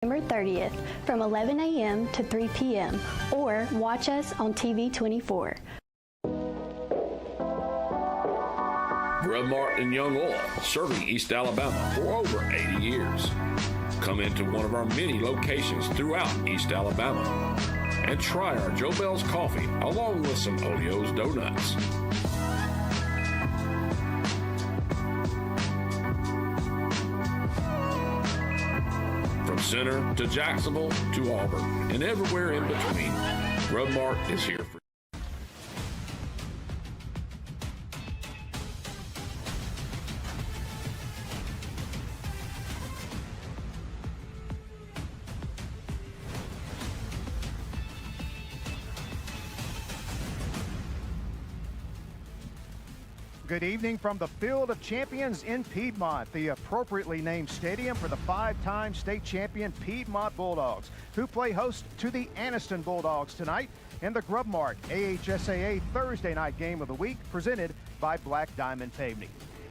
September 30th from 11 a.m. to 3 p.m. or watch us on TV 24. Grub Mart and Young Oil, serving East Alabama for over 80 years. Come into one of our many locations throughout East Alabama and try our Joe Bell's coffee along with some Olio's donuts. From Center to Jacksonville to Auburn and everywhere in between, Grub Mart is here for you. Good evening from the Field of Champions in Piedmont, the appropriately named stadium for the five-time state champion Piedmont Bulldogs, who play host to the Anniston Bulldogs tonight in the Grub Mart AHSAA Thursday night game of the week, presented by Black Diamond Paving.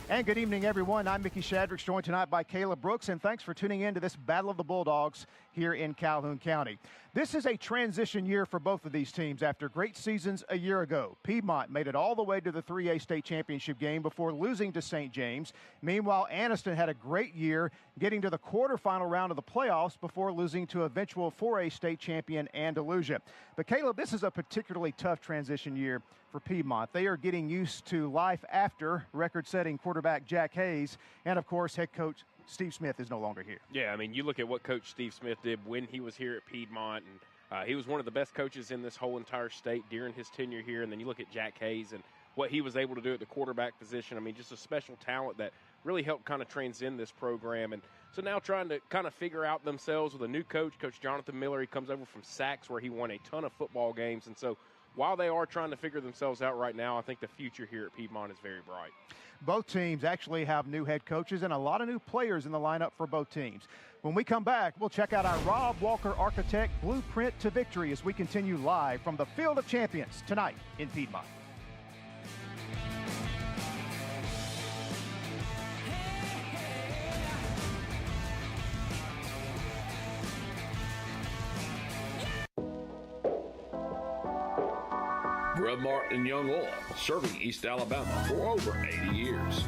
And good evening, everyone. I'm Mickey Shadricks, joined tonight by Caleb Brooks, and thanks for tuning in to this Battle of the Bulldogs here in Calhoun County. This is a transition year for both of these teams after great seasons a year ago. Piedmont made it all the way to the 3A state championship game before losing to St. James. Meanwhile, Anniston had a great year, getting to the quarterfinal round of the playoffs before losing to eventual 4A state champion Andalusia. But Caleb, this is a particularly tough transition year for Piedmont. They are getting used to life after record-setting quarterback Jack Hayes, and of course, head coach Steve Smith is no longer here. Yeah, I mean, you look at what Coach Steve Smith did when he was here at Piedmont, and he was one of the best coaches in this whole entire state during his tenure here. And then you look at Jack Hayes and what he was able to do at the quarterback position. I mean, just a special talent that really helped kind of transcend this program. And so now trying to kind of figure out themselves with a new coach, Coach Jonathan Miller. He comes over from Sachs, where he won a ton of football games. And so while they are trying to figure themselves out right now, I think the future here at Piedmont is very bright. Both teams actually have new head coaches and a lot of new players in the lineup for both teams. When we come back, we'll check out our Rob Walker Architect Blueprint to Victory as we continue live from the Field of Champions tonight in Piedmont. Grub Mart and Young Oil, serving East Alabama for over 80 years.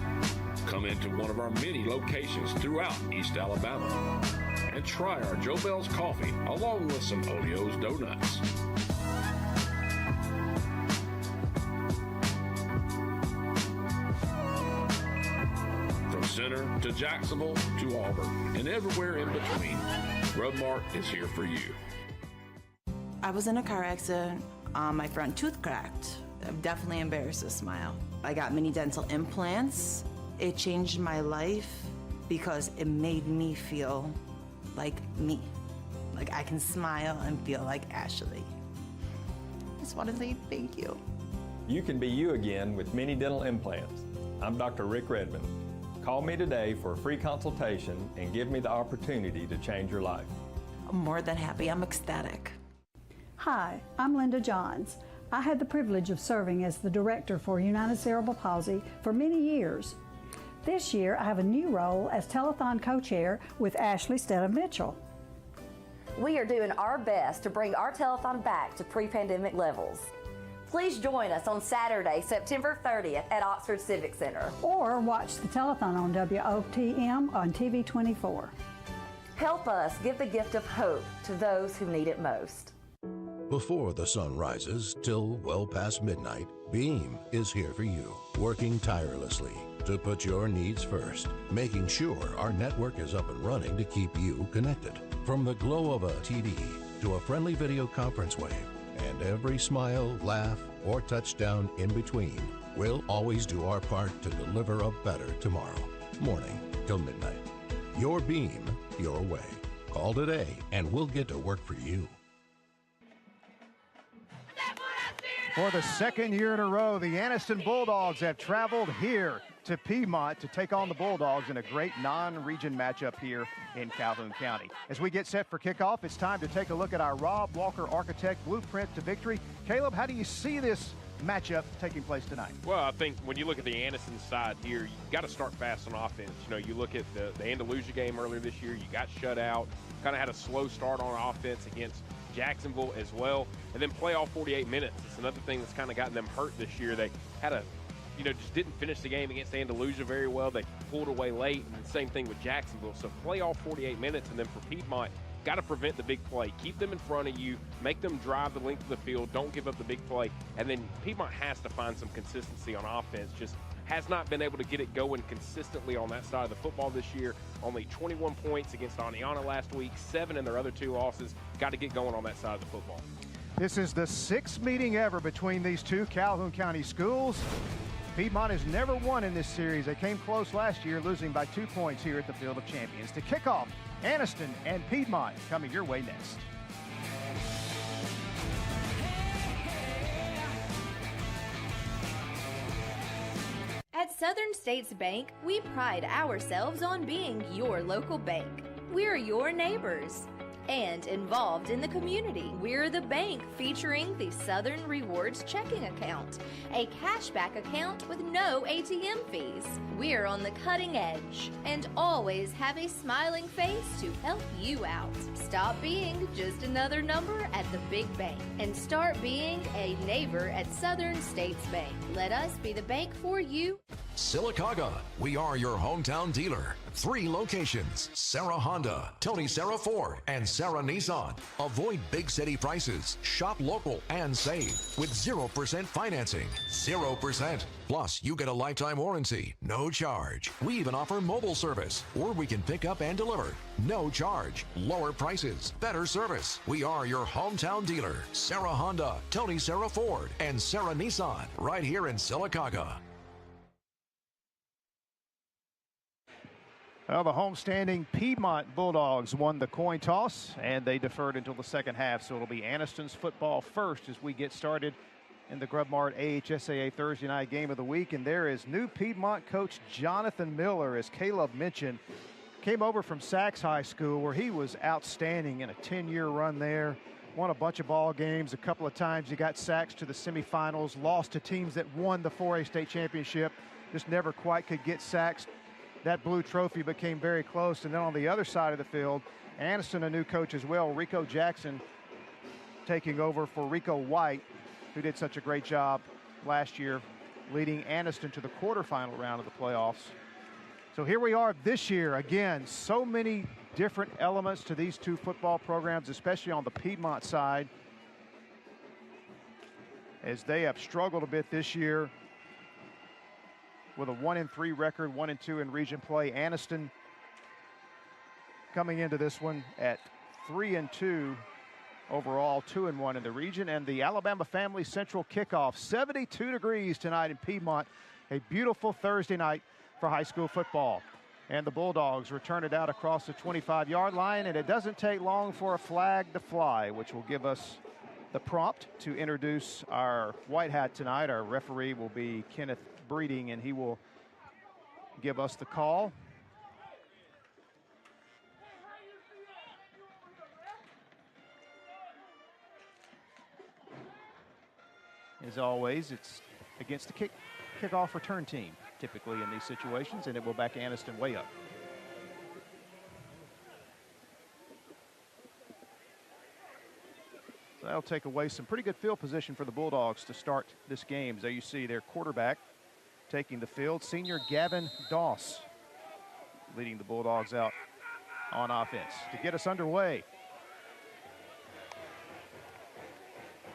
Come into one of our many locations throughout East Alabama and try our Joe Bell's coffee along with some Olio's donuts. From Center to Jacksonville to Auburn and everywhere in between, Grub Mart is here for you. I was in a car accident. My front tooth cracked. I'm definitely embarrassed to smile. I got mini dental implants. It changed my life because it made me feel like me. Like I can smile and feel like Ashley. I just want to say thank you. You can be you again with mini dental implants. I'm Dr. Rick Redmond. Call me today for a free consultation and give me the opportunity to change your life. I'm more than happy. I'm ecstatic. Hi, I'm Linda Johns. I had the privilege of serving as the director for United Cerebral Palsy for many years. This year, I have a new role as telethon co-chair with Ashley Stedham Mitchell. We are doing our best to bring our telethon back to pre-pandemic levels. Please join us on Saturday, September 30th at Oxford Civic Center. Or watch the telethon on WOTM on TV 24. Help us give the gift of hope to those who need it most. Before the sun rises till well past midnight, Beam is here for you, working tirelessly to put your needs first, making sure our network is up and running to keep you connected. From the glow of a TV to a friendly video conference wave, and every smile, laugh, or touchdown in between, we'll always do our part to deliver a better tomorrow, morning till midnight. Your Beam, your way. Call today and we'll get to work for you. For the second year in a row, the Anniston Bulldogs have traveled here to Piedmont to take on the Bulldogs in a great non-region matchup here in Calhoun County. As we get set for kickoff, it's time to take a look at our Rob Walker Architect Blueprint to Victory. Caleb, how do you see this matchup taking place tonight? Well, I think when you look at the Anniston side here, you got to start fast on offense. You know, you look at the Andalusia game earlier this year, you got shut out. kind of had a slow start on offense against Jacksonville as well. And then play all 48 minutes. It's another thing that's kind of gotten them hurt this year. They had just didn't finish the game against Andalusia very well. They pulled away late, and the same thing with Jacksonville. So play all 48 minutes, and then for Piedmont, got to prevent the big play. Keep them in front of you. Make them drive the length of the field. Don't give up the big play. And then Piedmont has to find some consistency on offense. Just has not been able to get it going consistently on that side of the football this year. Only 21 points against Oneonta last week, 7 in their other 2 losses. Got to get going on that side of the football. This is the 6th meeting ever between these two Calhoun County schools. Piedmont has never won in this series. They came close last year, losing by 2 points here at the Field of Champions. To kick off, Anniston and Piedmont coming your way next. At Southern States Bank, we pride ourselves on being your local bank. We're your neighbors and involved in the community. We're the bank featuring the Southern Rewards checking account, a cashback account with no ATM fees. We're on the cutting edge and always have a smiling face to help you out. Stop being just another number at the big bank and start being a neighbor at Southern States Bank. Let us be the bank for you. Sylacauga, we are your hometown dealer. 3 locations: Sarah Honda, Tony Sarah Ford, and Sarah Nissan. Avoid big city prices. Shop local and save with 0% financing. 0%. Plus, you get a lifetime warranty, no charge. We even offer mobile service, or we can pick up and deliver. No charge. Lower prices. Better service. We are your hometown dealer. Sarah Honda, Tony Sarah Ford, and Sarah Nissan. Right here in Sylacauga. Well, the homestanding Piedmont Bulldogs won the coin toss, and they deferred until the second half, so it'll be Anniston's football first as we get started in the Grub Mart AHSAA Thursday night game of the week. And there is new Piedmont coach Jonathan Miller, as Caleb mentioned, came over from Sachs High School, where he was outstanding in a 10-year run there. Won a bunch of ball games. A couple of times he got Sachs to the semifinals, lost to teams that won the 4A state championship, just never quite could get Sachs that blue trophy, but came very close. And then on the other side of the field, Anniston, a new coach as well, Rico Jackson taking over for Rico White, who did such a great job last year, leading Anniston to the quarterfinal round of the playoffs. So here we are this year. Again, so many different elements to these two football programs, especially on the Piedmont side, as they have struggled a bit this year with a 1-3 record, 1-2 in region play. Anniston coming into this one at 3-2 overall, 2-1 in the region. And the Alabama Family Central kickoff, 72 degrees tonight in Piedmont. A beautiful Thursday night for high school football. And the Bulldogs return it out across the 25-yard line, and it doesn't take long for a flag to fly, which will give us the prompt to introduce our white hat tonight. Our referee will be Kenneth Breeding, and he will give us the call. As always, it's against the kickoff return team, typically in these situations, and it will back Anniston way up. So that'll take away some pretty good field position for the Bulldogs to start this game. There you see their quarterback taking the field, senior Gavin Doss, leading the Bulldogs out on offense to get us underway.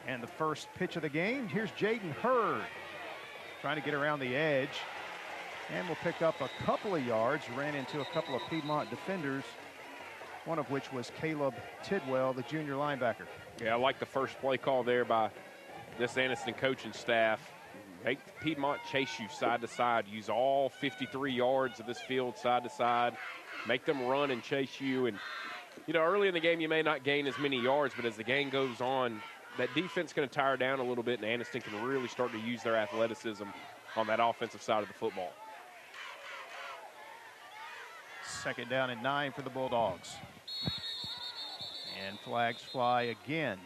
And the first pitch of the game, here's Jaden Hurd trying to get around the edge, and will pick up a couple of yards. Ran into a couple of Piedmont defenders, one of which was Caleb Tidwell, the junior linebacker. Yeah, I like the first play call there by this Anniston coaching staff. Make Piedmont chase you side to side. Use all 53 yards of this field side to side. Make them run and chase you. And, you know, early in the game you may not gain as many yards, but as the game goes on, that defense is going to tire down a little bit, and Anniston can really start to use their athleticism on that offensive side of the football. Second down and 9 for the Bulldogs. And flags fly again.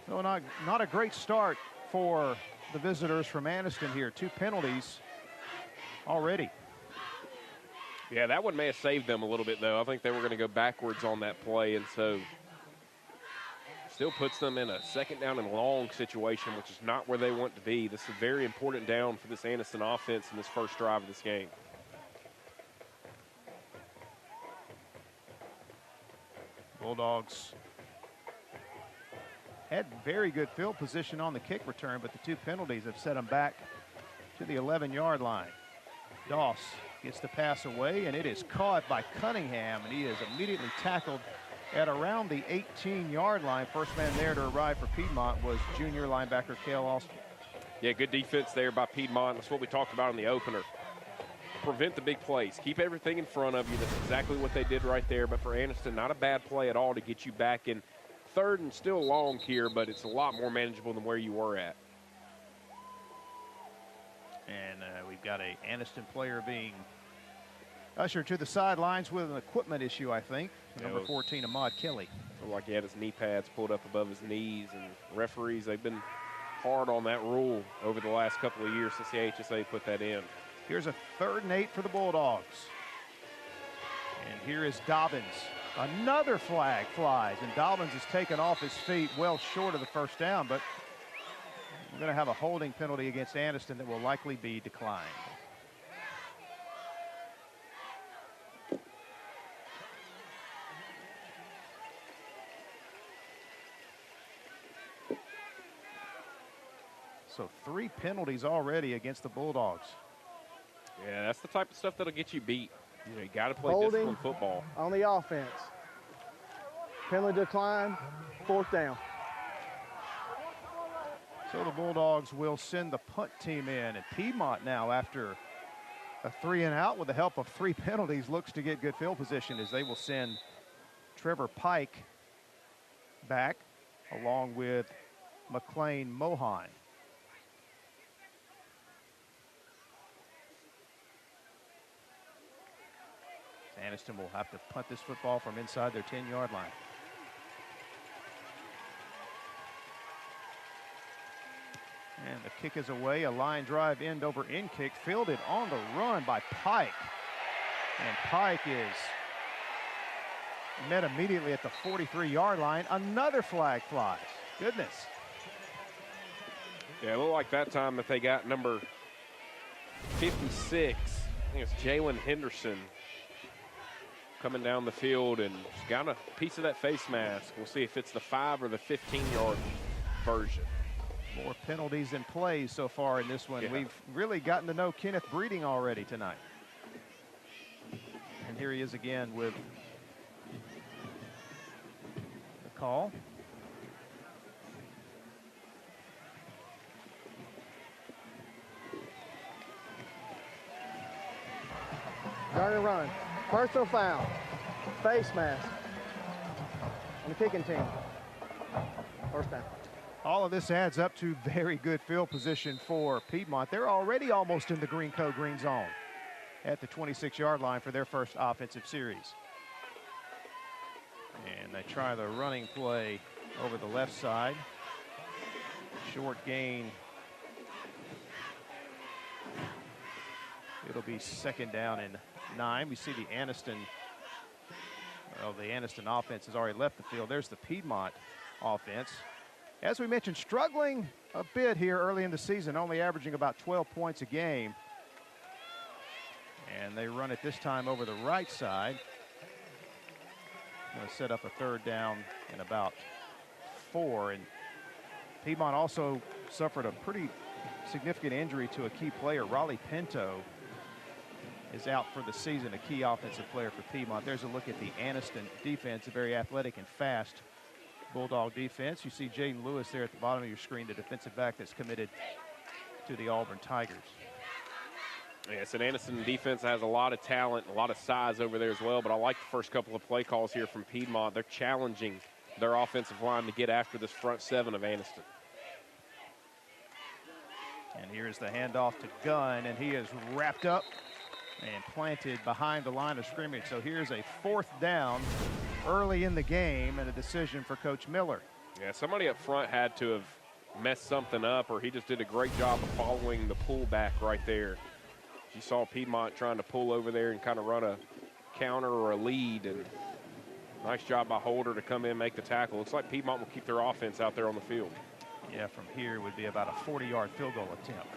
So not a great start for the visitors from Anniston here. 2 penalties already. Yeah, that one may have saved them a little bit, though. I think they were going to go backwards on that play, and so still puts them in a second down and long situation, which is not where they want to be. This is a very important down for this Anniston offense in this first drive of this game. Bulldogs had very good field position on the kick return, but the 2 penalties have set them back to the 11-yard line. Doss gets the pass away, and it is caught by Cunningham, and he is immediately tackled at around the 18-yard line. First man there to arrive for Piedmont was junior linebacker Cale Austin. Yeah, good defense there by Piedmont. That's what we talked about in the opener. Prevent the big plays. Keep everything in front of you. That's exactly what they did right there. But for Anniston, not a bad play at all to get you back in third and still long here, but it's a lot more manageable than where you were at. And we've got a Anniston player being ushered to the sidelines with an equipment issue, I think. Number 14, Ahmad Kelly. Looked like he had his knee pads pulled up above his knees, and referees, they've been hard on that rule over the last couple of years since the HSA put that in. Here's a 3rd and 8 for the Bulldogs. And here is Dobbins. Another flag flies, and Dobbins is taken off his feet well short of the first down, but we're going to have a holding penalty against Anniston that will likely be declined. So 3 penalties already against the Bulldogs. Yeah, that's the type of stuff that'll get you beat. You know, you got to play Holding disciplined football. On the offense. Penalty decline, 4th down. So the Bulldogs will send the punt team in, and Piedmont now, after a 3 and out with the help of 3 penalties, looks to get good field position as they will send Trevor Pike back along with McLean Mohan. Anniston will have to punt this football from inside their 10-yard line. And the kick is away. A line drive end over end kick fielded on the run by Pike. And Pike is met immediately at the 43-yard line. Another flag flies. Goodness. Yeah, it looked like that time that they got number 56. I think it's Jalen Henderson coming down the field and got a piece of that face mask. We'll see if it's the 5 or the 15-yard version. More penalties than plays so far in this one. Yeah. We've really gotten to know Kenneth Breeding already tonight. And here he is again with the call. Turn and run. Personal foul. Face mask. On the kicking team. First down. All of this adds up to very good field position for Piedmont. They're already almost in the green zone at the 26-yard line for their first offensive series. And they try the running play over the left side. Short gain. It'll be 2nd down and 9. We see the Anniston offense has already left the field. There's the Piedmont offense. As we mentioned, struggling a bit here early in the season, only averaging about 12 points a game. And they run it this time over the right side. Going to set up a 3rd down and about 4. And Piedmont also suffered a pretty significant injury to a key player. Raleigh Pinto is out for the season, a key offensive player for Piedmont. There's a look at the Anniston defense, a very athletic and fast Bulldog defense. You see Jaden Lewis there at the bottom of your screen, the defensive back that's committed to the Auburn Tigers. Yes, and Anniston defense has a lot of talent, a lot of size over there as well, but I like the first couple of play calls here from Piedmont. They're challenging their offensive line to get after this front 7 of Anniston. And here's the handoff to Gunn, and he is wrapped up and planted behind the line of scrimmage. So here's a 4th down early in the game and a decision for Coach Miller. Yeah, somebody up front had to have messed something up, or he just did a great job of following the pullback right there. You saw Piedmont trying to pull over there and kind of run a counter or a lead, and nice job by Holder to come in and make the tackle. Looks like Piedmont will keep their offense out there on the field. Yeah, from here would be about a 40-yard field goal attempt.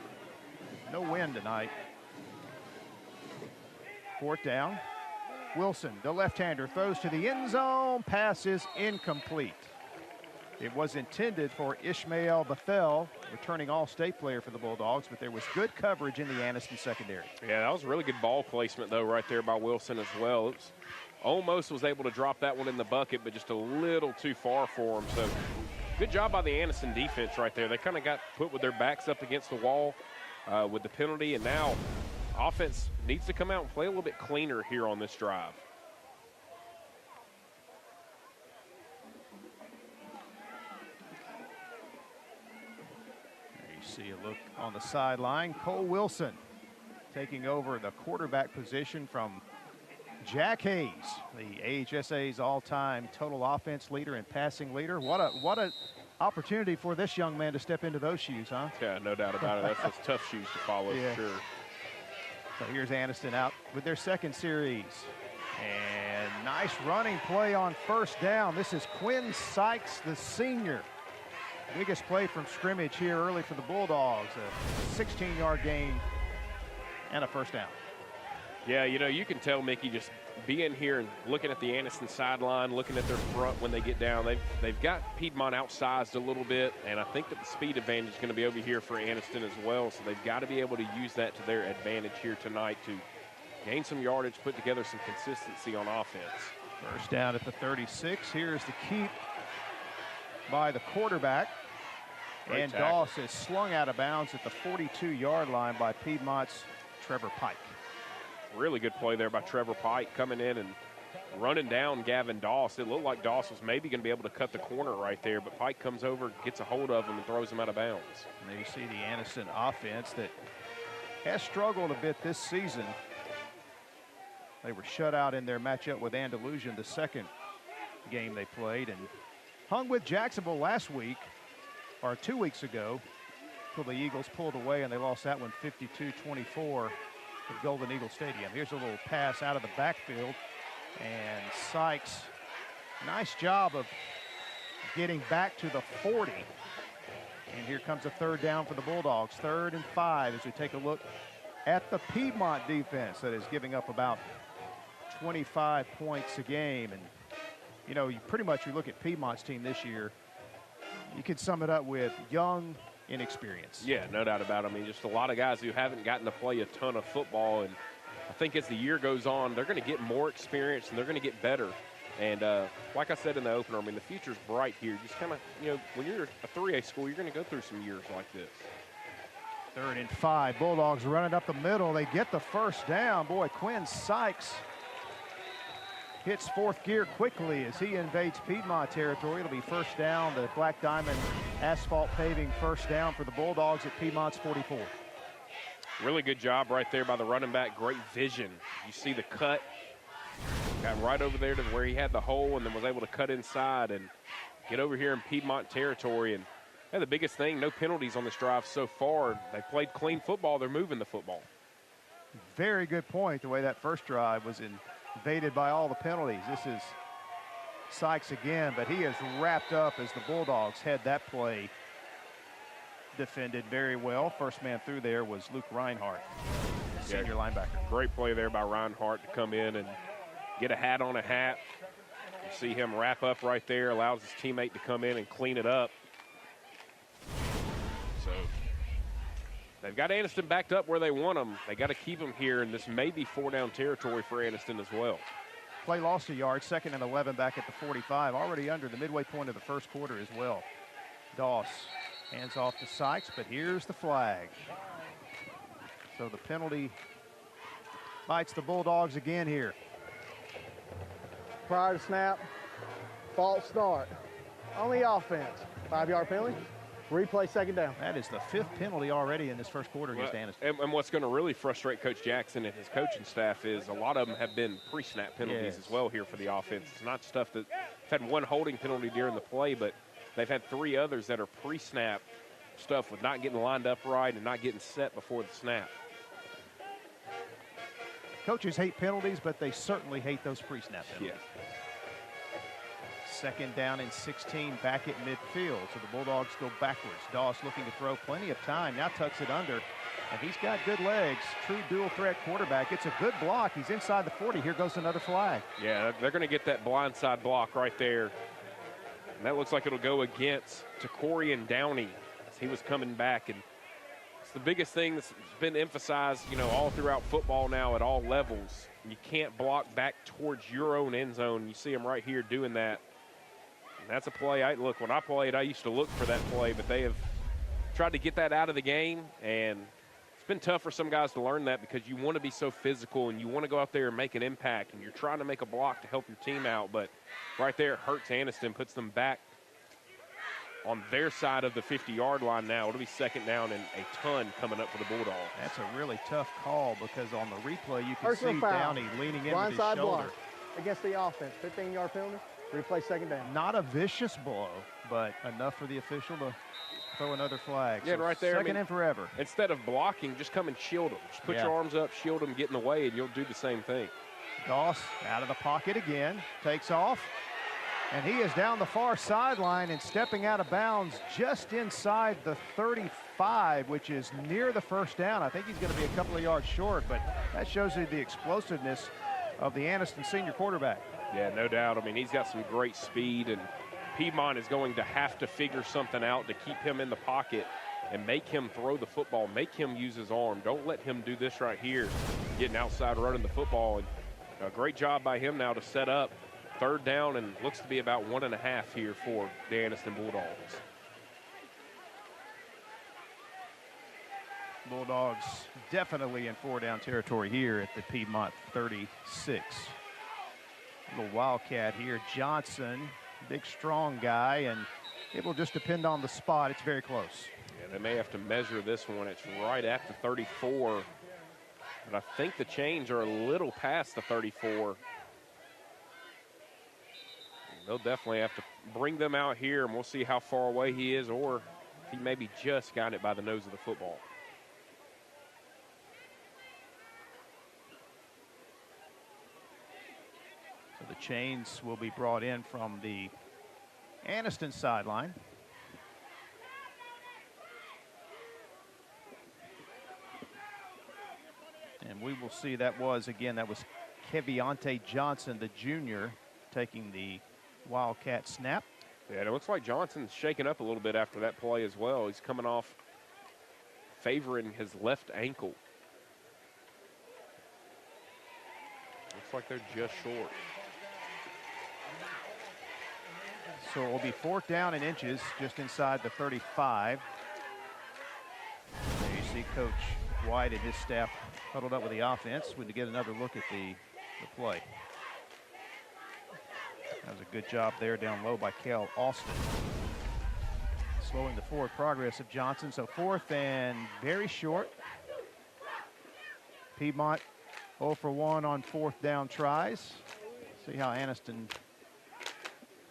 No wind tonight. Fourth down. Wilson, the left-hander, throws to the end zone. Pass is incomplete. It was intended for Ishmael Bethel, returning All-State player for the Bulldogs, but there was good coverage in the Anniston secondary. Yeah, that was a really good ball placement, though, right there by Wilson as well. It was, almost was able to drop that one in the bucket, but just a little too far for him. So good job by the Anniston defense right there. They kind of got put with their backs up against the wall with the penalty, and now offense needs to come out and play a little bit cleaner here on this drive. See a look on the sideline. Cole Wilson taking over the quarterback position from Jack Hayes, the AHSA's all-time total offense leader and passing leader. What a opportunity for this young man to step into those shoes, huh? Yeah, no doubt about it. That's tough shoes to follow, yeah, for sure. So here's Anniston out with their second series. And nice running play on first down. This is Quinn Sykes, the senior. Biggest play from scrimmage here early for the Bulldogs. A 16-yard gain and a first down. Yeah, you know, you can tell, Mickey, just being here and looking at the Anniston sideline, looking at their front when they get down, they've got Piedmont outsized a little bit, and I think that the speed advantage is going to be over here for Anniston as well, so they've got to be able to use that to their advantage here tonight to gain some yardage, put together some consistency on offense. First down at the 36. Here's the keep by the quarterback. Great and tackle. Doss is slung out of bounds at the 42-yard line by Piedmont's Trevor Pike. Really good play there by Trevor Pike coming in and running down Gavin Doss. It looked like Doss was maybe going to be able to cut the corner right there, but Pike comes over, gets a hold of him, and throws him out of bounds. And there you see the Anniston offense that has struggled a bit this season. They were shut out in their matchup with Andalusian, the second game they played, and hung with Jacksonville last week, or 2 weeks ago, until the Eagles pulled away and they lost that one 52-24 at Golden Eagle Stadium. Here's a little pass out of the backfield, and Sykes, nice job of getting back to the 40. And here comes a third down for the Bulldogs, 3rd and 5, as we take a look at the Piedmont defense that is giving up about 25 points a game. And you know, you look at Piedmont's team this year, you could sum it up with young inexperience. Yeah, no doubt about it. I mean, just a lot of guys who haven't gotten to play a ton of football, and I think as the year goes on, they're going to get more experience and they're going to get better. And like I said in the opener, I mean, the future's bright here. Just kind of, you know, when you're a 3A school, you're going to go through some years like this. 3rd and 5, Bulldogs running up the middle. They get the first down. Boy, Quinn Sykes hits 4th gear quickly as he invades Piedmont territory. It'll be first down, the Black Diamond asphalt paving first down for the Bulldogs at Piedmont's 44. Really good job right there by the running back. Great vision. You see the cut. Got right over there to where he had the hole and then was able to cut inside and get over here in Piedmont territory. And yeah, the biggest thing, no penalties on this drive so far. They played clean football. They're moving the football. Very good point, the way that first drive was invaded by all the penalties. This is Sykes again, but he is wrapped up as the Bulldogs had that play defended very well. First man through there was Luke Reinhardt, senior linebacker. Great play there by Reinhardt to come in and get a hat on a hat. You see him wrap up right there, allows his teammate to come in and clean it up. So they've got Anniston backed up where they want them. They got to keep them here, and this may be 4-down territory for Anniston as well. Play lost a yard, 2nd and 11 back at the 45, already under the midway point of the first quarter as well. Doss hands off to Sykes, but here's the flag. So the penalty bites the Bulldogs again here. Prior to snap, false start. On the offense, 5-yard penalty. Replay, 2nd down. That is the 5th penalty already in this first quarter against Anniston. And what's going to really frustrate Coach Jackson and his coaching staff is a lot of them have been pre-snap penalties as well here for the offense. It's not stuff that had one holding penalty during the play, but they've had 3 others that are pre-snap stuff with not getting lined up right and not getting set before the snap. Coaches hate penalties, but they certainly hate those pre-snap penalties. Yeah. Second down and 16 back at midfield. So the Bulldogs go backwards. Doss looking to throw, plenty of time. Now tucks it under. And he's got good legs. True dual threat quarterback. It's a good block. He's inside the 40. Here goes another flag. Yeah, they're going to get that blindside block right there. And that looks like it'll go against Takorian Downey as he was coming back. And it's the biggest thing that's been emphasized, you know, all throughout football now at all levels. You can't block back towards your own end zone. You see him right here doing that. And that's a play. Look, when I played, I used to look for that play, but they have tried to get that out of the game. And it's been tough for some guys to learn that because you want to be so physical and you want to go out there and make an impact, and you're trying to make a block to help your team out. But right there, it hurts Anniston, puts them back on their side of the 50-yard line now. It'll be second down and a ton coming up for the Bulldogs. That's a really tough call because on the replay you can Personal see foul. Downey leaning in with his Blindside shoulder. block against the offense. 15-yard penalty. Replay second down. Not a vicious blow, but enough for the official to throw another flag. Yeah, So right there. Second and forever. Instead of blocking, just come and shield them. Just put your arms up, shield them, get in the way, and you'll do the same thing. Doss out of the pocket again, takes off, and he is down the far sideline and stepping out of bounds just inside the 35, which is near the first down. I think he's going to be a couple of yards short, but that shows you the explosiveness of the Anniston senior quarterback. Yeah, no doubt. I mean, he's got some great speed, and Piedmont is going to have to figure something out to keep him in the pocket and make him throw the football, make him use his arm. Don't let him do this right here, getting outside, running the football. And a great job by him now to set up third down, and looks to be about 1.5 here for the Anniston Bulldogs. Bulldogs definitely in 4-down territory here at the Piedmont 36. Little Wildcat here, Johnson, big strong guy, and it will just depend on the spot. It's very close. Yeah, they may have to measure this one. It's right at the 34, but I think the chains are a little past the 34. They'll definitely have to bring them out here, and we'll see how far away he is, or he maybe just got it by the nose of the football. So the chains will be brought in from the Anniston sideline. And we will see that was Keviante Johnson, the junior, taking the Wildcat snap. Yeah, and it looks like Johnson's shaking up a little bit after that play as well. He's coming off favoring his left ankle. Looks like they're just short. So it will be 4th down and inches just inside the 35. There you see Coach White and his staff huddled up with the offense. We to get another look at the play. That was a good job there down low by Kel Austin. Slowing the forward progress of Johnson. So 4th and very short. Piedmont 0 for 1 on 4th down tries. See how Anniston,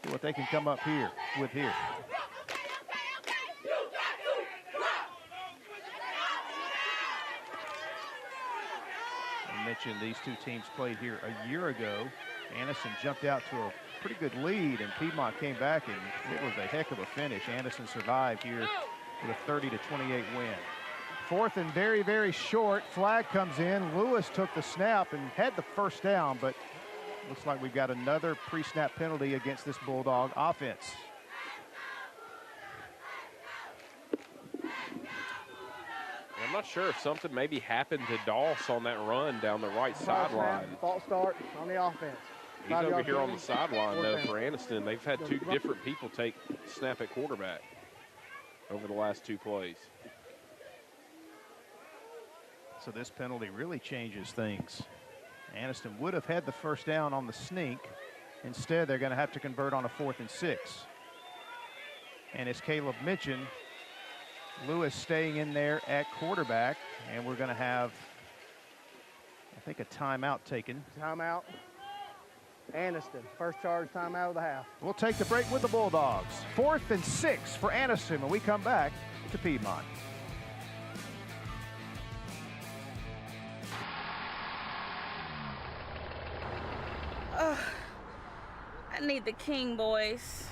see what they can come up here with here. I mentioned these two teams played here a year ago. Anniston jumped out to a pretty good lead, and Piedmont came back, and it was a heck of a finish. Anniston survived here with a 30-28 win. 4th and very, very short. Flag comes in. Lewis took the snap and had the first down, but looks like we've got another pre-snap penalty against this Bulldog offense. I'm not sure if something maybe happened to Doss on that run down the right sideline. False start on the offense. He's over here on the sideline, though, for Anniston. They've had 2 different people take snap at quarterback over the last 2 plays. So this penalty really changes things. Anniston would have had the first down on the sneak. Instead, they're going to have to convert on a 4th and 6. And as Caleb mentioned, Lewis staying in there at quarterback, and we're going to have, I think, a timeout taken. Timeout. Anniston, first charge time out of the half. We'll take the break with the Bulldogs. 4th and 6 for Anniston when we come back to Piedmont. I need the king, boys.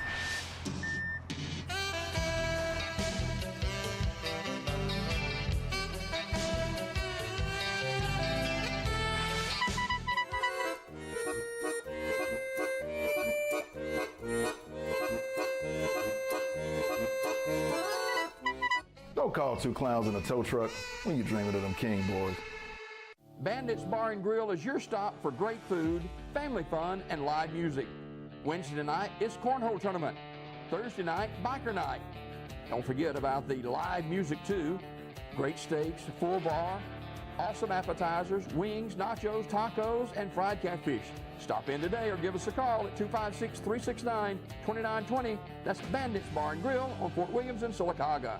Don't call two clowns in a tow truck when you're dreaming of them king boys. Bandits Bar and Grill is your stop for great food, family fun, and live music. Wednesday night is Cornhole Tournament. Thursday night, Biker Night. Don't forget about the live music too. Great steaks, full bar, awesome appetizers, wings, nachos, tacos, and fried catfish. Stop in today or give us a call at 256-369-2920. That's Bandits Bar and Grill on Fort Williams and Sylacauga.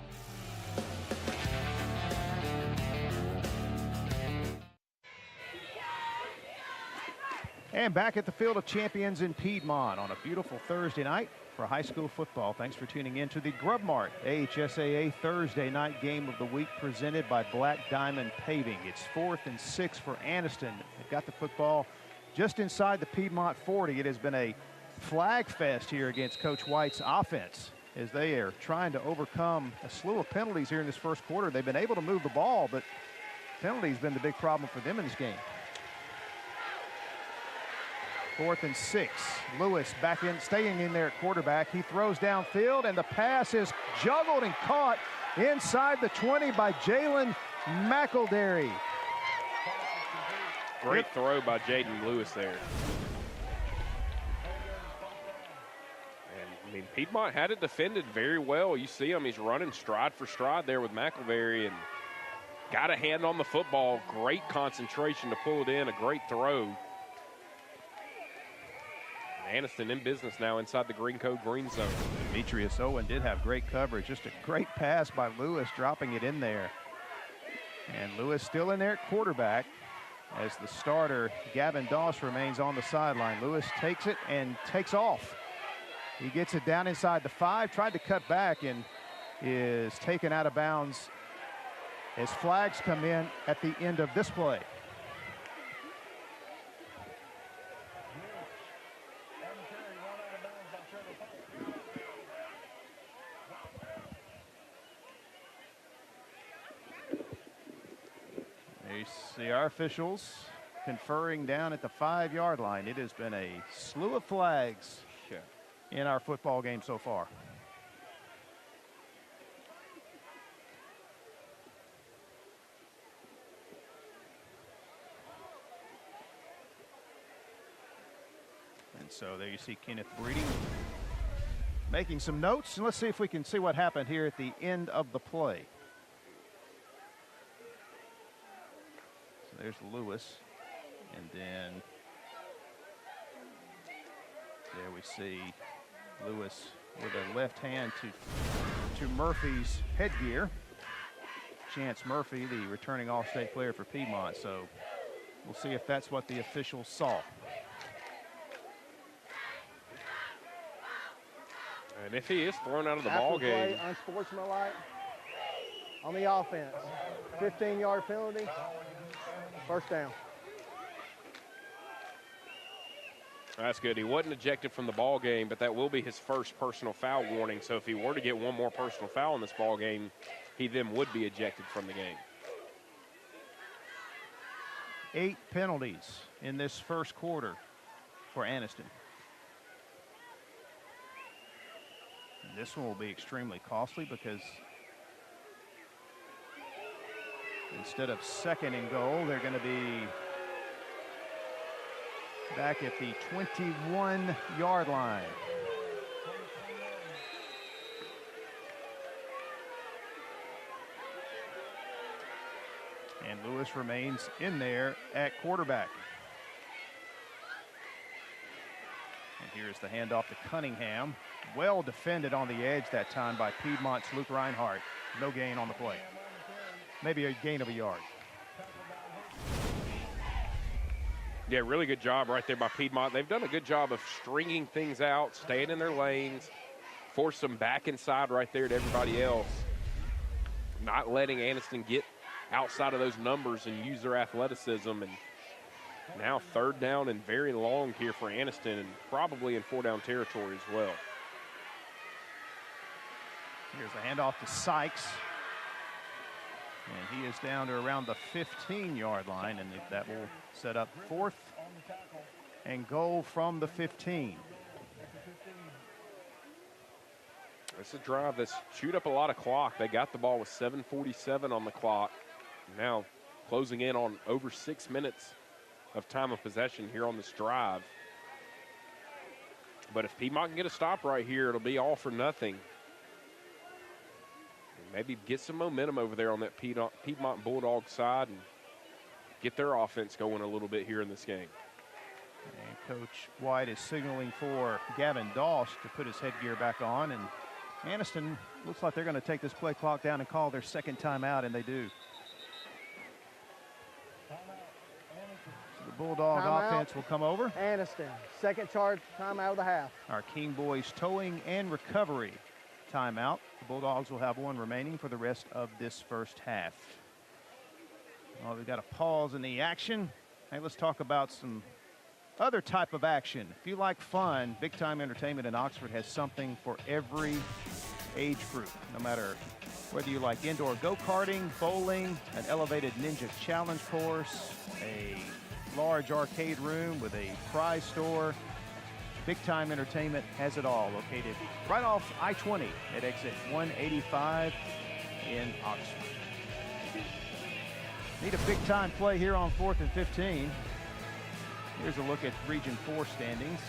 And back at the Field of Champions in Piedmont on a beautiful Thursday night for high school football. Thanks for tuning in to the Grub Mart AHSAA Thursday night game of the week presented by Black Diamond Paving. It's 4th and 6 for Anniston. They've got the football just inside the Piedmont 40. It has been a flag fest here against Coach White's offense as they are trying to overcome a slew of penalties here in this first quarter. They've been able to move the ball, but penalties been the big problem for them in this game. 4th and 6. Lewis back in, staying in there at quarterback. He throws downfield, and the pass is juggled and caught inside the 20 by Jalen McElderry. Great throw by Jaden Lewis there. And, I mean, Piedmont had it defended very well. You see him, he's running stride for stride there with McElderry and got a hand on the football. Great concentration to pull it in, a great throw. Anniston in business now inside the green code green zone. Demetrius Owen did have great coverage. Just a great pass by Lewis, dropping it in there. And Lewis still in there at quarterback as the starter, Gavin Doss, remains on the sideline. Lewis takes it and takes off. He gets it down inside the 5, tried to cut back and is taken out of bounds as flags come in at the end of this play. You see our officials conferring down at the 5-yard line. It has been a slew of flags in our football game so far. And so there you see Kenneth Breeding making some notes. And let's see if we can see what happened here at the end of the play. There's Lewis, and then there we see Lewis with a left hand to Murphy's headgear. Chance Murphy, the returning All-State player for Piedmont. So we'll see if that's what the officials saw. And if he is thrown out of the ball game. Unsportsmanlike on the offense. 15-yard penalty. First down. That's good. He wasn't ejected from the ball game, but that will be his first personal foul warning. So if he were to get one more personal foul in this ball game, he then would be ejected from the game. 8 penalties in this first quarter for Anniston. And this one will be extremely costly because instead of 2nd and goal, they're going to be back at the 21-yard line. And Lewis remains in there at quarterback. And here's the handoff to Cunningham. Well defended on the edge that time by Piedmont's Luke Reinhardt. No gain on the play. Maybe a gain of a yard. Yeah, really good job right there by Piedmont. They've done a good job of stringing things out, staying in their lanes, force them back inside right there to everybody else, not letting Anniston get outside of those numbers and use their athleticism. And now 3rd down and very long here for Anniston, and probably in 4-down territory as well. Here's a handoff to Sykes. And he is down to around the 15-yard line, and that will set up 4th and goal from the 15. It's a drive that's chewed up a lot of clock. They got the ball with 7:47 on the clock. Now closing in on over 6 minutes of time of possession here on this drive. But if Piedmont can get a stop right here, it'll be all for nothing. Maybe get some momentum over there on that Piedmont Bulldog side and get their offense going a little bit here in this game. And Coach White is signaling for Gavin Doss to put his headgear back on, and Anniston looks like they're going to take this play clock down and call their 2nd timeout, and they do. So the Bulldog offense will come over. Anniston, 2nd charge timeout of the half. Our King Boys towing and recovery timeout. The Bulldogs will have 1 remaining for the rest of this first half. Well, we've got a pause in the action. Hey, let's talk about some other type of action. If you like fun, Big Time Entertainment in Oxford has something for every age group. No matter whether you like indoor go-karting, bowling, an elevated ninja challenge course, a large arcade room with a prize store, Big Time Entertainment has it all, located right off I-20 at exit 185 in Oxford. Need a big-time play here on 4th and 15. Here's a look at Region 4 standings.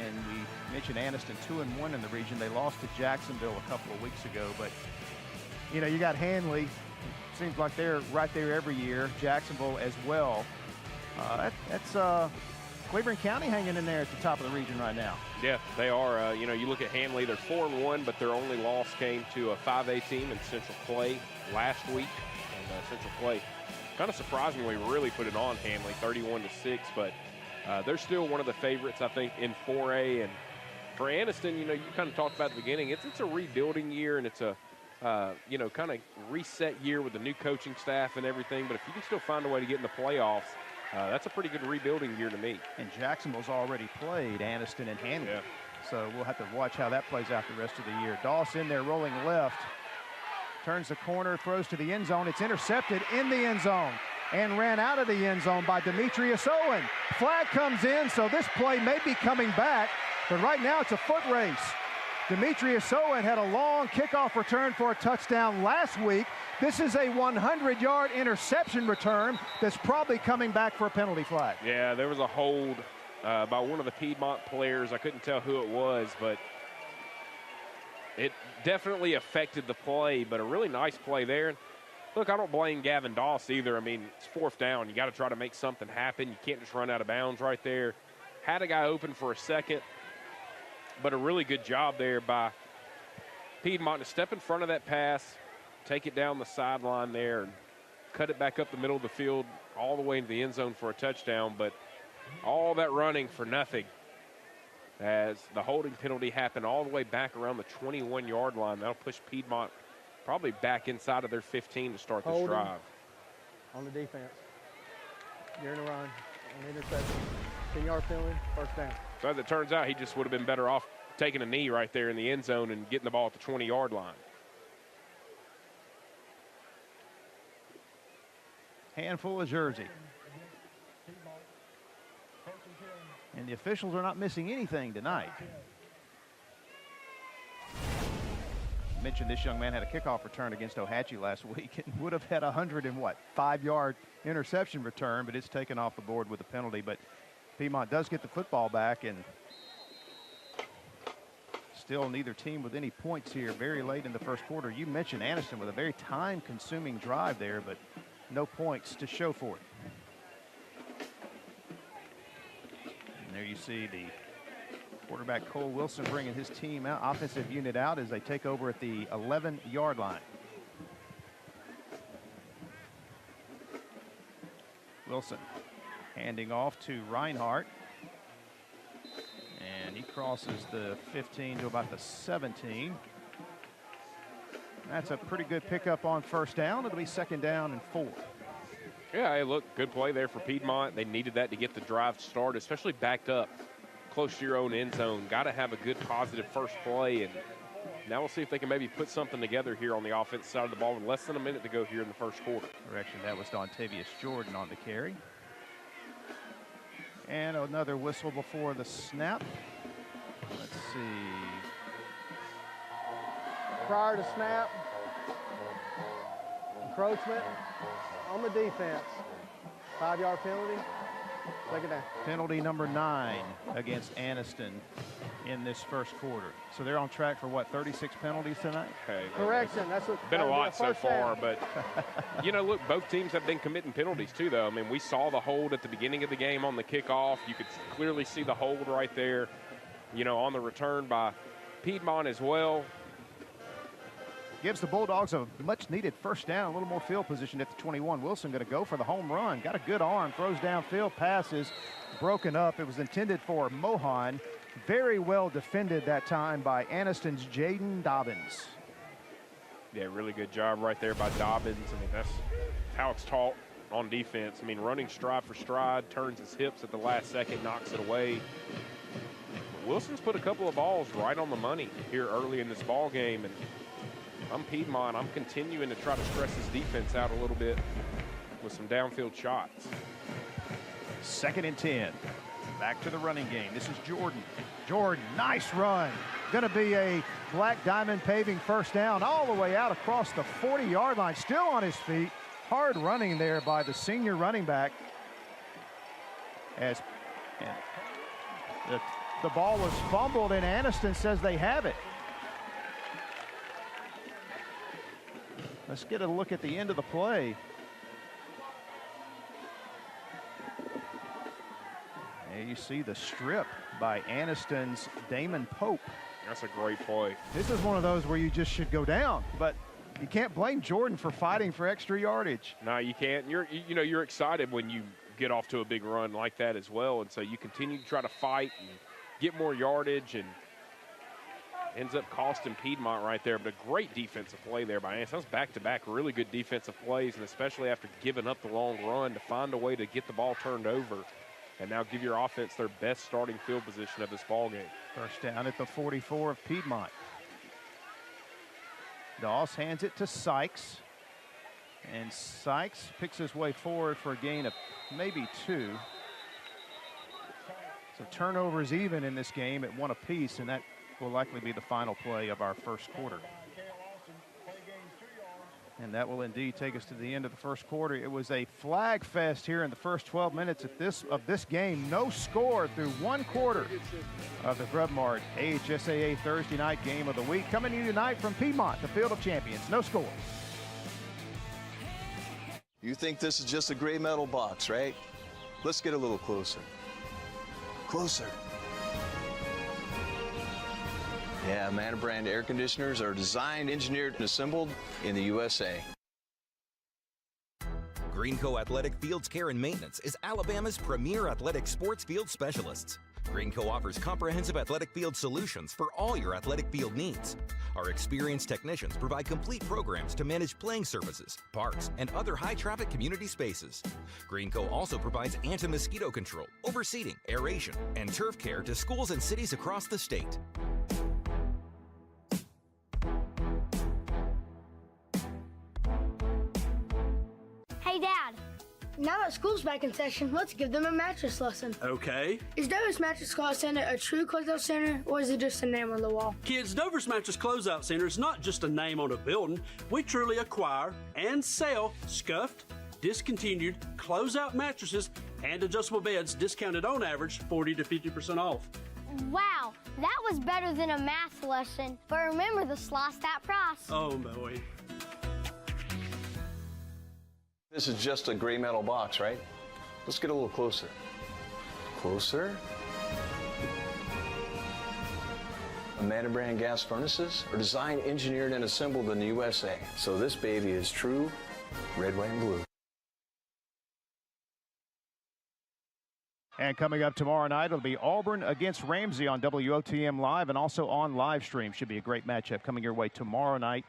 And we mentioned Anniston 2-1 in the region. They lost to Jacksonville a couple of weeks ago. But, you know, you got Hanley. Seems like they're right there every year. Jacksonville as well. That's Cleveland County hanging in there at the top of the region right now. Yeah, they are. You know, you look at Hanley, they're 4-1, but their only loss came to a 5A team in Central Clay last week. And Central Clay, kind of surprisingly, really put it on Hanley, 31-6. But they're still one of the favorites, I think, in 4A. And for Anniston, you know, you kind of talked about at the beginning, it's a rebuilding year, and it's a you know, kind of reset year with the new coaching staff and everything. But if you can still find a way to get in the playoffs, that's a pretty good rebuilding year to me. And Jacksonville's already played Anniston and Hanley. Yeah. So we'll have to watch how that plays out the rest of the year. Doss in there rolling left. Turns the corner, throws to the end zone. It's intercepted in the end zone and ran out of the end zone by Demetrius Owen. Flag comes in, so this play may be coming back, but right now it's a foot race. Demetrius Owen had a long kickoff return for a touchdown last week. This is a 100-yard interception return that's probably coming back for a penalty flag. Yeah, there was a hold by one of the Piedmont players. I couldn't tell who it was, but it definitely affected the play, but a really nice play there. Look, I don't blame Gavin Doss either. I mean, it's 4th down. You got to try to make something happen. You can't just run out of bounds right there. Had a guy open for a second, but a really good job there by Piedmont to step in front of that pass, take it down the sideline there, and cut it back up the middle of the field all the way into the end zone for a touchdown. But all that running for nothing as the holding penalty happened all the way back around the 21-yard line. That'll push Piedmont probably back inside of their 15 to start this drive. On the defense. You're in a run. An interception. 10-yard penalty, 1st down. So as it turns out, he just would have been better off taking a knee right there in the end zone and getting the ball at the 20-yard line. Handful of jersey. And the officials are not missing anything tonight. I mentioned this young man had a kickoff return against Ohatchee last week and would have had a 105-yard interception return, but it's taken off the board with a penalty. But Piedmont does get the football back, and still neither team with any points here very late in the first quarter. You mentioned Anniston with a very time-consuming drive there, but no points to show for it. And there you see the quarterback Cole Wilson bringing his team out, offensive unit out as they take over at the 11-yard line. Wilson Handing off to Reinhardt. And he crosses the 15 to about the 17. That's a pretty good pickup on first down. It'll be second down and 4. Yeah, hey, look, good play there for Piedmont. They needed that to get the drive started, especially backed up close to your own end zone. Got to have a good positive first play, and now we'll see if they can maybe put something together here on the offensive side of the ball with less than a minute to go here in the first quarter. Correction, that was Dontavius Jordan on the carry. And another whistle before the snap. Let's see. Prior to snap, encroachment on the defense. 5-yard penalty. Second down. Penalty number 9 against Anniston in this first quarter. So they're on track for what, 36 penalties tonight? Okay. Correction. That's what Been a lot so far, down. but you know, look, both teams have been committing penalties too, though. I mean, we saw the hold at the beginning of the game on the kickoff. You could clearly see the hold right there, you know, on the return by Piedmont as well. Gives the Bulldogs a much-needed first down, a little more field position at the 21. Wilson going to go for the home run. Got a good arm, throws downfield, passes broken up. It was intended for Mohan. Very well defended that time by Anniston's Jaden Dobbins. Yeah, really good job right there by Dobbins. I mean, that's how it's taught on defense. I mean, running stride for stride, turns his hips at the last second, knocks it away. Wilson's put a couple of balls right on the money here early in this ball game, and I'm Piedmont. I'm continuing to try to stress his defense out a little bit with some downfield shots. Second and 10. Back to the running game. This is Jordan. Jordan, nice run. Going to be a Black Diamond Paving first down all the way out across the 40-yard line. Still on his feet. Hard running there by the senior running back. As the ball was fumbled, and Anniston says they have it. Let's get a look at the end of the play. There you see the strip by Anniston's Damon Pope. That's a great play. This is one of those where you just should go down, but you can't blame Jordan for fighting for extra yardage. No, you can't. You're excited when you get off to a big run like that as well, and so you continue to try to fight and get more yardage, and ends up costing Piedmont right there. But a great defensive play there by Anniston. That was back-to-back really good defensive plays, and especially after giving up the long run to find a way to get the ball turned over and now give your offense their best starting field position of this ball game. First down at the 44 of Piedmont. Doss hands it to Sykes, and Sykes picks his way forward for a gain of maybe 2. So turnovers even in this game at 1 apiece, and that will likely be the final play of our first quarter. And that will indeed take us to the end of the first quarter. It was a flag fest here in the first 12 minutes of this game. No score through 1 quarter of the Grub Mart AHSAA Thursday night game of the week. Coming to you tonight from Piedmont, the Field of Champions. No score. You think this is just a gray metal box, right? Let's get a little closer. Closer. Yeah, Manna brand air conditioners are designed, engineered, and assembled in the USA. Greenco Athletic Fields Care and Maintenance is Alabama's premier athletic sports field specialists. Greenco offers comprehensive athletic field solutions for all your athletic field needs. Our experienced technicians provide complete programs to manage playing surfaces, parks, and other high-traffic community spaces. Greenco also provides anti-mosquito control, overseeding, aeration, and turf care to schools and cities across the state. Hey, Dad. Now that school's back in session, let's give them a mattress lesson. Okay. Is Dover's Mattress Closeout Center a true closeout center, or is it just a name on the wall? Kids, Dover's Mattress Closeout Center is not just a name on a building. We truly acquire and sell scuffed, discontinued, closeout mattresses and adjustable beds discounted on average 40 to 50% off. Wow, that was better than a math lesson. But remember to slice that price. Oh, boy. This is just a gray metal box, right? Let's get a little closer. Closer. Manna brand gas furnaces are designed, engineered, and assembled in the USA. So this baby is true red, white, and blue. And coming up tomorrow night, it'll be Auburn against Ramsey on WOTM Live and also on live stream. Should be a great matchup coming your way tomorrow night.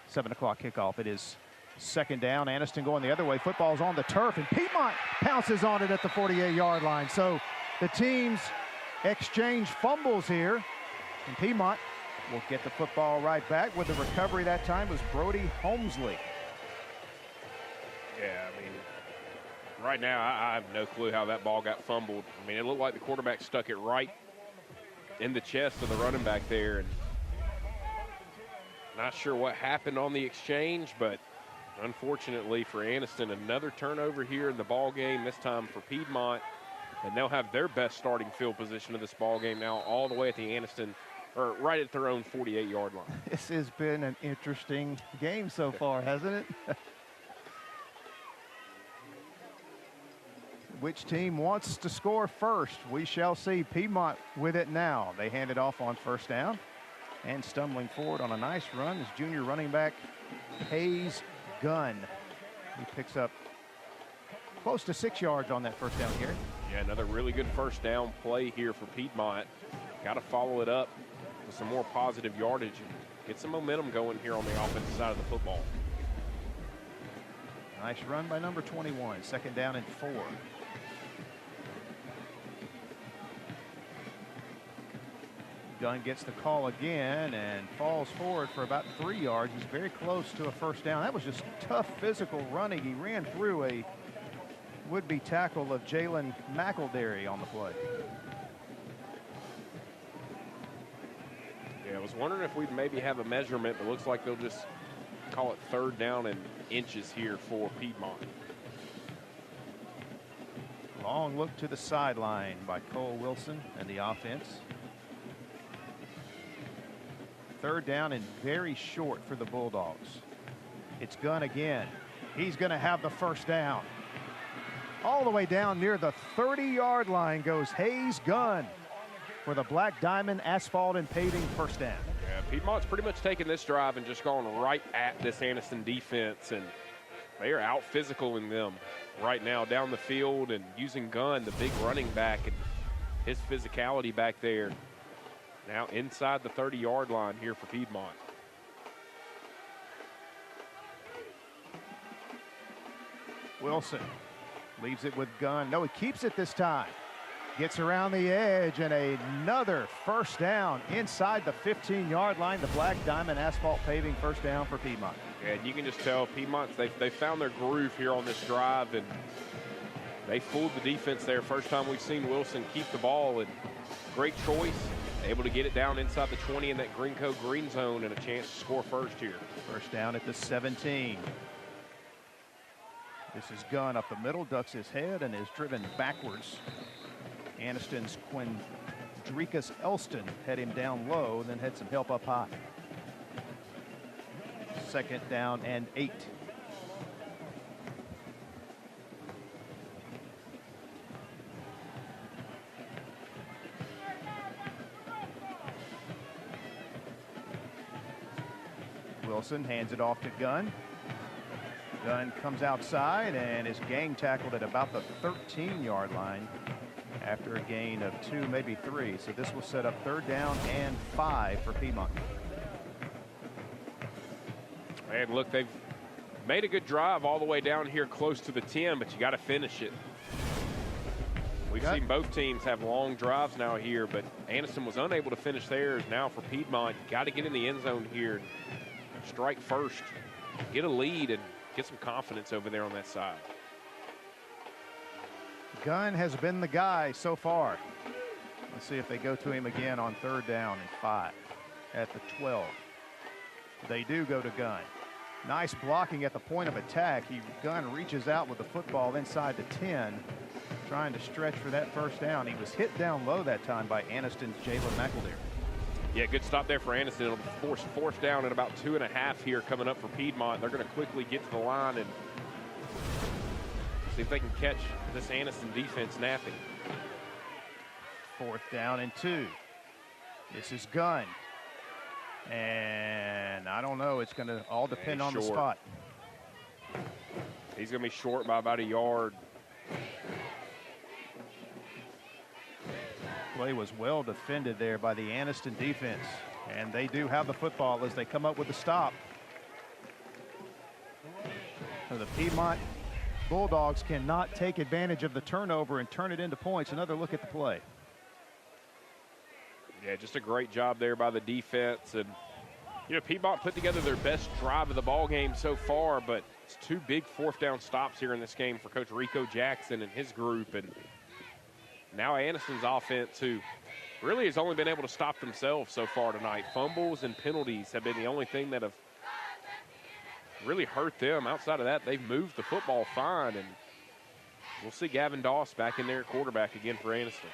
7 o'clock kickoff. It is second down. Anniston going the other way. Football's on the turf, and Piedmont pounces on it at the 48-yard line. So the teams exchange fumbles here, and Piedmont will get the football right back. With the recovery that time was Brody Holmesley. Yeah, I mean, right now I have no clue how that ball got fumbled. I mean, it looked like the quarterback stuck it right in the chest of the running back there. And not sure what happened on the exchange, but unfortunately for Anniston, another turnover here in the ball game, this time for Piedmont. And they'll have their best starting field position of this ball game now all the way at the Anniston, or right at their own 48-yard line. This has been an interesting game so far, hasn't it? Which team wants to score first? We shall see. Piedmont with it now. They hand it off on first down. And stumbling forward on a nice run is junior running back Hayes Gunn. He picks up close to 6 yards on that first down here. Yeah, another really good first down play here for Piedmont. Got to follow it up with some more positive yardage and get some momentum going here on the offensive side of the football. Nice run by number 21. Second down and 4. Gunn gets the call again and falls forward for about 3 yards. He's very close to a first down. That was just tough physical running. He ran through a would-be tackle of Jalen McElderry on the play. Yeah, I was wondering if we'd maybe have a measurement, but looks like they'll just call it third down in inches here for Piedmont. Long look to the sideline by Cole Wilson and the offense. Third down and very short for the Bulldogs. It's Gunn again. He's going to have the first down. All the way down near the 30-yard line goes Hayes Gunn for the Black Diamond Asphalt and Paving first down. Yeah, Piedmont's pretty much taken this drive and just gone right at this Anniston defense, and they are out physicaling them right now down the field and using Gunn, the big running back, and his physicality back there. Now inside the 30-yard line here for Piedmont. Wilson leaves it with Gunn. No, he keeps it this time. Gets around the edge and another first down inside the 15-yard line. The Black Diamond Asphalt Paving first down for Piedmont. Yeah, and you can just tell Piedmont, they found their groove here on this drive, and they fooled the defense there. First time we've seen Wilson keep the ball, and great choice. Able to get it down inside the 20 in that Greenco green zone and a chance to score first here. First down at the 17. This is Gunn up the middle, ducks his head, and is driven backwards. Anniston's Quindricus Elston had him down low, then had some help up high. Second down and 8. Wilson hands it off to Gunn. Gunn comes outside and is gang tackled at about the 13-yard line after a gain of 2, maybe 3. So this will set up third down and 5 for Piedmont. And look, they've made a good drive all the way down here close to the 10, but you got to finish it. We've seen both teams have long drives now here, but Anniston was unable to finish theirs. Now for Piedmont, you got to get in the end zone here. Strike first, get a lead, and get some confidence over there on that side. Gunn has been the guy so far. Let's see if they go to him again on third down and 5 at the 12. They do go to Gunn. Nice blocking at the point of attack. Gunn reaches out with the football inside the 10, trying to stretch for that first down. He was hit down low that time by Anniston's Jalen McElderry. Yeah, good stop there for Anniston. It'll force fourth down at about 2.5 here coming up for Piedmont. They're going to quickly get to the line and see if they can catch this Anniston defense napping. Fourth down and 2. This is Gunn. And I don't know. It's going to all depend on the spot. He's going to be short by about a yard. Play was well defended there by the Anniston defense. And they do have the football as they come up with the stop. So the Piedmont Bulldogs cannot take advantage of the turnover and turn it into points. Another look at the play. Yeah, just a great job there by the defense. And, you know, Piedmont put together their best drive of the ball game so far, but it's 2 big 4th down stops here in this game for Coach Rico Jackson and his group. And now Anniston's offense, who really has only been able to stop themselves so far tonight. Fumbles and penalties have been the only thing that have really hurt them. Outside of that, they've moved the football fine, and we'll see Gavin Doss back in there at quarterback again for Anniston.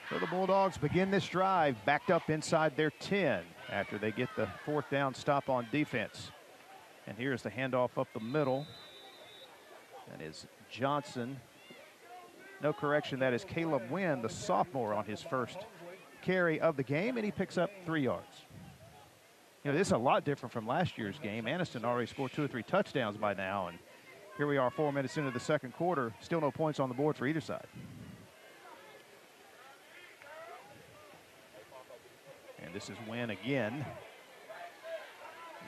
So the Bulldogs begin this drive backed up inside their 10 after they get the 4th down stop on defense. And here's the handoff up the middle. That is Johnson. No correction, that is Caleb Wynn, the sophomore, on his first carry of the game, and he picks up 3 yards. You know, this is a lot different from last year's game. Anniston already scored 2 or 3 touchdowns by now, and here we are 4 minutes into the second quarter, still no points on the board for either side. And this is Wynn again.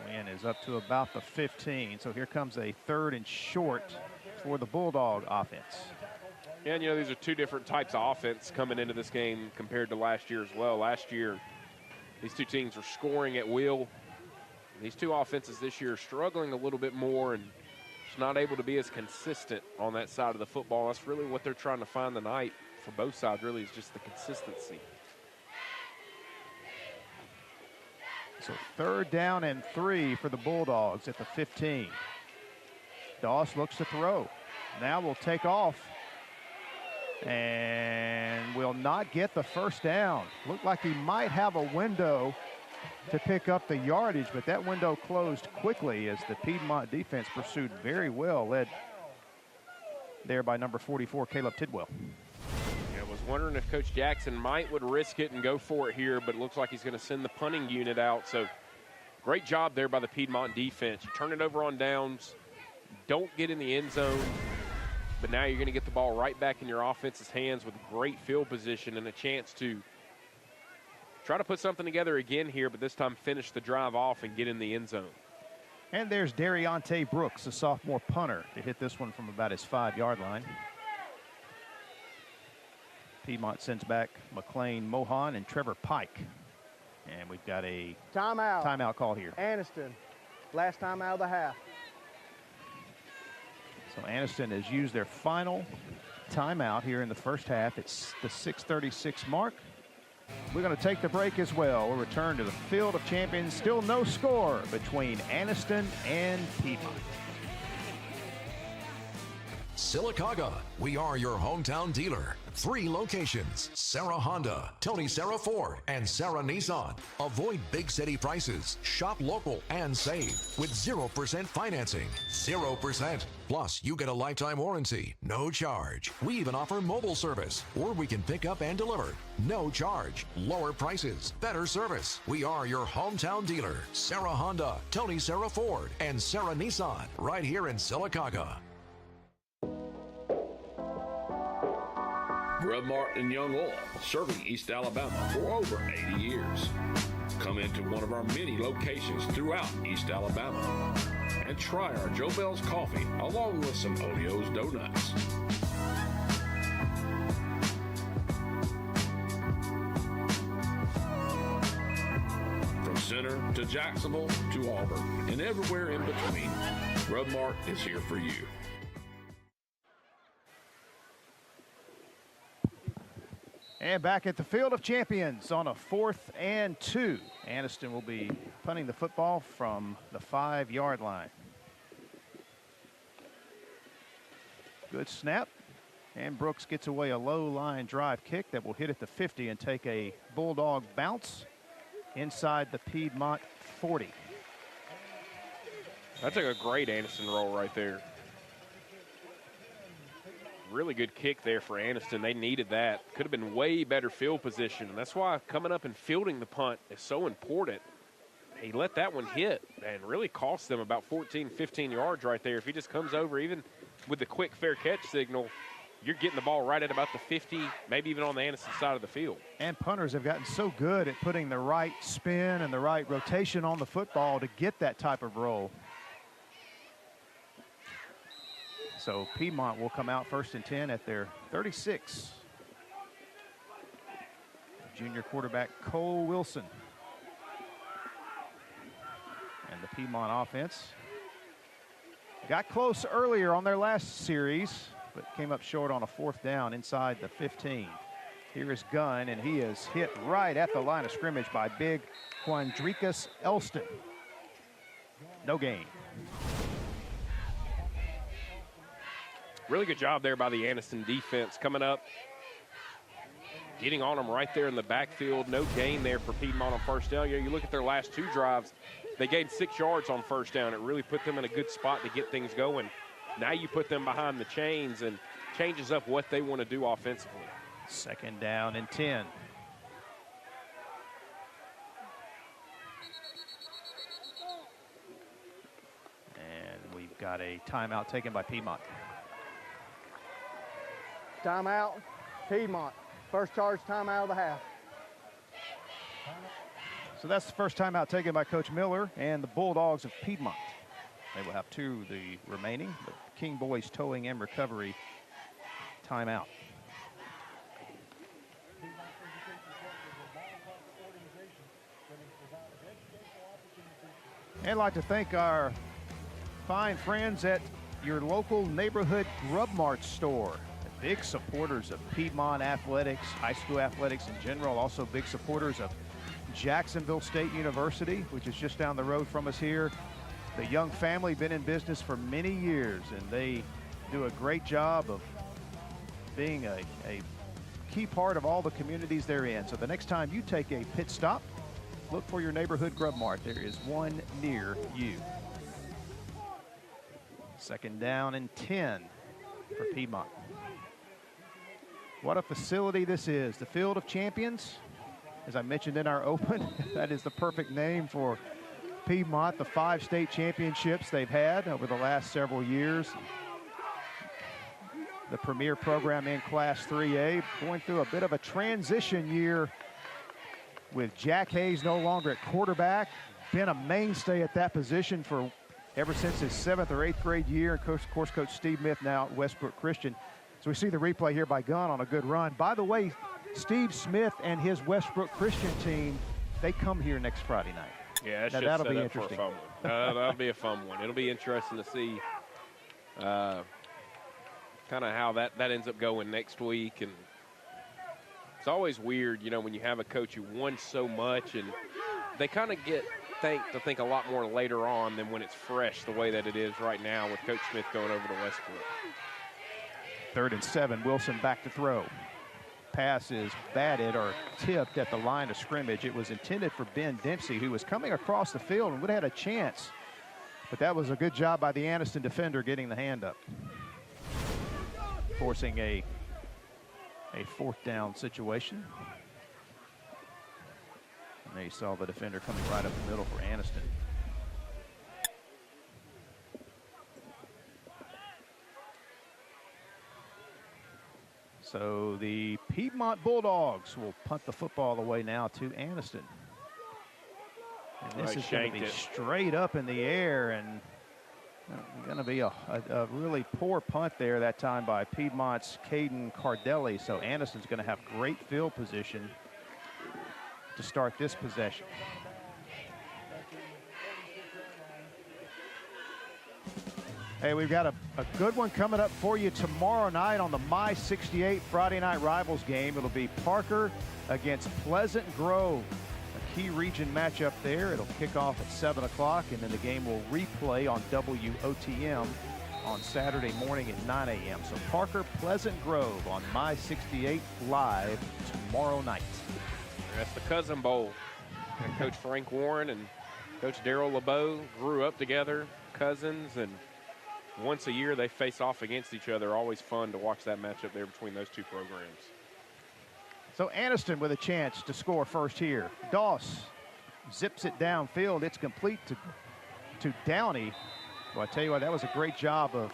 Wynn is up to about the 15, so here comes a 3rd and short for the Bulldog offense. Yeah, and you know, these are 2 different types of offense coming into this game compared to last year as well. Last year, these 2 teams were scoring at will. These 2 offenses this year are struggling a little bit more and just not able to be as consistent on that side of the football. That's really what they're trying to find tonight for both sides, really, is just the consistency. So 3rd down and 3 for the Bulldogs at the 15. Doss looks to throw. Now will take off and will not get the 1st down. Looked like he might have a window to pick up the yardage, but that window closed quickly as the Piedmont defense pursued very well, led there by number 44, Caleb Tidwell. I was wondering if Coach Jackson would risk it and go for it here, but it looks like he's going to send the punting unit out. So great job there by the Piedmont defense. You turn it over on downs, don't get in the end zone, but now you're going to get the ball right back in your offense's hands with great field position and a chance to try to put something together again here, but this time finish the drive off and get in the end zone. And there's Dariante Brooks, a sophomore punter, to hit this one from about his 5-yard line. Piedmont sends back McLean Mohan and Trevor Pike. And we've got a timeout call here. Anniston, last time out of the half. So Anniston has used their final timeout here in the first half. It's the 6:36 mark. We're going to take the break as well. We'll return to the Field of Champions. Still no score between Anniston and Piedmont. Sylacauga, we are your hometown dealer. 3 locations: Sarah Honda, Tony Sarah Ford, and Sarah Nissan. Avoid big city prices. Shop local and save with 0% financing. 0%. Plus, you get a lifetime warranty, no charge. We even offer mobile service, or we can pick up and deliver. No charge. Lower prices. Better service. We are your hometown dealer. Sarah Honda, Tony Sarah Ford, and Sarah Nissan. Right here in Sylacauga. Grub Martin Young Oil, serving East Alabama for over 80 years. Come into one of our many locations throughout East Alabama and try our Joe Bell's coffee along with some Olio's donuts. From Center to Jacksonville to Auburn and everywhere in between, Grub Mart is here for you. And back at the Field of Champions on a 4th and 2. Anniston will be punting the football from the 5-yard line. Good snap. And Brooks gets away a low line drive kick that will hit at the 50 and take a Bulldog bounce inside the Piedmont 40. That's a great Anniston roll right there. Really good kick there for Anniston. They needed that. Could have been way better field position. And that's why coming up and fielding the punt is so important. He let that one hit and really cost them about 14, 15 yards right there. If he just comes over, even with the quick fair catch signal, you're getting the ball right at about the 50, maybe even on the Anniston side of the field. And punters have gotten so good at putting the right spin and the right rotation on the football to get that type of roll. So Piedmont will come out 1st and 10 at their 36. Junior quarterback Cole Wilson. And the Piedmont offense got close earlier on their last series, but came up short on a 4th down inside the 15. Here is Gunn, and he is hit right at the line of scrimmage by big Quandricus Elston. No gain. Really good job there by the Anniston defense coming up, getting on them right there in the backfield. No gain there for Piedmont on 1st down. You look at their last 2 drives, they gained 6 yards on 1st down. It really put them in a good spot to get things going. Now you put them behind the chains and changes up what they want to do offensively. 2nd down and 10. And we've got a timeout taken by Piedmont. Timeout, Piedmont. First charge timeout of the half. So that's the first timeout taken by Coach Miller and the Bulldogs of Piedmont. They will have 2 the remaining, but King Boys towing and recovery timeout. And I'd like to thank our fine friends at your local neighborhood Grub Mart store. Big supporters of Piedmont athletics, high school athletics in general, also big supporters of Jacksonville State University, which is just down the road from us here. The Young family been in business for many years, and they do a great job of being a key part of all the communities they're in. So the next time you take a pit stop, look for your neighborhood Grub Mart. There is one near you. 2nd down and 10 for Piedmont. What a facility this is. The Field of Champions, as I mentioned in our open, that is the perfect name for Piedmont, the 5 state championships they've had over the last several years. The premier program in Class 3A, going through a bit of a transition year with Jack Hayes no longer at quarterback, been a mainstay at that position for ever since his 7th or 8th grade year. Of course, Coach Steve Smith now at Westbrook Christian. So we see the replay here by Gunn on a good run. By the way, Steve Smith and his Westbrook Christian team, they come here next Friday night. Yeah, that'll be interesting. That'll be a fun one. It'll be interesting to see kind of how that ends up going next week. And it's always weird, you know, when you have a coach who won so much, and they kind of get to think a lot more later on than when it's fresh the way that it is right now with Coach Smith going over to Westbrook. 3rd and 7, Wilson back to throw. Pass is batted or tipped at the line of scrimmage. It was intended for Ben Dempsey, who was coming across the field and would have had a chance. But that was a good job by the Anniston defender getting the hand up, forcing a 4th down situation. And there you saw the defender coming right up the middle for Anniston. So the Piedmont Bulldogs will punt the football away now to Anniston. And this is going to be straight up in the air, and going to be a really poor punt there that time by Piedmont's Caden Cardelli. So Anniston's going to have great field position to start this possession. Hey, we've got a good one coming up for you tomorrow night on the My 68 Friday Night Rivals game. It'll be Parker against Pleasant Grove, a key region matchup there. It'll kick off at 7 o'clock, and then the game will replay on WOTM on Saturday morning at 9 a.m. So Parker, Pleasant Grove on My 68 live tomorrow night. That's the Cousin Bowl. And Coach Frank Warren and Coach Darrell LeBeau grew up together, cousins, and once a year they face off against each other. Always fun to watch that matchup there between those two programs. So Anniston with a chance to score first here. Doss zips it downfield. It's complete to Downey. Well, I tell you what, that was a great job of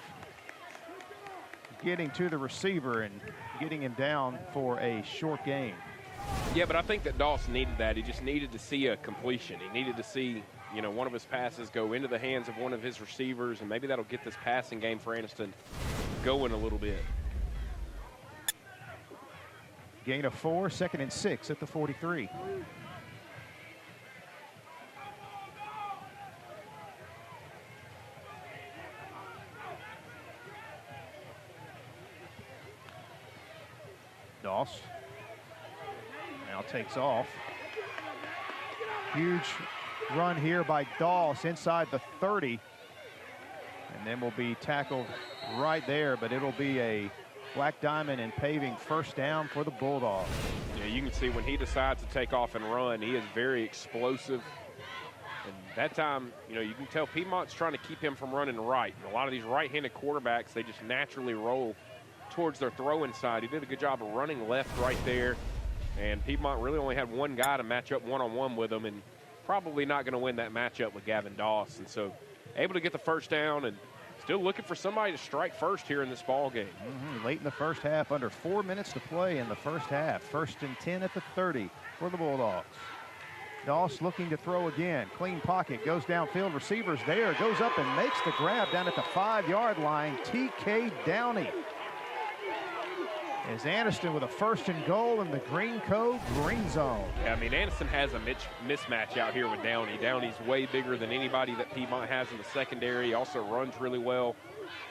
getting to the receiver and getting him down for a short gain. Yeah, but I think that Dawson needed that. He just needed to see a completion. He needed to see, you know, one of his passes go into the hands of one of his receivers, and maybe that'll get this passing game for Anniston going a little bit. Gain of 4, 2nd and 6 at the 43. Doss now takes off. Huge run here by Doss inside the 30. And then will be tackled right there, but it'll be a Black Diamond and Paving first down for the Bulldogs. Yeah, you can see when he decides to take off and run, he is very explosive. And that time, you know, you can tell Piedmont's trying to keep him from running right. And a lot of these right-handed quarterbacks, they just naturally roll towards their throwing side. He did a good job of running left right there. And Piedmont really only had one guy to match up one-on-one with him, and probably not going to win that matchup with Gavin Doss. And so able to get the first down and still looking for somebody to strike first here in this ball game. Late in the first half, under 4 minutes to play in the first half. 1st and 10 at the 30 for the Bulldogs. Doss looking to throw again. Clean pocket, goes downfield, receivers there, goes up and makes the grab down at the 5-yard line. TK Downey. As Anniston with a 1st and goal in the Green Cove green zone. Yeah, I mean, Anniston has a mismatch out here with Downey. Downey's way bigger than anybody that Piedmont has in the secondary. He also runs really well.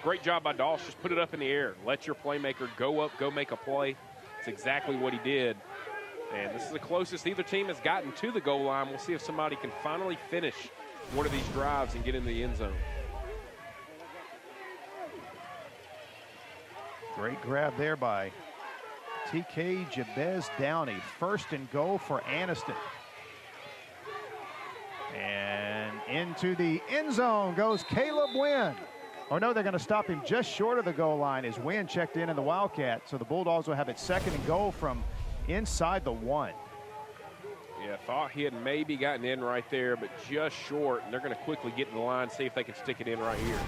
Great job by Doss. Just put it up in the air. Let your playmaker go up, go make a play. It's exactly what he did. And this is the closest either team has gotten to the goal line. We'll see if somebody can finally finish one of these drives and get in the end zone. Great grab there by TK Jabez Downey. 1st and goal for Anniston. And into the end zone goes Caleb Wynn. Oh no, they're going to stop him just short of the goal line as Wynn checked in the Wildcat. So the Bulldogs will have it 2nd and goal from inside the 1. Yeah, thought he had maybe gotten in right there, but just short. And they're going to quickly get in the line, see if they can stick it in right here.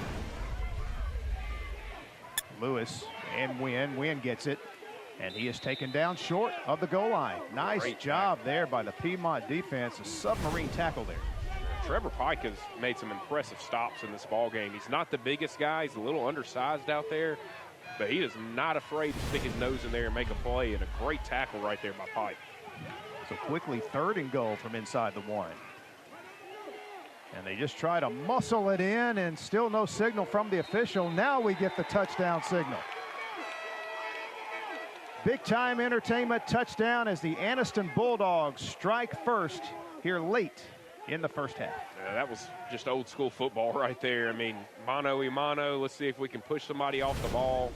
Lewis and Wynn. Wynn gets it. And he is taken down short of the goal line. Nice job there by the Piedmont defense. A submarine tackle there. Trevor Pike has made some impressive stops in this ball game. He's not the biggest guy. He's a little undersized out there, but he is not afraid to stick his nose in there and make a play, and a great tackle right there by Pike. So quickly 3rd and goal from inside the 1. And they just try to muscle it in, and still no signal from the official. Now we get the touchdown signal. Big time entertainment touchdown as the Anniston Bulldogs strike first here late in the first half. Yeah, that was just old school football right there. I mean, mano a mano. Let's see if we can push somebody off the ball,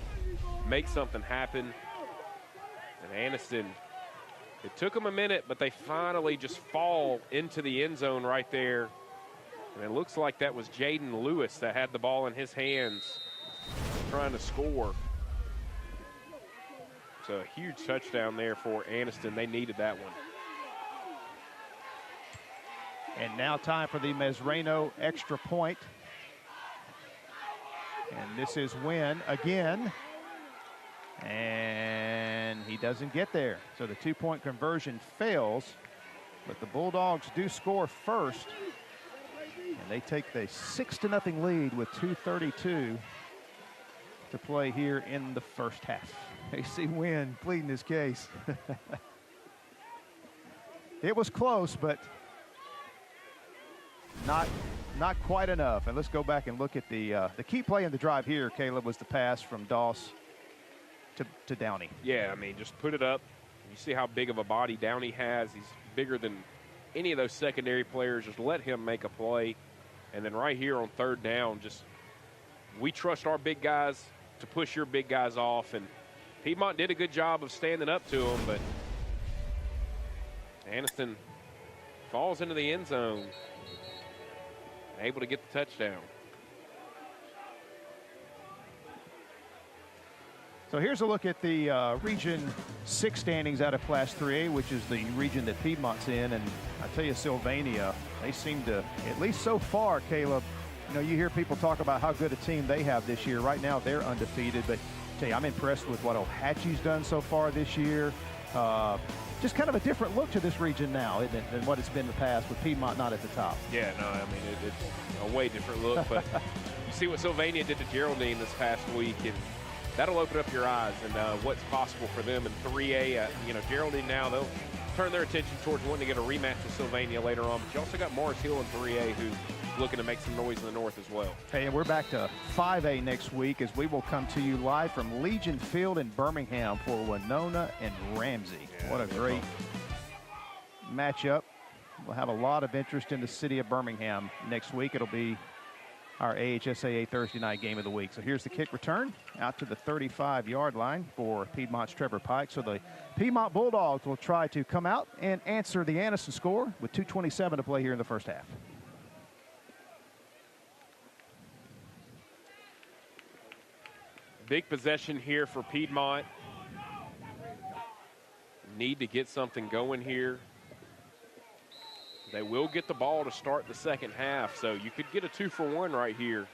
make something happen. And Anniston, it took them a minute, but they finally just fall into the end zone right there. And it looks like that was Jaden Lewis that had the ball in his hands trying to score. So a huge touchdown there for Anniston. They needed that one. And now time for the Mesreno extra point. And this is Wynn again. And he doesn't get there. So the 2-point conversion fails. But the Bulldogs do score first. And they take the 6-0 lead with 2:32 to play here in the first half. AC Wynn pleading his case. It was close, but not quite enough. And let's go back and look at the key play in the drive here, Caleb, was the pass from Doss to Downey. Yeah, I mean, just put it up. You see how big of a body Downey has. He's bigger than any of those secondary players. Just let him make a play. And then right here on 3rd down, just we trust our big guys to push your big guys off. And Piedmont did a good job of standing up to him, but Anniston falls into the end zone, able to get the touchdown. So here's a look at the Region 6 standings out of Class 3A, which is the region that Piedmont's in. And I tell you, Sylvania, they seem to, at least so far, Caleb, you know, you hear people talk about how good a team they have this year. Right now, they're undefeated, but Tell you, I'm impressed with what Ohatchee's done so far this year. Just kind of a different look to this region now, isn't it, than what it's been in the past with Piedmont not at the top. Yeah, no, I mean, it's a way different look. But you see what Sylvania did to Geraldine this past week, and that'll open up your eyes and what's possible for them in 3A. Geraldine now, they'll turn their attention towards wanting to get a rematch with Sylvania later on. But you also got Morris Hill in 3A, who's looking to make some noise in the north as well. Hey, and we're back to 5A next week as we will come to you live from Legion Field in Birmingham for Winona and Ramsey. Yeah, what a great matchup. We'll have a lot of interest in the city of Birmingham next week. It'll be our AHSAA Thursday night game of the week. So here's the kick return out to the 35-yard line for Piedmont's Trevor Pike. So the Piedmont Bulldogs will try to come out and answer the Anniston score with 2:27 to play here in the first half. Big possession here for Piedmont. Need to get something going here. They will get the ball to start the second half, so you could get a 2-for-1 right here.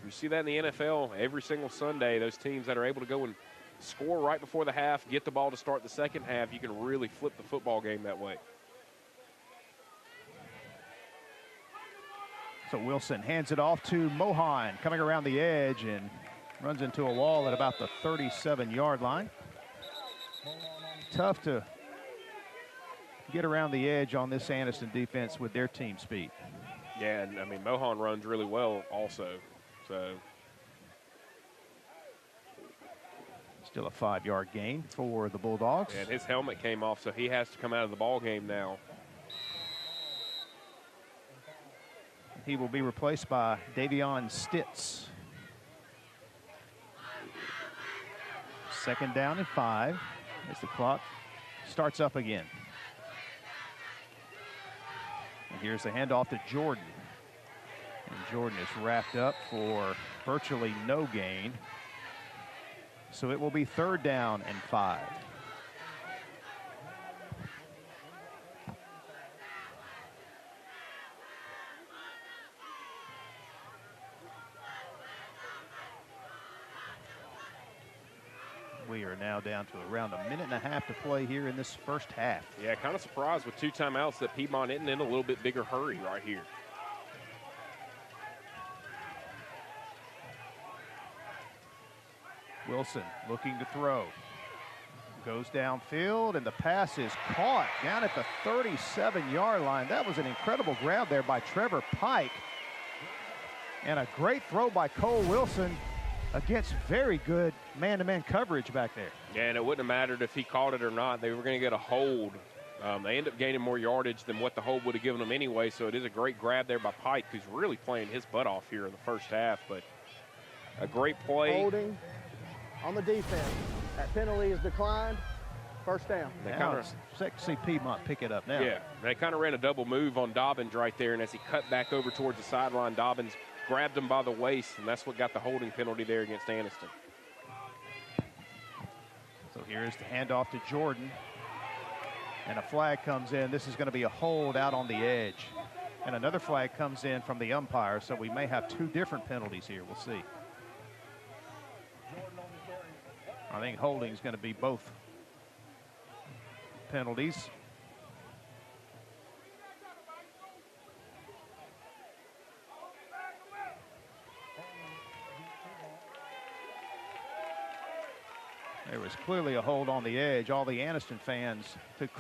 You see that in the NFL every single Sunday. Those teams that are able to go and score right before the half, get the ball to start the second half, you can really flip the football game that way. So Wilson hands it off to Mohan, coming around the edge and runs into a wall at about the 37-yard line. Tough to get around the edge on this Anniston defense with their team speed. Yeah, and I mean, Mohan runs really well also. So still a 5-yard gain for the Bulldogs. And his helmet came off, so he has to come out of the ball game now. He will be replaced by Davion Stitz. 2nd down and 5 as the clock starts up again. And here's the handoff to Jordan. And Jordan is wrapped up for virtually no gain. So it will be 3rd down and 5. We are now down to around a minute and a half to play here in this first half. Yeah, kind of surprised with 2 timeouts that Piedmont isn't in a little bit bigger hurry right here. Wilson looking to throw. Goes downfield, and the pass is caught down at the 37-yard line. That was an incredible grab there by Trevor Pike. And a great throw by Cole Wilson against very good man-to-man coverage back there. Yeah, and it wouldn't have mattered if he caught it or not. They were going to get a hold. They end up gaining more yardage than what the hold would have given them anyway, so it is a great grab there by Pike, who's really playing his butt off here in the first half. But a great play. Holding on the defense. That penalty is declined. First down. Now it's sexy Piedmont pick it up now. Yeah, they kind of ran a double move on Dobbins right there, and as he cut back over towards the sideline, Dobbins grabbed him by the waist, and that's what got the holding penalty there against Anniston. So here's the handoff to Jordan. And a flag comes in. This is going to be a hold out on the edge. And another flag comes in from the umpire, so we may have 2 different penalties here. We'll see. I think holding is going to be both penalties. There was clearly a hold on the edge. All the Anniston fans could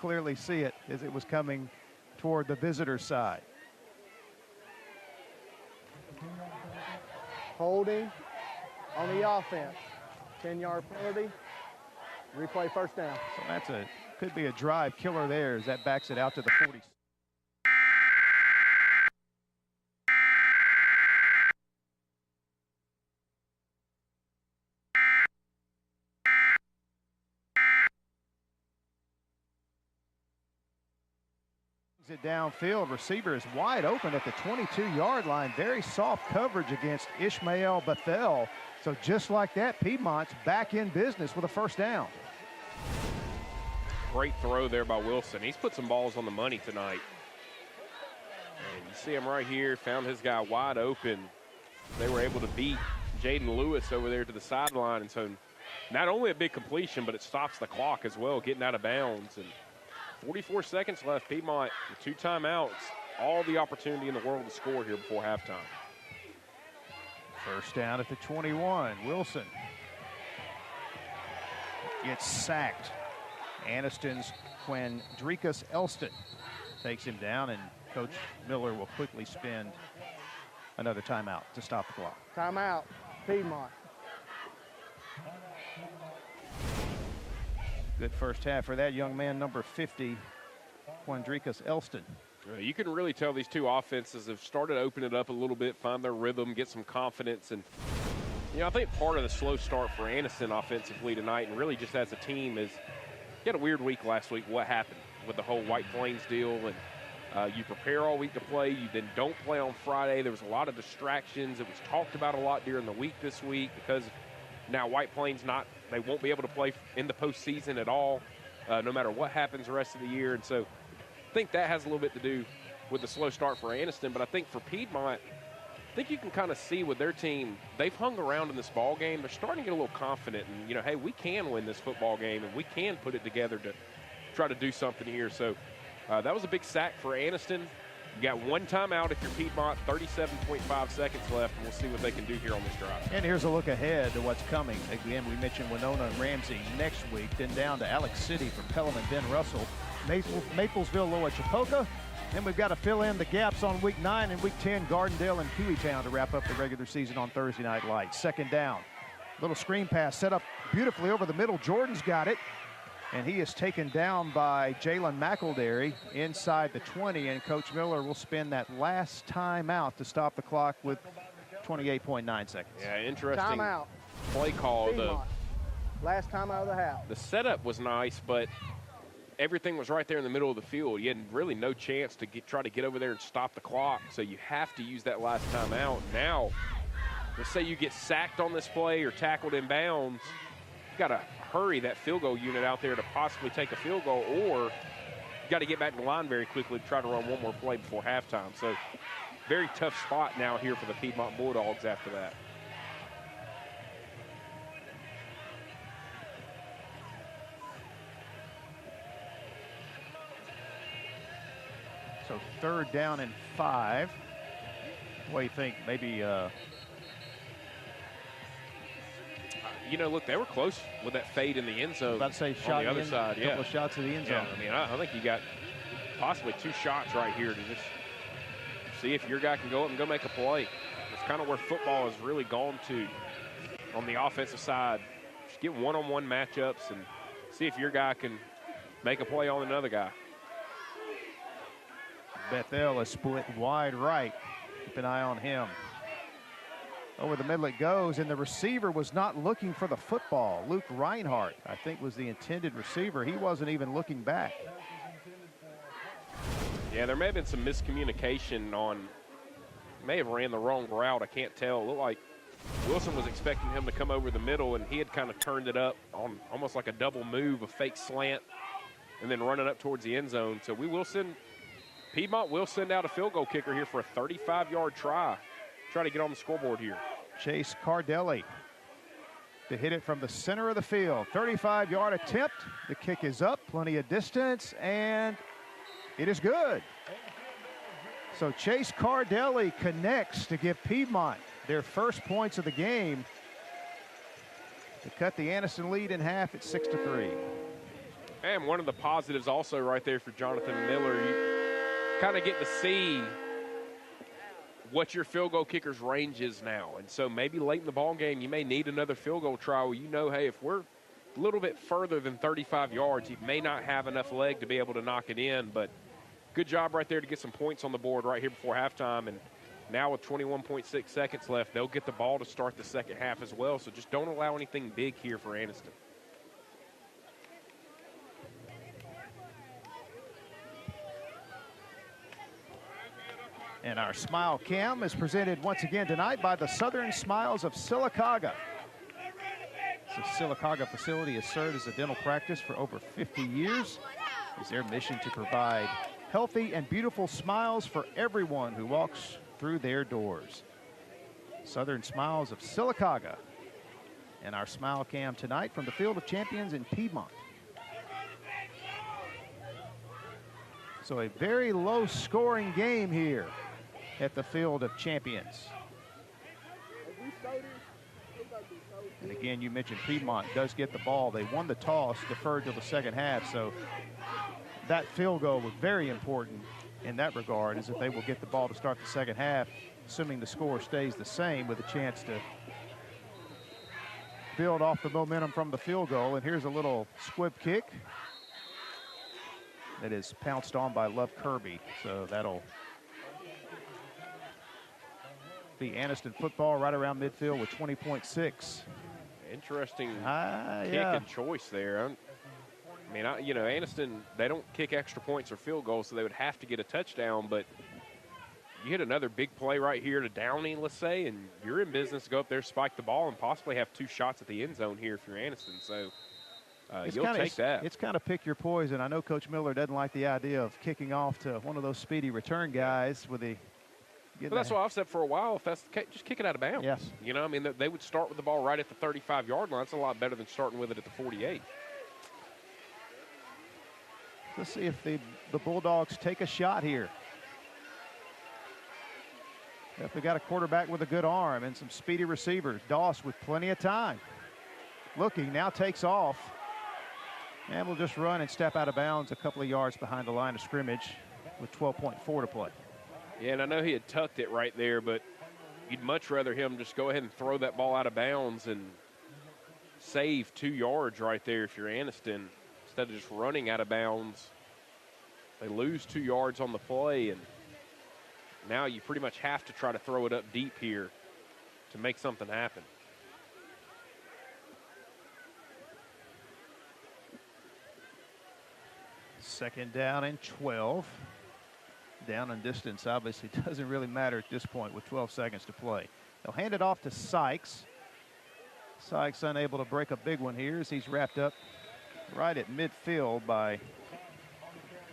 clearly see it as it was coming toward the visitor side. Holding on the offense. 10-yard penalty. Replay first down. So that's could be a drive killer there as that backs it out to the 40. It downfield, receiver is wide open at the 22-yard line. Very soft coverage against Ishmael Bethel. So just like that, Piedmont's back in business with a first down. Great throw there by Wilson. He's put some balls on the money tonight. And you see him right here, found his guy wide open. They were able to beat Jaden Lewis over there to the sideline. And so not only a big completion, but it stops the clock as well, getting out of bounds. And 44 seconds left. Piedmont with 2 timeouts. All the opportunity in the world to score here before halftime. First down at the 21. Wilson gets sacked. Aniston's Quindricus Elston takes him down, and Coach Miller will quickly spend another timeout to stop the clock. Timeout, Piedmont. Good first half for that young man, number 50, Quindricus Elston. You can really tell these two offenses have started to open it up a little bit, find their rhythm, get some confidence. And, you know, I think part of the slow start for Anniston offensively tonight, and really just as a team, is you had a weird week last week. What happened with the whole White Plains deal? And you prepare all week to play. You then don't play on Friday. There was a lot of distractions. It was talked about a lot during the week this week because now White Plains they won't be able to play in the postseason at all, no matter what happens the rest of the year. And so I think that has a little bit to do with the slow start for Anniston. But I think for Piedmont, I think you can kind of see with their team, they've hung around in this ball game. They're starting to get a little confident and, you know, hey, we can win this football game and we can put it together to try to do something here. So that was a big sack for Anniston. You got 1 timeout if you're Piedmont, 37.5 seconds left, and we'll see what they can do here on this drive. And here's a look ahead to what's coming. Again, we mentioned Winona and Ramsey next week, then down to Alex City from Pelham and Ben Russell, Maplesville, Loa Chapoka. Then we've got to fill in the gaps on week 9 and week 10, Gardendale and Hueytown to wrap up the regular season on Thursday Night Lights. Second down. Little screen pass set up beautifully over the middle. Jordan's got it. And he is taken down by Jalen McElderry inside the 20. And Coach Miller will spend that last time out to stop the clock with 28.9 seconds. Yeah, interesting Timeout. play call. Last time out of the half. The setup was nice, but everything was right there in the middle of the field. You had really no chance to try to get over there and stop the clock, so you have to use that last time out. Now, let's say you get sacked on this play or tackled in bounds, you got to hurry that field goal unit out there to possibly take a field goal, or you got to get back in the line very quickly to try to run one more play before halftime. So very tough spot now here for the Piedmont Bulldogs after that. So third down and 5. What do you think? Maybe you know, look, they were close with that fade in the end zone. About to say on the other side, couple of shots to the end zone. Yeah, I mean, I think you got possibly 2 shots right here to just see if your guy can go up and go make a play. It's kind of where football has really gone to on the offensive side. Just get one-on-one matchups and see if your guy can make a play on another guy. Bethel is split wide right. Keep an eye on him. Over the middle it goes, and the receiver was not looking for the football. Luke Reinhardt, I think, was the intended receiver. He wasn't even looking back. Yeah, there may have been some miscommunication on, may have ran the wrong route. I can't tell. It looked like Wilson was expecting him to come over the middle, and he had kind of turned it up on almost like a double move, a fake slant, and then running up towards the end zone. So Piedmont will send out a field goal kicker here for a 35-yard try to get on the scoreboard here. Chase Cardelli to hit it from the center of the field. 35-yard attempt. The kick is up, plenty of distance, and it is good. So Chase Cardelli connects to give Piedmont their first points of the game to cut the Anniston lead in half at 6-3. And one of the positives also right there for Jonathan Miller, you kind of get to see what your field goal kicker's range is now. And so maybe late in the ball game, you may need another field goal try where you know, hey, if we're a little bit further than 35 yards, you may not have enough leg to be able to knock it in. But good job right there to get some points on the board right here before halftime. And now with 21.6 seconds left, they'll get the ball to start the second half as well. So just don't allow anything big here for Anniston. And our Smile Cam is presented once again tonight by the Southern Smiles of Sylacauga. The Sylacauga facility has served as a dental practice for over 50 years. It's their mission to provide healthy and beautiful smiles for everyone who walks through their doors. Southern Smiles of Sylacauga. And our Smile Cam tonight from the Field of Champions in Piedmont. So a very low scoring game here at the Field of Champions. And again, you mentioned Piedmont does get the ball. They won the toss, deferred till the second half. So that field goal was very important in that regard, is that they will get the ball to start the second half, assuming the score stays the same, with a chance to build off the momentum from the field goal. And here's a little squib kick that is pounced on by Love Kirby. So that'll be Anniston football right around midfield with 20.6. Interesting kick yeah. and choice there. I mean, you know, Anniston, they don't kick extra points or field goals, so they would have to get a touchdown. But you hit another big play right here to Downey, let's say, and you're in business to go up there, spike the ball, and possibly have 2 shots at the end zone here if you're Anniston. So you'll take that. It's kind of pick your poison. I know Coach Miller doesn't like the idea of kicking off to one of those speedy return guys with the. But that's why I've said for a while, if that's the case, just kick it out of bounds. Yes. You know, I mean, they would start with the ball right at the 35-yard line. It's a lot better than starting with it at the 48. Let's see if the Bulldogs take a shot here. If they got a quarterback with a good arm and some speedy receivers. Doss with plenty of time. Looking, now takes off. And will just run and step out of bounds a couple of yards behind the line of scrimmage with 12.4 to play. Yeah, and I know he had tucked it right there, but you'd much rather him just go ahead and throw that ball out of bounds and save 2 yards right there if you're Anniston, instead of just running out of bounds. They lose 2 yards on the play, and now you pretty much have to try to throw it up deep here to make something happen. Second down and 12. Down and distance obviously doesn't really matter at this point with 12 seconds to play. They'll hand it off to Sykes. Sykes unable to break a big one here as he's wrapped up right at midfield by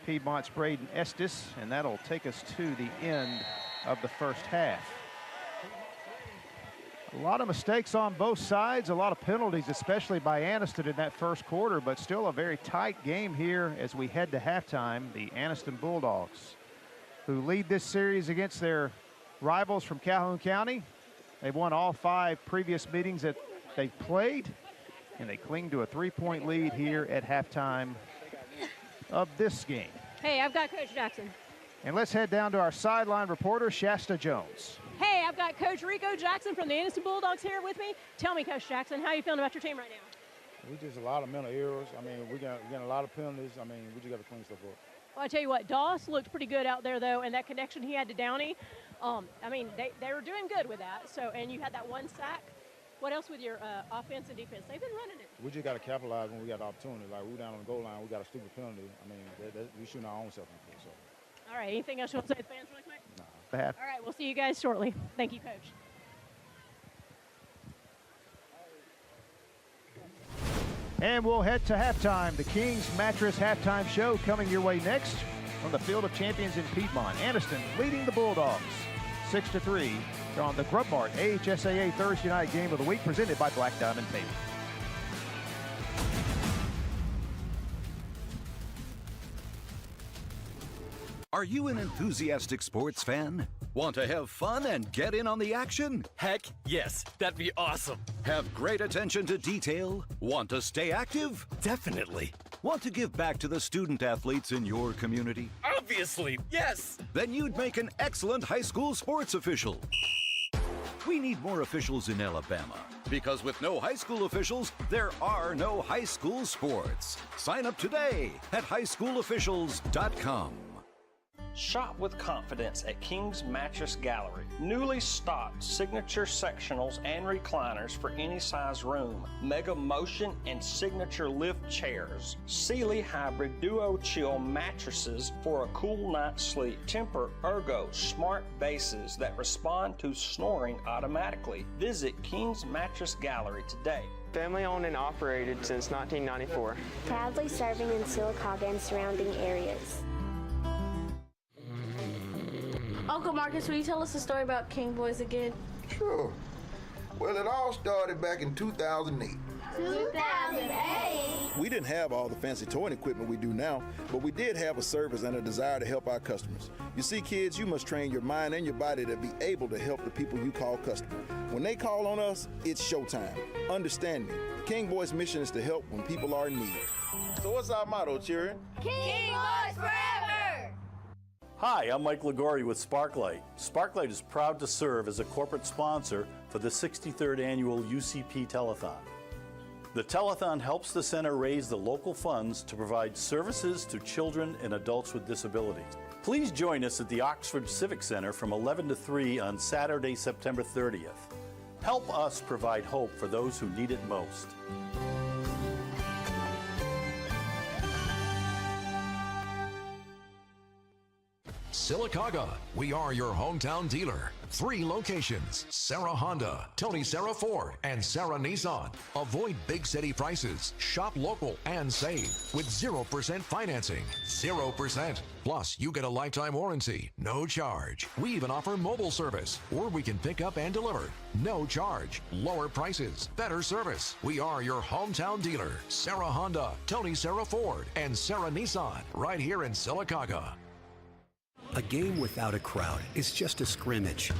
Piedmont's Braden Estes, and that'll take us to the end of the first half. A lot of mistakes on both sides, a lot of penalties, especially by Anniston in that first quarter, but still a very tight game here as we head to halftime. The Anniston Bulldogs, who lead this series against their rivals from Calhoun County. They've won all 5 previous meetings that they've played, and they cling to a 3-point lead here at halftime of this game. Hey, I've got Coach Jackson. And let's head down to our sideline reporter, Shasta Jones. Hey, I've got Coach Rico Jackson from the Anniston Bulldogs here with me. Tell me, Coach Jackson, how are you feeling about your team right now? We just a lot of mental errors. I mean, we're getting a lot of penalties. I mean, we just got to clean stuff up. Well, I tell you what, Doss looked pretty good out there, though, and that connection he had to Downey, I mean, they were doing good with that. So, and you had that 1 sack. What else with your offense and defense? They've been running it. We just got to capitalize when we got the opportunity. Like, we down on the goal line, we got a stupid penalty. I mean, we shooting our own self in the foot. So. All right, anything else you want to say to the fans really quick? No. All right, we'll see you guys shortly. Thank you, Coach. And we'll head to halftime. The King's Mattress halftime show coming your way next from the Field of Champions in Piedmont. Anniston leading the Bulldogs 6-3 on the Grub Mart AHSAA Thursday night game of the week, presented by Black Diamond Paving. Are you an enthusiastic sports fan? Want to have fun and get in on the action? Heck, yes. That'd be awesome. Have great attention to detail? Want to stay active? Definitely. Want to give back to the student athletes in your community? Obviously, yes. Then you'd make an excellent high school sports official. We need more officials in Alabama, because with no high school officials, there are no high school sports. Sign up today at highschoolofficials.com. Shop with confidence at King's Mattress Gallery. Newly stocked signature sectionals and recliners for any size room. Mega Motion and signature lift chairs. Sealy Hybrid Duo Chill mattresses for a cool night's sleep. Temper Ergo smart bases that respond to snoring automatically. Visit King's Mattress Gallery today. Family owned and operated since 1994. Proudly serving in Sylacauga and surrounding areas. Uncle Marcus, will you tell us a story about King Boys again? Sure. Well, it all started back in 2008. 2008? We didn't have all the fancy towing equipment we do now, but we did have a service and a desire to help our customers. You see, kids, you must train your mind and your body to be able to help the people you call customer. When they call on us, it's showtime. Understand me. The King Boys' mission is to help when people are in need. So what's our motto, children? King Boys forever! Hi, I'm Mike Ligori with Sparklight. Sparklight is proud to serve as a corporate sponsor for the 63rd annual UCP Telethon. The telethon helps the center raise the local funds to provide services to children and adults with disabilities. Please join us at the Oxford Civic Center from 11 to 3 on Saturday, September 30th. Help us provide hope for those who need it most. Sylacauga, we are your hometown dealer. 3 locations, Sarah Honda, Tony Sarah Ford, and Sarah Nissan. Avoid big city prices, shop local, and save with 0% financing. 0%. Plus, you get a lifetime warranty, no charge. We even offer mobile service, or we can pick up and deliver. No charge, lower prices, better service. We are your hometown dealer. Sarah Honda, Tony Sarah Ford, and Sarah Nissan, right here in Sylacauga. A game without a crowd is just a scrimmage.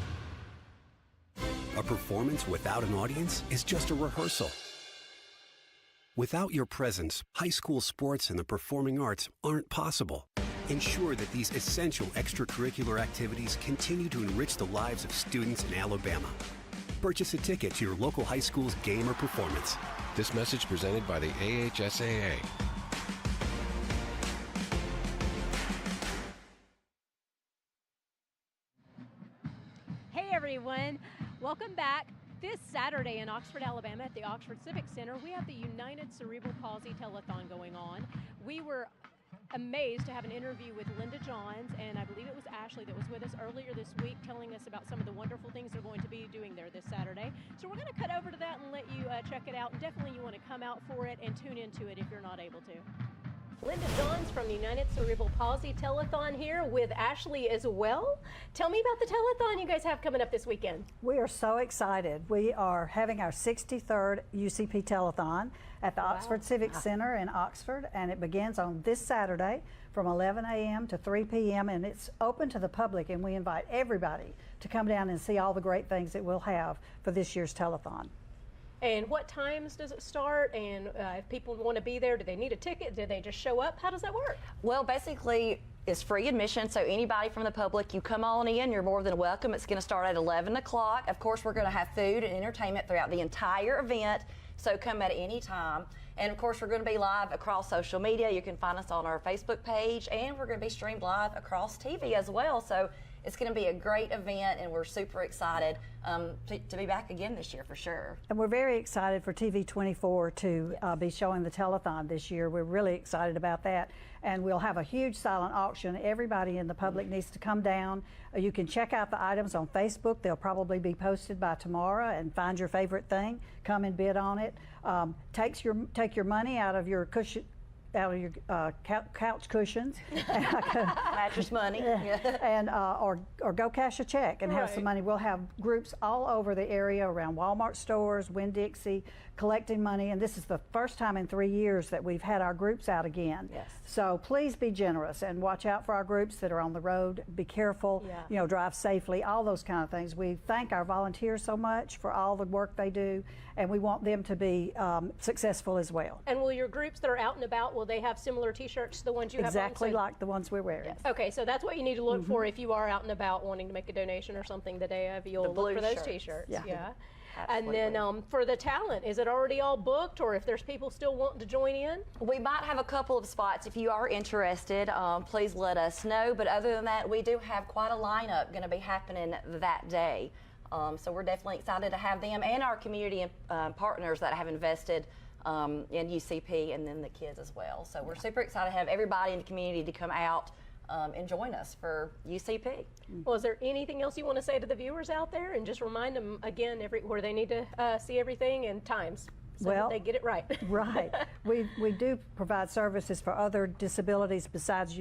A performance without an audience is just a rehearsal. Without your presence, high school sports and the performing arts aren't possible. Ensure that these essential extracurricular activities continue to enrich the lives of students in Alabama. Purchase a ticket to your local high school's game or performance. This message presented by the AHSAA. Everyone, welcome back. This Saturday in Oxford, Alabama at the Oxford Civic Center, we have the United Cerebral Palsy Telethon going on. We were amazed to have an interview with Linda Johns, and I believe it was Ashley that was with us earlier this week telling us about some of the wonderful things they're going to be doing there this Saturday. So we're going to cut over to that and let you check it out, and definitely you want to come out for it and tune into it if you're not able to. Linda Johns from the United Cerebral Palsy Telethon here with Ashley as well. Tell me about the telethon you guys have coming up this weekend. We are so excited. We are having our 63rd UCP Telethon at the Oxford Civic Center in Oxford, and it begins on this Saturday from 11 a.m. to 3 p.m. and it's open to the public, and we invite everybody to come down and see all the great things that we'll have for this year's telethon. And what times does it start? And if people want to be there, do they need a ticket? Do they just show up? How does that work? Well, basically, it's free admission, so anybody from the public, you come on in, you're more than welcome. It's going to start at 11 o'clock. Of course, we're going to have food and entertainment throughout the entire event, so come at any time. And of course, we're going to be live across social media. You can find us on our Facebook page, and we're going to be streamed live across TV as well. So it's going to be a great event, and we're super excited to be back again this year for sure. And we're very excited for TV24 to be showing the telethon this year. We're really excited about that. And we'll have a huge silent auction. Everybody in the public needs to come down. You can check out the items on Facebook. They'll probably be posted by tomorrow, and find your favorite thing. Come and bid on it. Take your money out of your cushion, out of your couch cushions, mattress money, and or go cash a check and have some money. We'll have groups all over the area around Walmart stores, Winn-Dixie, collecting money, and this is the first time in 3 years that we've had our groups out again. Yes. So please be generous and watch out for our groups that are on the road. Be careful, you know, drive safely, all those kind of things. We thank our volunteers so much for all the work they do, and we want them to be successful as well. And will your groups that are out and about, will they have similar t-shirts to the ones you have on? Exactly like the ones we're wearing. Yes. Okay, so that's what you need to look for if you are out and about wanting to make a donation or something the day of. You'll look for those t-shirts. Yeah. Absolutely. And then for the talent, is it already all booked, or if there's people still wanting to join in? We might have a couple of spots. If you are interested, please let us know. But other than that, we do have quite a lineup going to be happening that day. So we're definitely excited to have them and our community partners that have invested in UCP, and then the kids as well. So we're super excited to have everybody in the community to come out and join us for UCP. Well, is there anything else you want to say to the viewers out there, and just remind them again where they need to see everything and times? so that they get it right. Right. We do provide services for other disabilities besides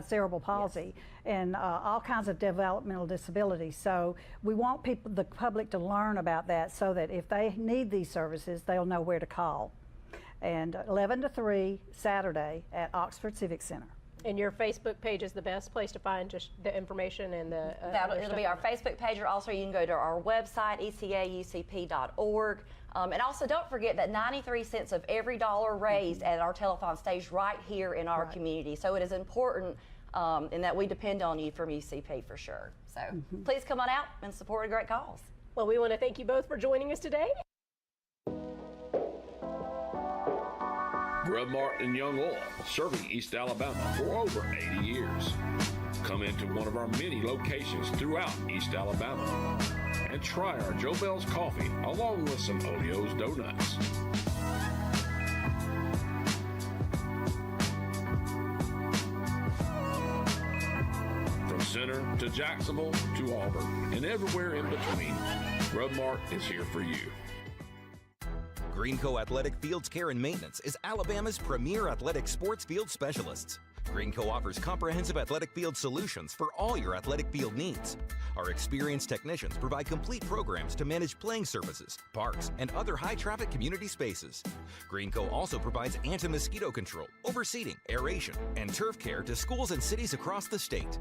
cerebral palsy and all kinds of developmental disabilities. So we want the public to learn about that so that if they need these services, they'll know where to call. And 11 to 3 Saturday at Oxford Civic Center. And your Facebook page is the best place to find just the information and the. It'll be our Facebook page, or also you can go to our website, ecaucp.org. And also don't forget that 93 cents of every dollar raised at our telethon stays right here in our community. So it is important in that we depend on you from UCP for sure. So please come on out and support a great cause. Well, we want to thank you both for joining us today. Grub Mart and Young Oil, serving East Alabama for over 80 years. Come into one of our many locations throughout East Alabama and try our Joe Bell's coffee along with some Olio's donuts. From Center to Jacksonville to Auburn and everywhere in between, Grub Mart is here for you. Greenco Athletic Fields Care and Maintenance is Alabama's premier athletic sports field specialists. Greenco offers comprehensive athletic field solutions for all your athletic field needs. Our experienced technicians provide complete programs to manage playing surfaces, parks, and other high-traffic community spaces. Greenco also provides anti-mosquito control, overseeding, aeration, and turf care to schools and cities across the state.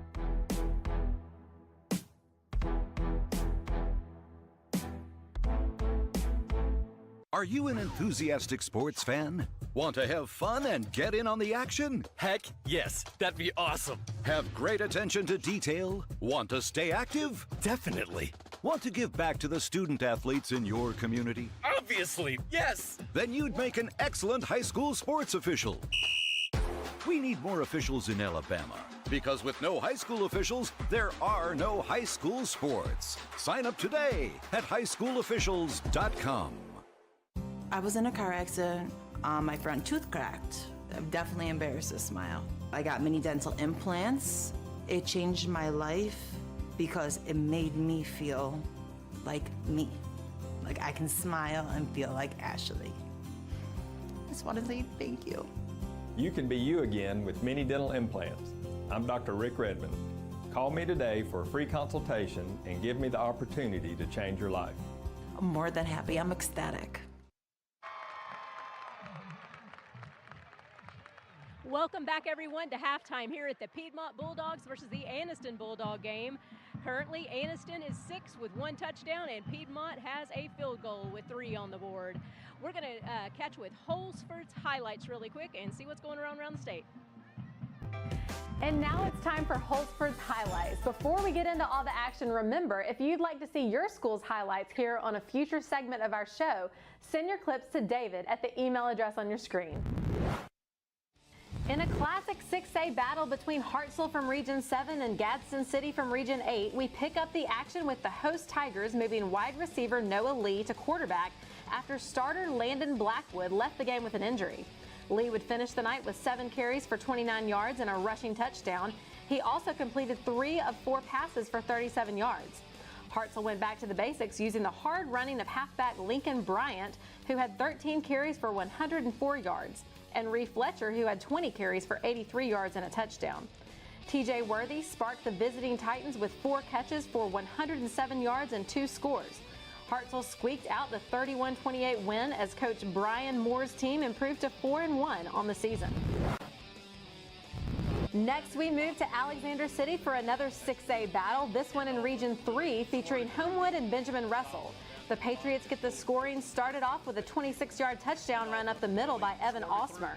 Are you an enthusiastic sports fan? Want to have fun and get in on the action? Heck yes, that'd be awesome. Have great attention to detail? Want to stay active? Definitely. Want to give back to the student athletes in your community? Obviously, yes. Then you'd make an excellent high school sports official. We need more officials in Alabama, because with no high school officials, there are no high school sports. Sign up today at highschoolofficials.com. I was in a car accident. My front tooth cracked. I'm definitely embarrassed to smile. I got mini dental implants. It changed my life because it made me feel like me. Like I can smile and feel like Ashley. I just want to say thank you. You can be you again with mini dental implants. I'm Dr. Rick Redmond. Call me today for a free consultation and give me the opportunity to change your life. I'm more than happy. I'm ecstatic. Welcome back, everyone, to halftime here at the Piedmont Bulldogs versus the Anniston Bulldog game. Currently, Anniston is 6 with 1 touchdown, and Piedmont has a field goal with 3 on the board. We're going to catch with Holsford's highlights really quick and see what's going around the state. And now it's time for Holsford's highlights. Before we get into all the action, remember, if you'd like to see your school's highlights here on a future segment of our show, send your clips to David at the email address on your screen. In a classic 6A battle between Hartselle from Region 7 and Gadsden City from Region 8, we pick up the action with the host Tigers moving wide receiver Noah Lee to quarterback after starter Landon Blackwood left the game with an injury. Lee would finish the night with 7 carries for 29 yards and a rushing touchdown. He also completed 3 of 4 passes for 37 yards. Hartselle went back to the basics using the hard running of halfback Lincoln Bryant, who had 13 carries for 104 yards. And Reed Fletcher, who had 20 carries for 83 yards and a touchdown. TJ Worthy sparked the visiting Titans with 4 catches for 107 yards and 2 scores. Hartselle squeaked out the 31-28 win as coach Brian Moore's team improved to 4-1 on the season. Next, we move to Alexander City for another 6A battle, this one in Region 3 featuring Homewood and Benjamin Russell. The Patriots get the scoring started off with a 26-yard touchdown run up the middle by Evan Osmer.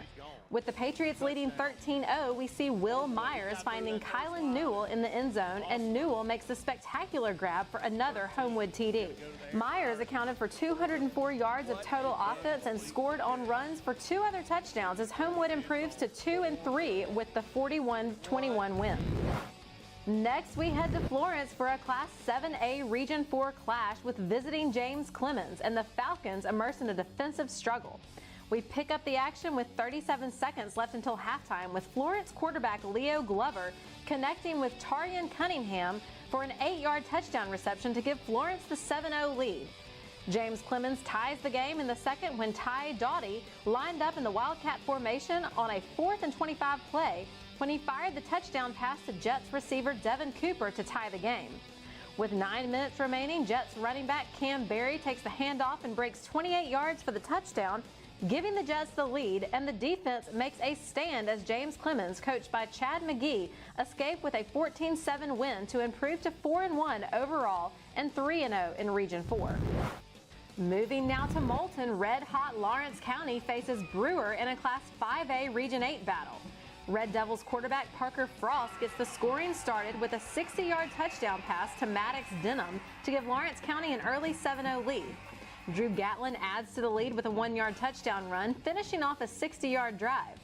With the Patriots leading 13-0, we see Will Myers finding Kylan Newell in the end zone, and Newell makes a spectacular grab for another Homewood TD. Myers accounted for 204 yards of total offense and scored on runs for 2 other touchdowns as Homewood improves to 2-3 with the 41-21 win. Next, we head to Florence for a Class 7A Region 4 clash with visiting James Clemens, and the Falcons immerse in a defensive struggle. We pick up the action with 37 seconds left until halftime, with Florence quarterback Leo Glover connecting with Tarian Cunningham for an 8-yard touchdown reception to give Florence the 7-0 lead. James Clemens ties the game in the second when Ty Doughty lined up in the Wildcat formation on a 4th and 25 play when he fired the touchdown pass to Jets receiver Devin Cooper to tie the game. With 9 minutes remaining, Jets running back Cam Berry takes the handoff and breaks 28 yards for the touchdown, giving the Jets the lead, and the defense makes a stand as James Clemens, coached by Chad McGee, escape with a 14-7 win to improve to 4-1 overall and 3-0 in Region 4. Moving now to Moulton, red-hot Lawrence County faces Brewer in a Class 5A Region 8 battle. Red Devils quarterback Parker Frost gets the scoring started with a 60-yard touchdown pass to Maddox Denham to give Lawrence County an early 7-0 lead. Drew Gatlin adds to the lead with a 1-yard touchdown run, finishing off a 60-yard drive.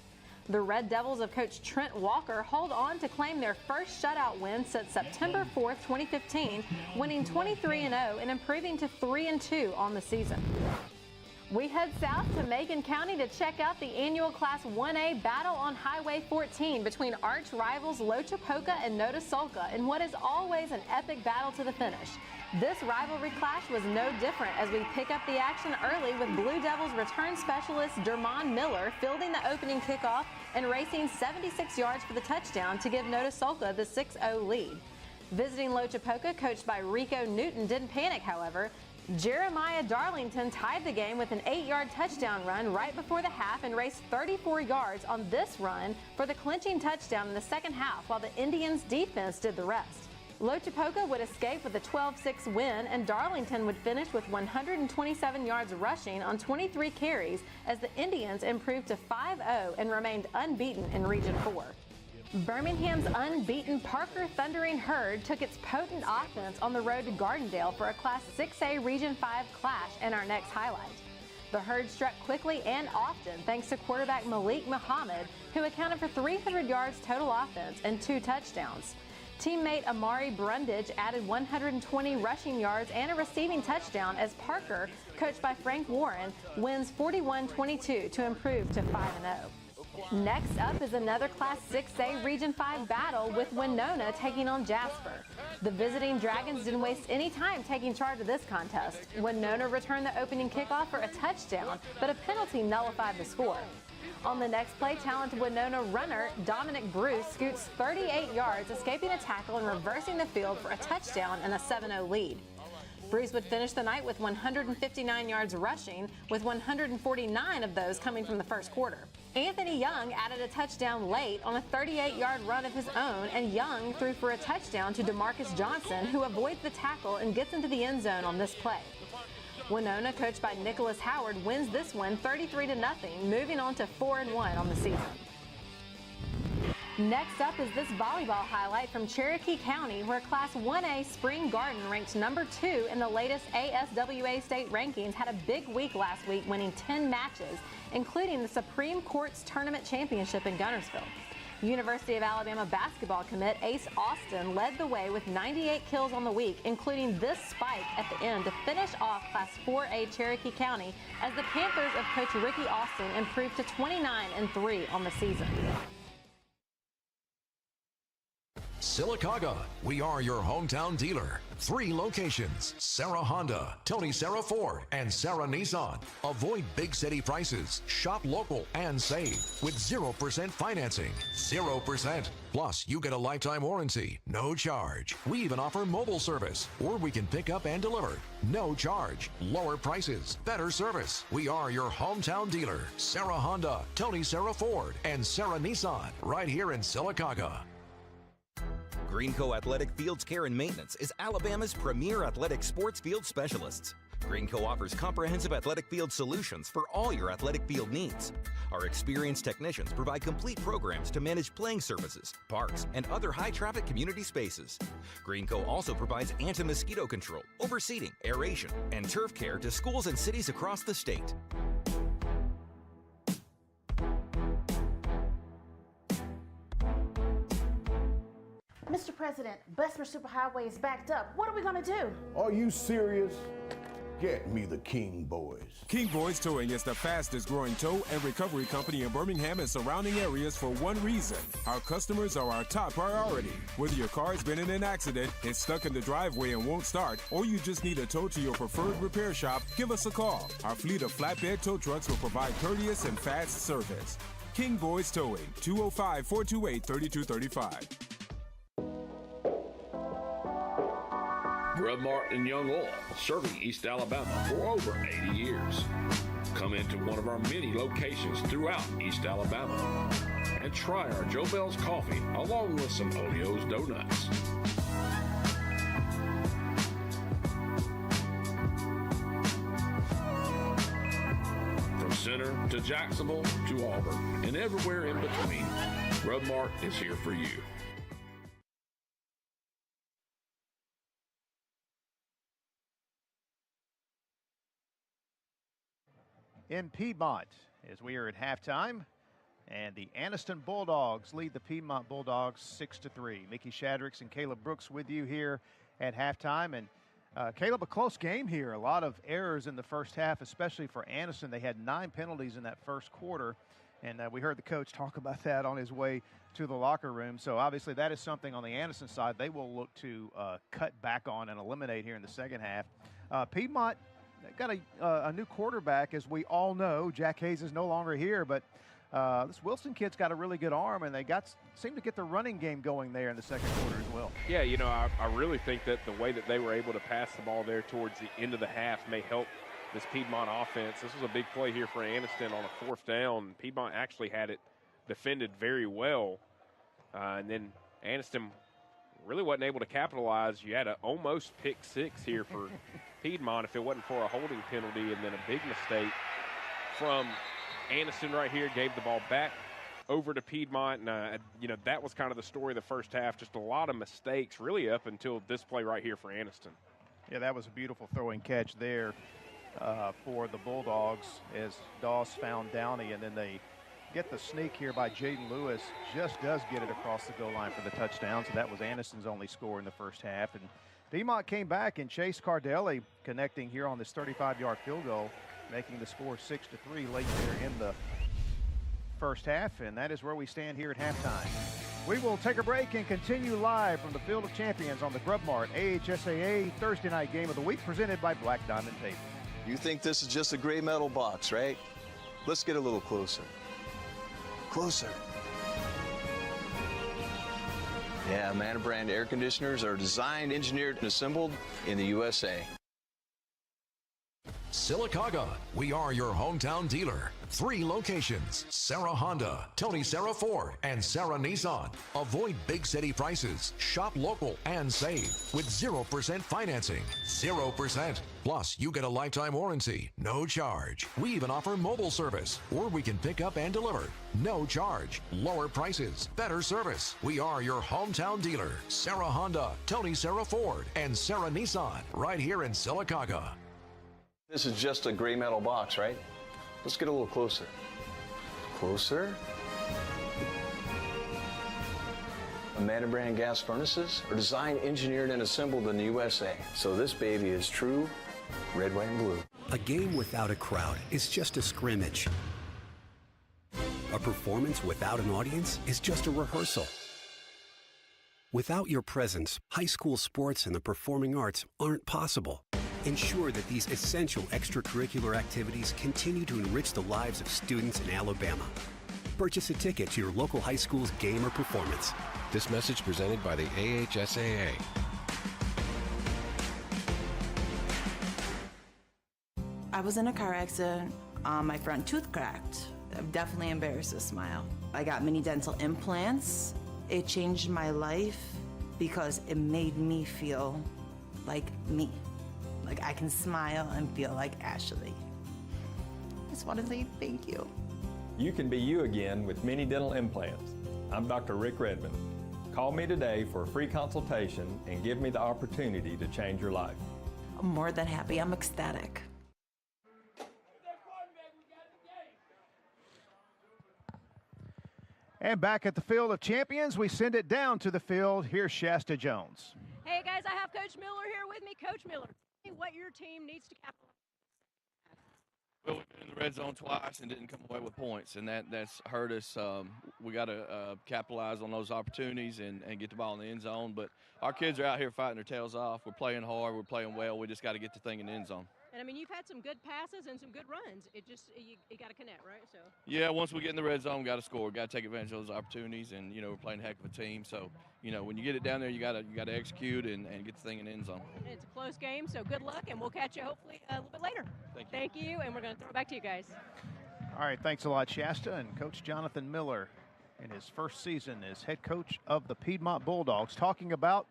The Red Devils of coach Trent Walker hold on to claim their first shutout win since September 4th, 2015, winning 23-0 and improving to 3-2 on the season. We head south to Macon County to check out the annual Class 1A battle on Highway 14 between arch rivals Lochapoka and Notasulka in what is always an epic battle to the finish. This rivalry clash was no different as we pick up the action early with Blue Devils return specialist Dermon Miller fielding the opening kickoff and racing 76 yards for the touchdown to give Notasulka the 6-0 lead. Visiting Lochapoka, coached by Rico Newton, didn't panic, however. Jeremiah Darlington tied the game with an 8-yard touchdown run right before the half and raced 34 yards on this run for the clinching touchdown in the second half, while the Indians' defense did the rest. Lochapoka would escape with a 12-6 win, and Darlington would finish with 127 yards rushing on 23 carries as the Indians improved to 5-0 and remained unbeaten in Region 4. Birmingham's unbeaten Parker Thundering Herd took its potent offense on the road to Gardendale for a Class 6A Region 5 clash in our next highlight. The Herd struck quickly and often thanks to quarterback Malik Muhammad, who accounted for 300 yards total offense and 2 touchdowns. Teammate Amari Brundage added 120 rushing yards and a receiving touchdown as Parker, coached by Frank Warren, wins 41-22 to improve to 5-0. Next up is another Class 6A Region 5 battle with Winona taking on Jasper. The visiting Dragons didn't waste any time taking charge of this contest. Winona returned the opening kickoff for a touchdown, but a penalty nullified the score. On the next play, talented Winona runner Dominic Bruce scoots 38 yards, escaping a tackle and reversing the field for a touchdown and a 7-0 lead. Bruce would finish the night with 159 yards rushing, with 149 of those coming from the first quarter. Anthony Young added a touchdown late on a 38-yard run of his own, and Young threw for a touchdown to DeMarcus Johnson, who avoids the tackle and gets into the end zone on this play. Winona, coached by Nicholas Howard, wins this one 33-0, moving on to 4-1 on the season. Next up is this volleyball highlight from Cherokee County, where Class 1A Spring Garden, ranked number 2 in the latest ASWA state rankings, had a big week last week, winning 10 matches, including the Supreme Court's Tournament Championship in Guntersville. University of Alabama basketball commit Ace Austin led the way with 98 kills on the week, including this spike at the end to finish off Class 4A Cherokee County as the Panthers of Coach Ricky Austin improved to 29-3 on the season. Sylacauga, we are your hometown dealer. 3 locations: Sarah Honda, Tony Sarah Ford, and Sarah Nissan. Avoid big city prices. Shop local and save with 0% financing. 0%. Plus, you get a lifetime warranty, no charge. We even offer mobile service, or we can pick up and deliver. No charge. Lower prices, better service. We are your hometown dealer. Sarah Honda, Tony Sarah Ford, and Sarah Nissan, right here in Sylacauga. Greenco Athletic Fields Care and Maintenance is Alabama's premier athletic sports field specialists. Greenco offers comprehensive athletic field solutions for all your athletic field needs. Our experienced technicians provide complete programs to manage playing surfaces, parks, and other high-traffic community spaces. Greenco also provides anti-mosquito control, overseeding, aeration, and turf care to schools and cities across the state. Mr. President, Bessemer Superhighway is backed up. What are we going to do? Are you serious? Get me the King Boys. King Boys Towing is the fastest growing tow and recovery company in Birmingham and surrounding areas for one reason. Our customers are our top priority. Whether your car's been in an accident, it's stuck in the driveway and won't start, or you just need a tow to your preferred repair shop, give us a call. Our fleet of flatbed tow trucks will provide courteous and fast service. King Boys Towing, 205-428-3235. Grub Mart and Young Oil, serving East Alabama for over 80 years. Come into one of our many locations throughout East Alabama and try our Joe Bell's coffee along with some Olio's donuts. From Center to Jacksonville to Auburn and everywhere in between, Grub Mart is here for you. In Piedmont, as we are at halftime, and the Anniston Bulldogs lead the Piedmont Bulldogs 6-3. Mickey Shaddricks and Caleb Brooks with you here at halftime. And Caleb, a close game here. A lot of errors in the first half, especially for Anniston. They had 9 penalties in that first quarter, and we heard the coach talk about that on his way to the locker room. So obviously that is something on the Anniston side they will look to cut back on and eliminate here in the second half. Piedmont got a new quarterback, as we all know. Jack Hayes is no longer here, but this Wilson kid's got a really good arm, and they seem to get the running game going there in the second quarter as well. Yeah, you know, I really think that the way that they were able to pass the ball there towards the end of the half may help this Piedmont offense. This was a big play here for Anniston on a 4th down. Piedmont actually had it defended very well, and then Anniston really wasn't able to capitalize. You had an almost pick 6 here for Piedmont if it wasn't for a holding penalty, and then a big mistake from Anniston right here. Gave the ball back over to Piedmont, and you know, that was kind of the story of the first half. Just a lot of mistakes really up until this play right here for Anniston. Yeah, that was a beautiful throwing catch there for the Bulldogs as Doss found Downey, and then they get the sneak here by Jaden Lewis. Just does get it across the goal line for the touchdown. So that was Anniston's only score in the first half. And Piedmont came back, and Chase Cardelli connecting here on this 35-yard field goal, making the score 6-3 late there in the first half. And that is where we stand here at halftime. We will take a break and continue live from the Field of Champions on the Grub Mart AHSAA Thursday night game of the week, presented by Black Diamond Paving. You think this is just a gray metal box, right? Let's get a little closer. Closer. Yeah, Manor brand air conditioners are designed, engineered, and assembled in the USA. Sylacauga, we are your hometown dealer. 3 locations: Sarah Honda, Tony Sarah Ford, and Sarah Nissan. Avoid big city prices. Shop local and save with 0% financing. 0%. Plus, you get a lifetime warranty, no charge. We even offer mobile service, or we can pick up and deliver. No charge. Lower prices, better service. We are your hometown dealer. Sarah Honda, Tony Sarah Ford, and Sarah Nissan, right here in Sylacauga. This is just a gray metal box, right? Let's get a little closer. Closer. Manor brand gas furnaces are designed, engineered, and assembled in the USA. So this baby is true red, white, and blue. A game without a crowd is just a scrimmage. A performance without an audience is just a rehearsal. Without your presence, high school sports and the performing arts aren't possible. Ensure that these essential extracurricular activities continue to enrich the lives of students in Alabama. Purchase a ticket to your local high school's game or performance. This message presented by the AHSAA. I was in a car accident. My front tooth cracked. That definitely embarrassed a smile. I got mini dental implants. It changed my life because it made me feel like me. Like I can smile and feel like Ashley. I just want to say thank you. You can be you again with Mini Dental Implants. I'm Dr. Rick Redmond. Call me today for a free consultation and give me the opportunity to change your life. I'm more than happy. I'm ecstatic. And back at the Field of Champions, we send it down to the field. Here's Shasta Jones. Hey guys, I have Coach Miller here with me. Coach Miller, tell me what your team needs to capitalize Well, we've been in the red zone twice and didn't come away with points, and that's hurt us. We got to capitalize on those opportunities and get the ball in the end zone. But our kids are out here fighting their tails off. We're playing hard. We're playing well. We just got to get the thing in the end zone. And, I mean, you've had some good passes and some good runs. It just you got to connect, right? So. Yeah, once we get in the red zone, we got to score. We got to take advantage of those opportunities, and, you know, we're playing a heck of a team. So, you know, when you get it down there, you got to execute and get the thing in the end zone. And it's a close game, so good luck, and we'll catch you hopefully a little bit later. Thank you, and we're going to throw it back to you guys. All right, thanks a lot, Shasta. And Coach Jonathan Miller, in his first season as head coach of the Piedmont Bulldogs, talking about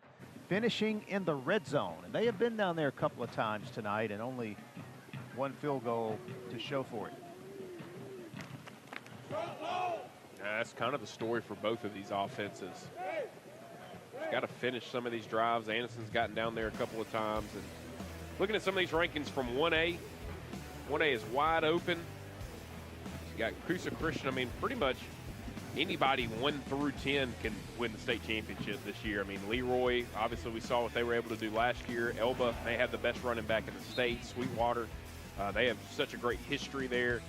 finishing in the red zone. And they have been down there a couple of times tonight and only one field goal to show for it. That's kind of the story for both of these offenses. Got to finish some of these drives. Anderson's gotten down there a couple of times. And looking at some of these rankings from 1A, 1A is wide open. You got Coosa Christian. I mean, pretty much anybody 1 through 10 can win the state championship this year. I mean, Leroy, obviously we saw what they were able to do last year. Elba, they have the best running back in the state. Sweetwater, they have such a great history there.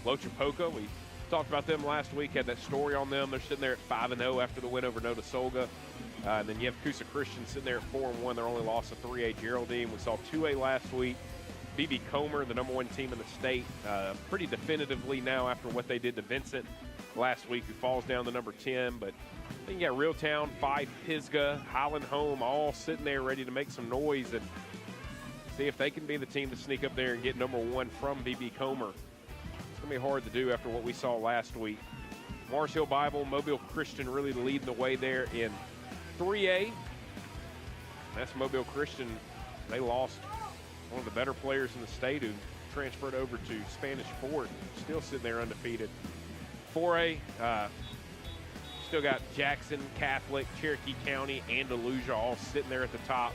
Lochapoka, we talked about them last week, had that story on them. They're sitting there at 5-0 after the win over Notasulga. And then you have Coosa Christian sitting there at 4-1. Their only loss of 3A Geraldine. We saw 2A last week. BB Comer, the #1 team in the state, pretty definitively now after what they did to Vincent last week, who falls down to number 10. But then you got Reeltown, Fife, Pisgah, Highland Home, all sitting there ready to make some noise and see if they can be the team to sneak up there and get #1 from BB Comer. It's going to be hard to do after what we saw last week. Mars Hill Bible, Mobile Christian really leading the way there in 3A. That's Mobile Christian. They lost one of the better players in the state who transferred over to Spanish Fort, still sitting there undefeated. 4A, still got Jackson, Catholic, Cherokee County, Andalusia all sitting there at the top.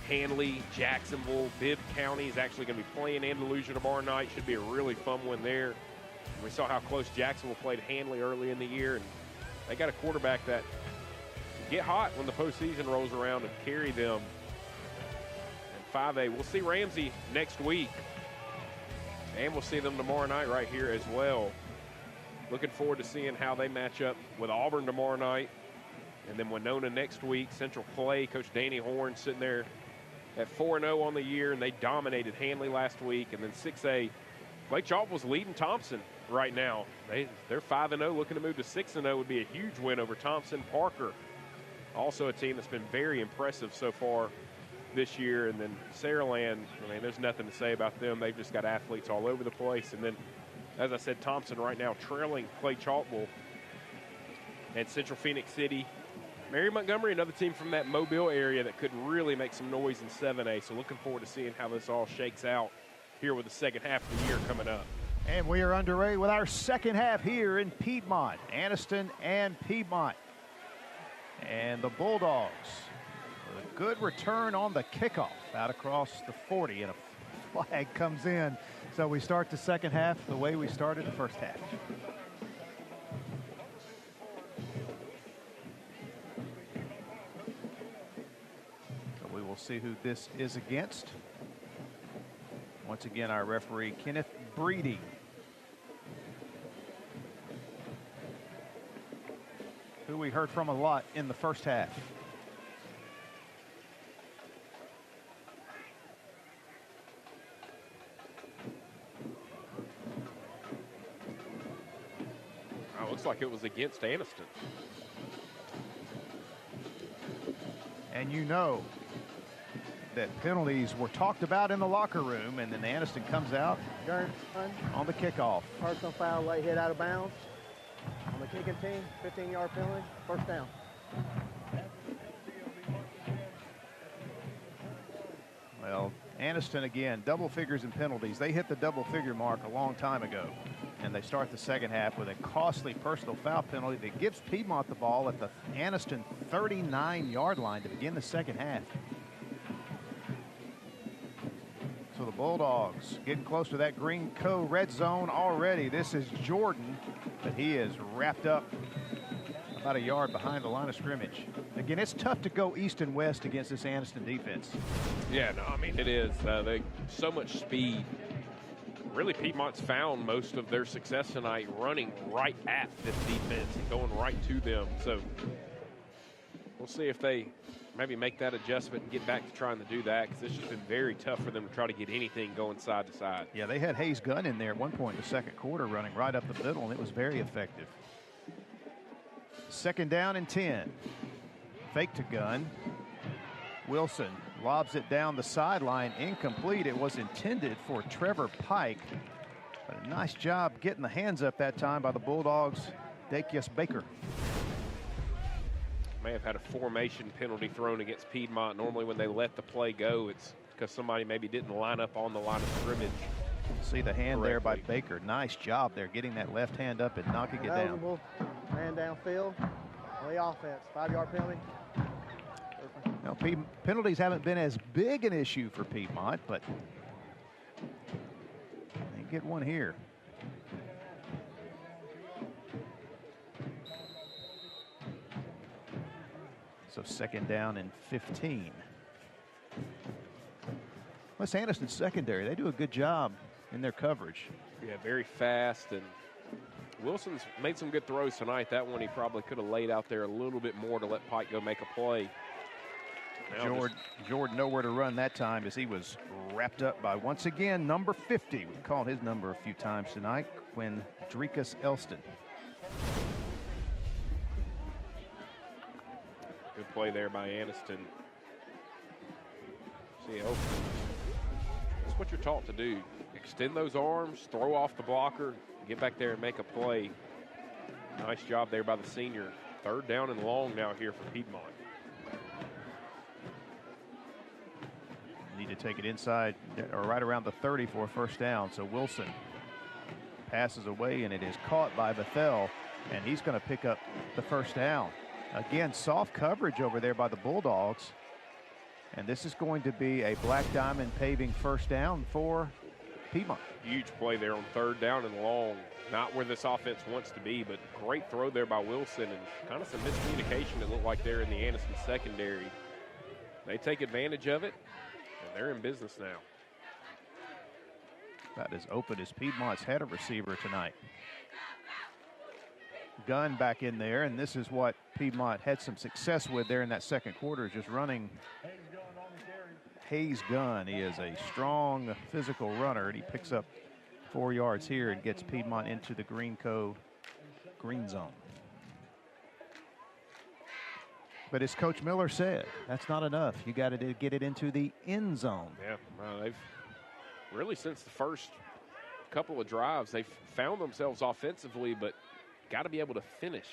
Hanley, Jacksonville, Bibb County is actually going to be playing Andalusia tomorrow night. Should be a really fun one there. We saw how close Jacksonville played Hanley early in the year, and they got a quarterback that get hot when the postseason rolls around and carry them. In 5A, we'll see Ramsey next week, and we'll see them tomorrow night right here as well. Looking forward to seeing how they match up with Auburn tomorrow night. And then Winona next week. Central Clay, Coach Danny Horn sitting there at 4-0 on the year, and they dominated Hanley last week. And then 6A, Lake Chalkville's leading Thompson right now. They're 5-0, looking to move to 6-0 would be a huge win over Thompson. Parker, also a team that's been very impressive so far this year. And then Saraland, I mean, there's nothing to say about them. They've just got athletes all over the place. And then, as I said, Thompson right now trailing Clay Chalkville and Central Phoenix City. Mary Montgomery, another team from that Mobile area that could really make some noise in 7A. So looking forward to seeing how this all shakes out here with the second half of the year coming up. And we are underway with our second half here in Piedmont, Anniston and Piedmont. And the Bulldogs with a good return on the kickoff out across the 40, and a flag comes in. So we start the second half the way we started the first half. So we will see who this is against. Once again, our referee, Kenneth Breeding. Who we heard from a lot in the first half. Looks like it was against Anniston. And you know that penalties were talked about in the locker room, and then Anniston comes out on the kickoff. Personal foul, late hit out of bounds. On the kicking team, 15-yard penalty, first down. Well, Anniston again, double figures in penalties. They hit the double figure mark a long time ago. And they start the second half with a costly personal foul penalty that gives Piedmont the ball at the Anniston 39-yard line to begin the second half. So the Bulldogs getting close to that Green Co red zone already. This is Jordan, but he is wrapped up about a yard behind the line of scrimmage. Again, it's tough to go east and west against this Anniston defense. Yeah, no, I mean, it is. They so much speed really Piedmont's found most of their success tonight running right at this defense and going right to them. So we'll see if they maybe make that adjustment and get back to trying to do that, because it's just been very tough for them to try to get anything going side to side. Yeah, they had Hayes Gunn in there at one point in the second quarter running right up the middle, and it was very effective. Second down and 10. Fake to Gunn. Wilson lobs it down the sideline, incomplete. It was intended for Trevor Pike, but a nice job getting the hands up that time by the Bulldogs. Dakius Baker. May have had a formation penalty thrown against Piedmont. Normally when they let the play go, it's because somebody maybe didn't line up on the line of scrimmage. See the hand there by Baker. Nice job there getting that left hand up and knocking it down. Man downfield on the offense. 5-yard penalty. Now, penalties haven't been as big an issue for Piedmont, but they get one here. So second down and 15. West Anniston secondary, they do a good job in their coverage. Yeah, very fast, and Wilson's made some good throws tonight. That one he probably could have laid out there a little bit more to let Pike go make a play. Jordan nowhere to run that time as he was wrapped up by, once again, number 50. We've called his number a few times tonight, Quinn Drekus Elston. Good play there by Anniston. See, that's what you're taught to do. Extend those arms, throw off the blocker, get back there and make a play. Nice job there by the senior. Third down and long now here for Piedmont. Need to take it inside or right around the 30 for a first down. So Wilson passes away, and it is caught by Bethel, and he's going to pick up the first down. Again, soft coverage over there by the Bulldogs. And this is going to be a Black Diamond paving first down for Piedmont. Huge play there on third down and long. Not where this offense wants to be, but great throw there by Wilson, and kind of some miscommunication it looked like there in the Anniston secondary. They take advantage of it, and they're in business now. About as open as Piedmont's had a receiver tonight. Gunn back in there, and this is what Piedmont had some success with there in that second quarter, just running Hayes Gunn. He is a strong physical runner, and he picks up 4 yards here and gets Piedmont into the green zone. But as Coach Miller said, that's not enough. You got to get it into the end zone. Yeah, they've really, since the first couple of drives, they've found themselves offensively, but got to be able to finish.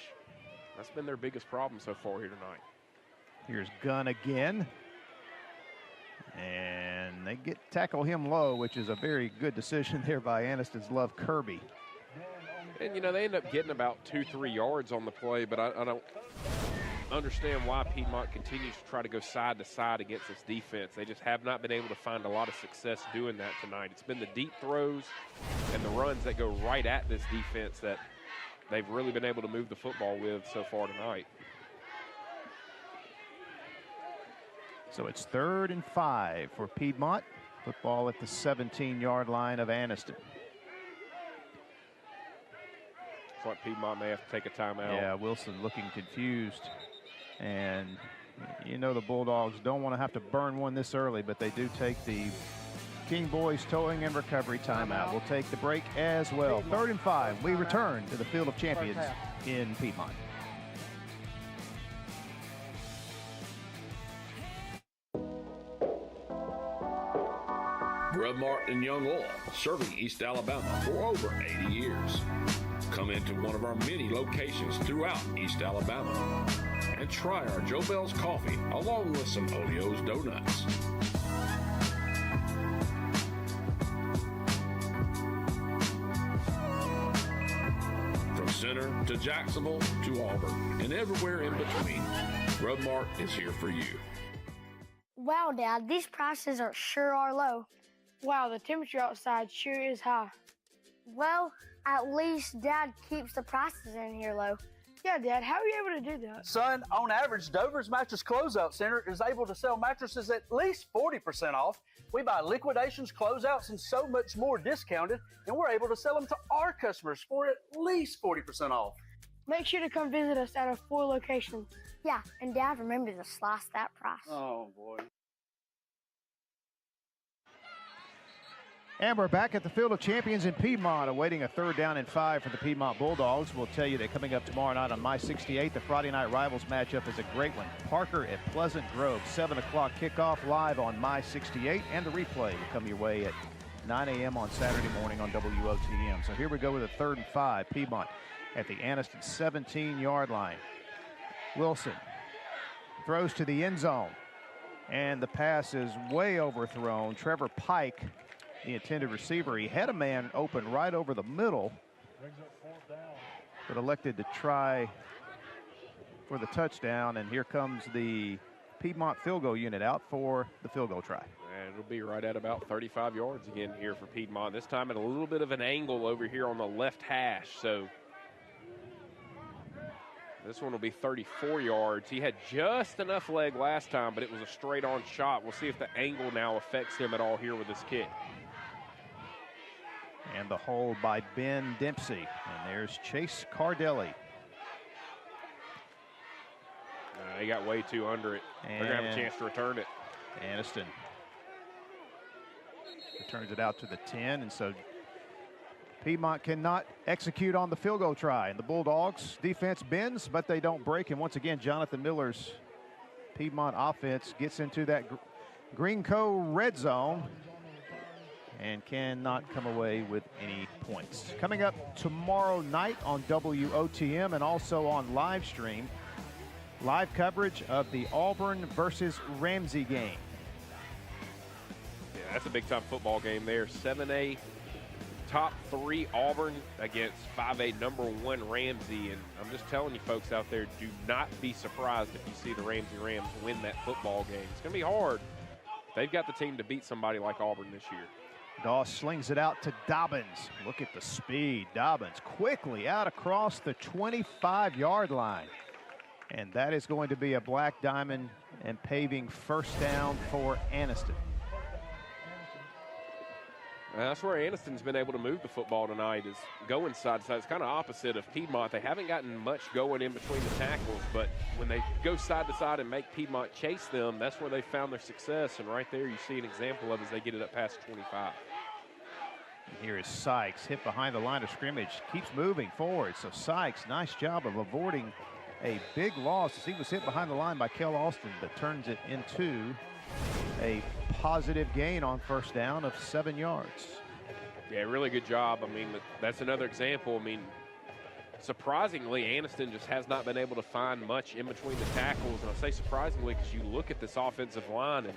That's been their biggest problem so far here tonight. Here's Gunn again. And they tackle him low, which is a very good decision there by Anniston's Love Kirby. And, you know, they end up getting about 2-3 yards on the play, but I don't understand why Piedmont continues to try to go side to side against this defense. They just have not been able to find a lot of success doing that tonight. It's been the deep throws and the runs that go right at this defense that they've really been able to move the football with so far tonight. So it's 3rd and 5 for Piedmont. Football at the 17-yard line of Anniston. Looks like Piedmont may have to take a timeout. Yeah, Wilson looking confused. And, you know, the Bulldogs don't want to have to burn one this early, but they do take the King Boys towing and recovery timeout. We'll take the break as well. 3rd and 5. We return to the Field of Champions in Piedmont. Grub Mart and Young Oil, serving East Alabama for over 80 years. Come into one of our many locations throughout East Alabama and try our Joe Bell's coffee along with some Olio's donuts. From Center to Jacksonville to Auburn and everywhere in between, Grub Mart is here for you. Wow, Dad, these prices sure are low. Wow, the temperature outside sure is high. Well, at least Dad keeps the prices in here low. Yeah, Dad, how are you able to do that? Son, on average, Dover's Mattress Closeout Center is able to sell mattresses at least 40% off. We buy liquidations, closeouts, and so much more discounted, and we're able to sell them to our customers for at least 40% off. Make sure to come visit us at our 4 locations. Yeah, and Dad, remember to slice that price. Oh, boy. And we're back at the Field of Champions in Piedmont, awaiting a 3rd down and 5 for the Piedmont Bulldogs. We'll tell you that coming up tomorrow night on My 68, the Friday Night Rivals matchup is a great one. Parker at Pleasant Grove, 7 o'clock kickoff live on My 68, and the replay will come your way at 9 a.m. on Saturday morning on WOTM. So here we go with a 3rd and 5. Piedmont at the Anniston 17-yard line. Wilson throws to the end zone, and the pass is way overthrown. Trevor Pike, the intended receiver, he had a man open right over the middle, but elected to try for the touchdown. And here comes the Piedmont field goal unit out for the field goal try. And it'll be right at about 35 yards again here for Piedmont. This time at a little bit of an angle over here on the left hash. So this one will be 34 yards. He had just enough leg last time, but it was a straight on shot. We'll see if the angle now affects him at all here with this kick. And the hold by Ben Dempsey. And there's Chase Cardelli. He got way too under it. They're going to have a chance to return it. Anniston returns it out to the 10. And so Piedmont cannot execute on the field goal try. And the Bulldogs defense bends, but they don't break. And once again, Jonathan Miller's Piedmont offense gets into that Greenco red zone and cannot come away with any points. Coming up tomorrow night on WOTM and also on live stream, live coverage of the Auburn versus Ramsey game. Yeah, that's a big-time football game there. 7A top 3 Auburn against 5A number 1 Ramsey. And I'm just telling you folks out there, do not be surprised if you see the Ramsey Rams win that football game. It's going to be hard. They've got the team to beat somebody like Auburn this year. Doss slings it out to Dobbins. Look at the speed. Dobbins quickly out across the 25-yard line. And that is going to be a black diamond and paving first down for Anniston. That's where Anniston's been able to move the football tonight, is going side to side. It's kind of opposite of Piedmont. They haven't gotten much going in between the tackles, but when they go side to side and make Piedmont chase them, that's where they found their success. And right there you see an example of as they get it up past 25. And here is Sykes, hit behind the line of scrimmage, keeps moving forward. So Sykes, nice job of avoiding a big loss as he was hit behind the line by Kel Austin, but turns it into a positive gain on first down of 7 yards. Yeah, really good job. I mean, that's another example. I mean, surprisingly, Anniston just has not been able to find much in between the tackles. And I say surprisingly because you look at this offensive line and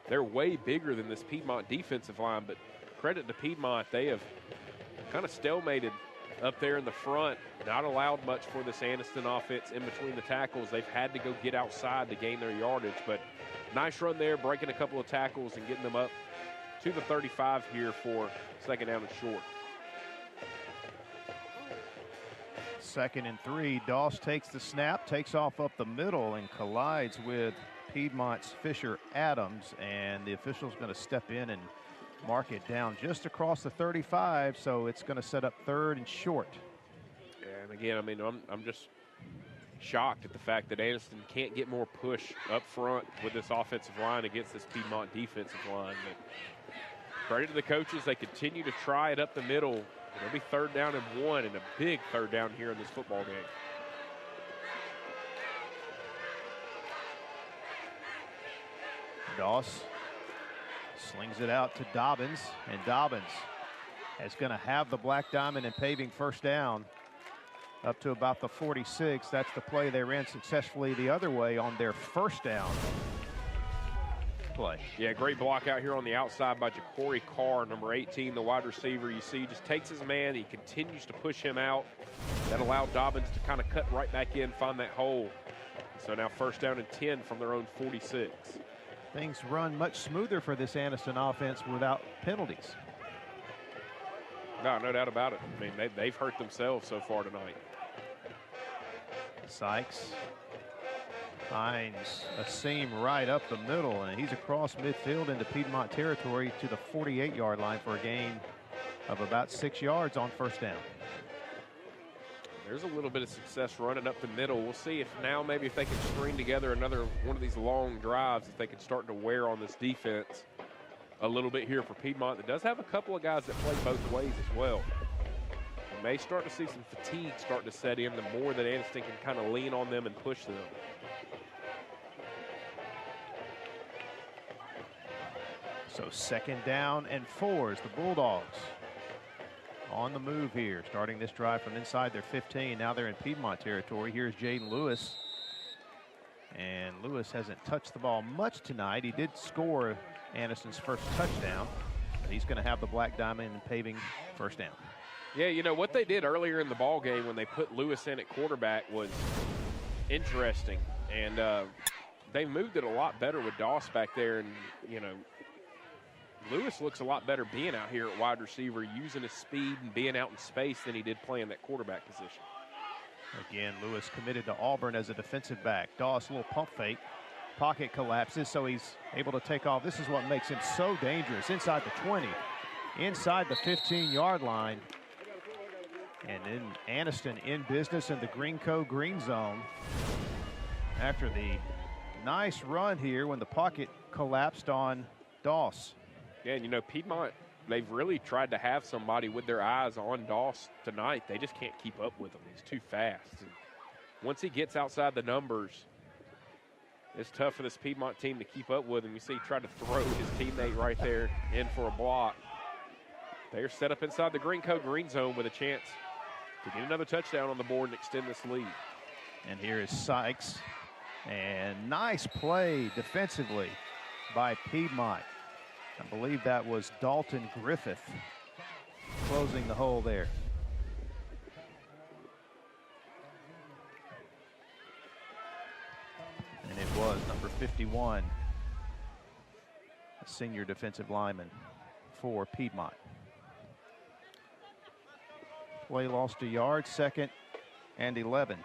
they're way bigger than this Piedmont defensive line. But credit to Piedmont, they have kind of stalemated up there in the front, not allowed much for this Anniston offense in between the tackles. They've had to go get outside to gain their yardage, but nice run there, breaking a couple of tackles and getting them up to the 35 here for second down and short. 2nd and 3. Doss takes the snap, takes off up the middle, and collides with Piedmont's Fisher Adams, and the official's going to step in and mark it down just across the 35, so it's going to set up 3rd and short. Yeah, and again, I mean, I'm just shocked at the fact that Anniston can't get more push up front with this offensive line against this Piedmont defensive line. But credit to the coaches, they continue to try it up the middle. It'll be 3rd down and 1, and a big 3rd down here in this football game. Doss slings it out to Dobbins, and Dobbins is going to have the black diamond and paving first down up to about the 46. That's the play they ran successfully the other way on their first down play. Yeah, great block out here on the outside by Ja'Cory Carr, number 18, the wide receiver. You see, just takes his man. He continues to push him out. That allowed Dobbins to kind of cut right back in, find that hole. So now 1st down and 10 from their own 46. Things run much smoother for this Anniston offense without penalties. No doubt about it. I mean, they've hurt themselves so far tonight. Sykes finds a seam right up the middle, and he's across midfield into Piedmont territory to the 48-yard line for a gain of about 6 yards on first down. There's a little bit of success running up the middle. We'll see if now maybe if they can string together another one of these long drives, if they can start to wear on this defense a little bit here for Piedmont. That does have a couple of guys that play both ways as well. We may start to see some fatigue start to set in the more that Anniston can kind of lean on them and push them. So 2nd down and 4 as the Bulldogs on the move here, starting this drive from inside their 15. Now they're in Piedmont territory. Here's Jaden Lewis. And Lewis hasn't touched the ball much tonight. He did score Anniston's first touchdown, but he's going to have the Black Diamond and Paving first down. Yeah, you know, what they did earlier in the ball game when they put Lewis in at quarterback was interesting. And they moved it a lot better with Doss back there. And, you know, Lewis looks a lot better being out here at wide receiver, using his speed and being out in space than he did playing that quarterback position. Again, Lewis committed to Auburn as a defensive back. Doss, a little pump fake. Pocket collapses, so he's able to take off. This is what makes him so dangerous. Inside the 20, inside the 15-yard line. And then Anniston in business in the Greenco green zone. After the nice run here when the pocket collapsed on Doss. Yeah, and you know, Piedmont, they've really tried to have somebody with their eyes on Doss tonight. They just can't keep up with him. He's too fast. And once he gets outside the numbers, it's tough for this Piedmont team to keep up with him. You see he tried to throw his teammate right there in for a block. They're set up inside the Greenco green zone with a chance to get another touchdown on the board and extend this lead. And here is Sykes. And nice play defensively by Piedmont. I believe that was Dalton Griffith closing the hole there. And it was number 51, a senior defensive lineman for Piedmont. Play lost a yard, 2nd and 11.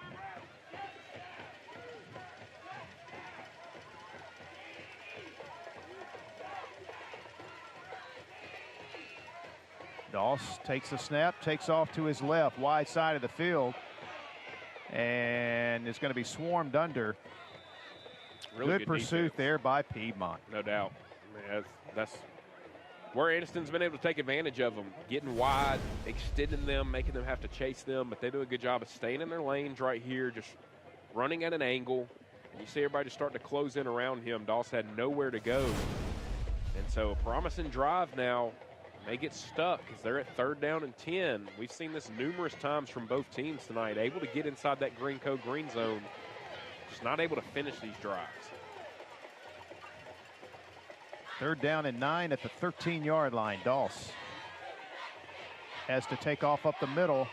Doss takes a snap, takes off to his left, wide side of the field, and is going to be swarmed under. Really good pursuit defense there by Piedmont. No doubt. I mean, that's where Anniston's been able to take advantage of them, getting wide, extending them, making them have to chase them, but they do a good job of staying in their lanes right here, just running at an angle. And you see everybody just starting to close in around him. Doss had nowhere to go. And so a promising drive now. May get stuck because they're at 3rd down and 10. We've seen this numerous times from both teams tonight. Able to get inside that Greenco green zone, just not able to finish these drives. 3rd down and 9 at the 13-yard line. Doss has to take off up the middle.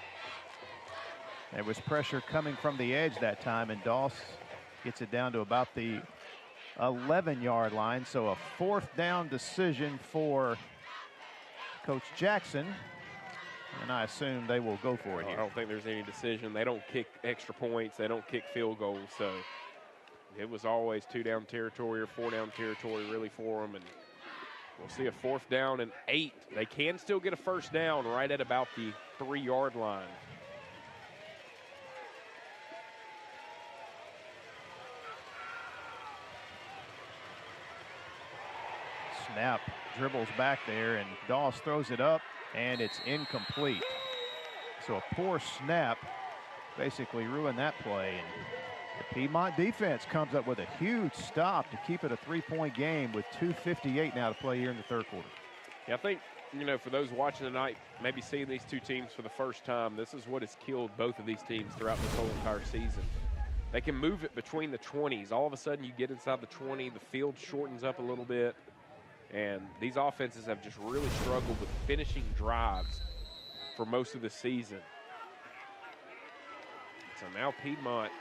There was pressure coming from the edge that time, and Doss gets it down to about the 11-yard line. So a 4th down decision for Coach Jackson, and I assume they will go for it here. I don't think there's any decision. They don't kick extra points. They don't kick field goals. So it was always 2-down territory or 4-down territory really for them. And we'll see a 4th down and 8. They can still get a first down right at about the 3-yard line. Snap, dribbles back there, and Doss throws it up, and it's incomplete. So a poor snap basically ruined that play. And the Piedmont defense comes up with a huge stop to keep it a 3-point game with 2:58 now to play here in the 3rd quarter. Yeah, I think, you know, for those watching tonight, maybe seeing these two teams for the first time, this is what has killed both of these teams throughout this whole entire season. They can move it between the 20s. All of a sudden, you get inside the 20, the field shortens up a little bit. And these offenses have just really struggled with finishing drives for most of the season. So now Piedmont,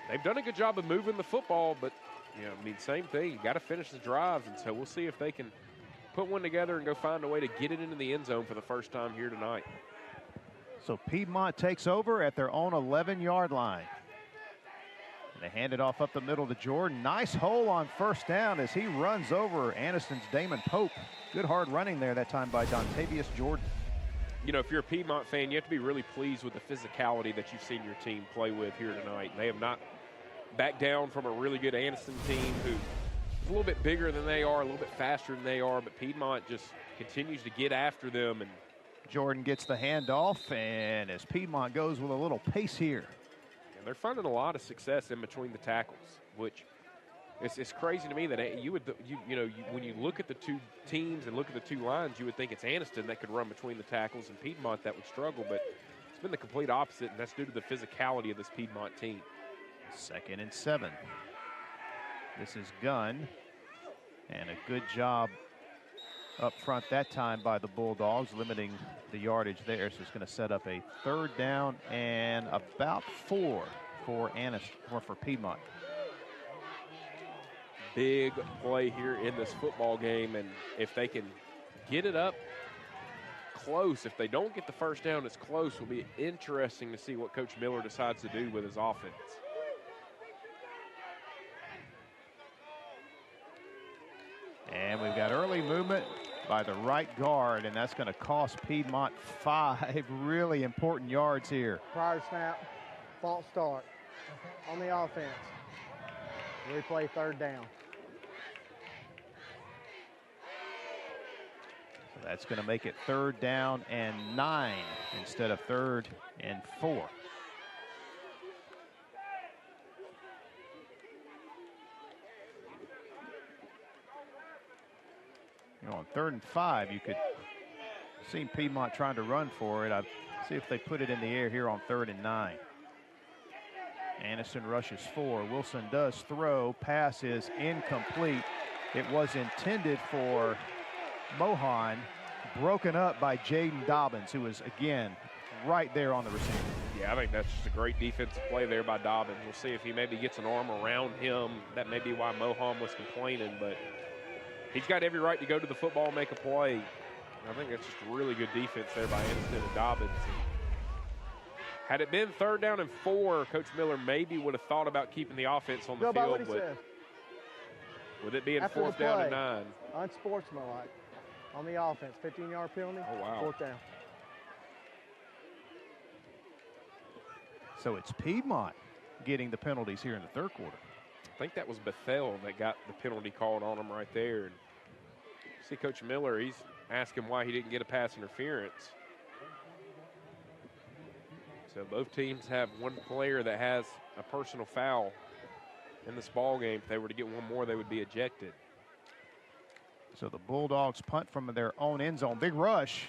they've done a good job of moving the football, but, you know, I mean, same thing. You got to finish the drives, and so we'll see if they can put one together and go find a way to get it into the end zone for the first time here tonight. So Piedmont takes over at their own 11-yard line. They hand it off up the middle to Jordan. Nice hole on first down as he runs over Anniston's Damon Pope. Good hard running there that time by Dontavius Jordan. You know, if you're a Piedmont fan, you have to be really pleased with the physicality that you've seen your team play with here tonight. They have not backed down from a really good Anniston team who's a little bit bigger than they are, a little bit faster than they are, but Piedmont just continues to get after them. And Jordan gets the handoff, and as Piedmont goes with a little pace here. And they're finding a lot of success in between the tackles, which it's crazy to me that when you look at the two teams and look at the two lines, you would think it's Anniston that could run between the tackles and Piedmont that would struggle, but it's been the complete opposite, and that's due to the physicality of this Piedmont team. 2nd and 7. This is Gunn, and a good job up front that time by the Bulldogs, limiting the yardage there. So it's going to set up a 3rd down and about 4 for Anniston, or for Piedmont. Big play here in this football game, and if they can get it up close, if they don't get the first down, it's close. Will be interesting to see what Coach Miller decides to do with his offense. And we've got early movement by the right guard, and that's going to cost Piedmont 5 really important yards here. Prior snap, false start on the offense. Replay 3rd down. So that's going to make it 3rd down and 9 instead of 3rd and 4. You know, on 3rd and 5, you could see Piedmont trying to run for it. I'll see if they put it in the air here on 3rd and 9. Anniston rushes 4. Wilson does throw. Pass is incomplete. It was intended for Mohan, broken up by Jaden Dobbins, who was, again, right there on the receiver. Yeah, I think that's just a great defensive play there by Dobbins. We'll see if he maybe gets an arm around him. That may be why Mohan was complaining, but he's got every right to go to the football and make a play. I think that's just a really good defense there by Anniston and Dobbins. Had it been 3rd down and 4, Coach Miller maybe would have thought about keeping the offense on the field, but with it being 4th down and 9. Unsportsmanlike on the offense. 15-yard penalty. Oh, wow. 4th down. So it's Piedmont getting the penalties here in the 3rd quarter. I think that was Bethel that got the penalty called on him right there. And see Coach Miller, he's asking why he didn't get a pass interference. So both teams have one player that has a personal foul in this ball game. If they were to get one more, they would be ejected. So the Bulldogs punt from their own end zone. Big rush.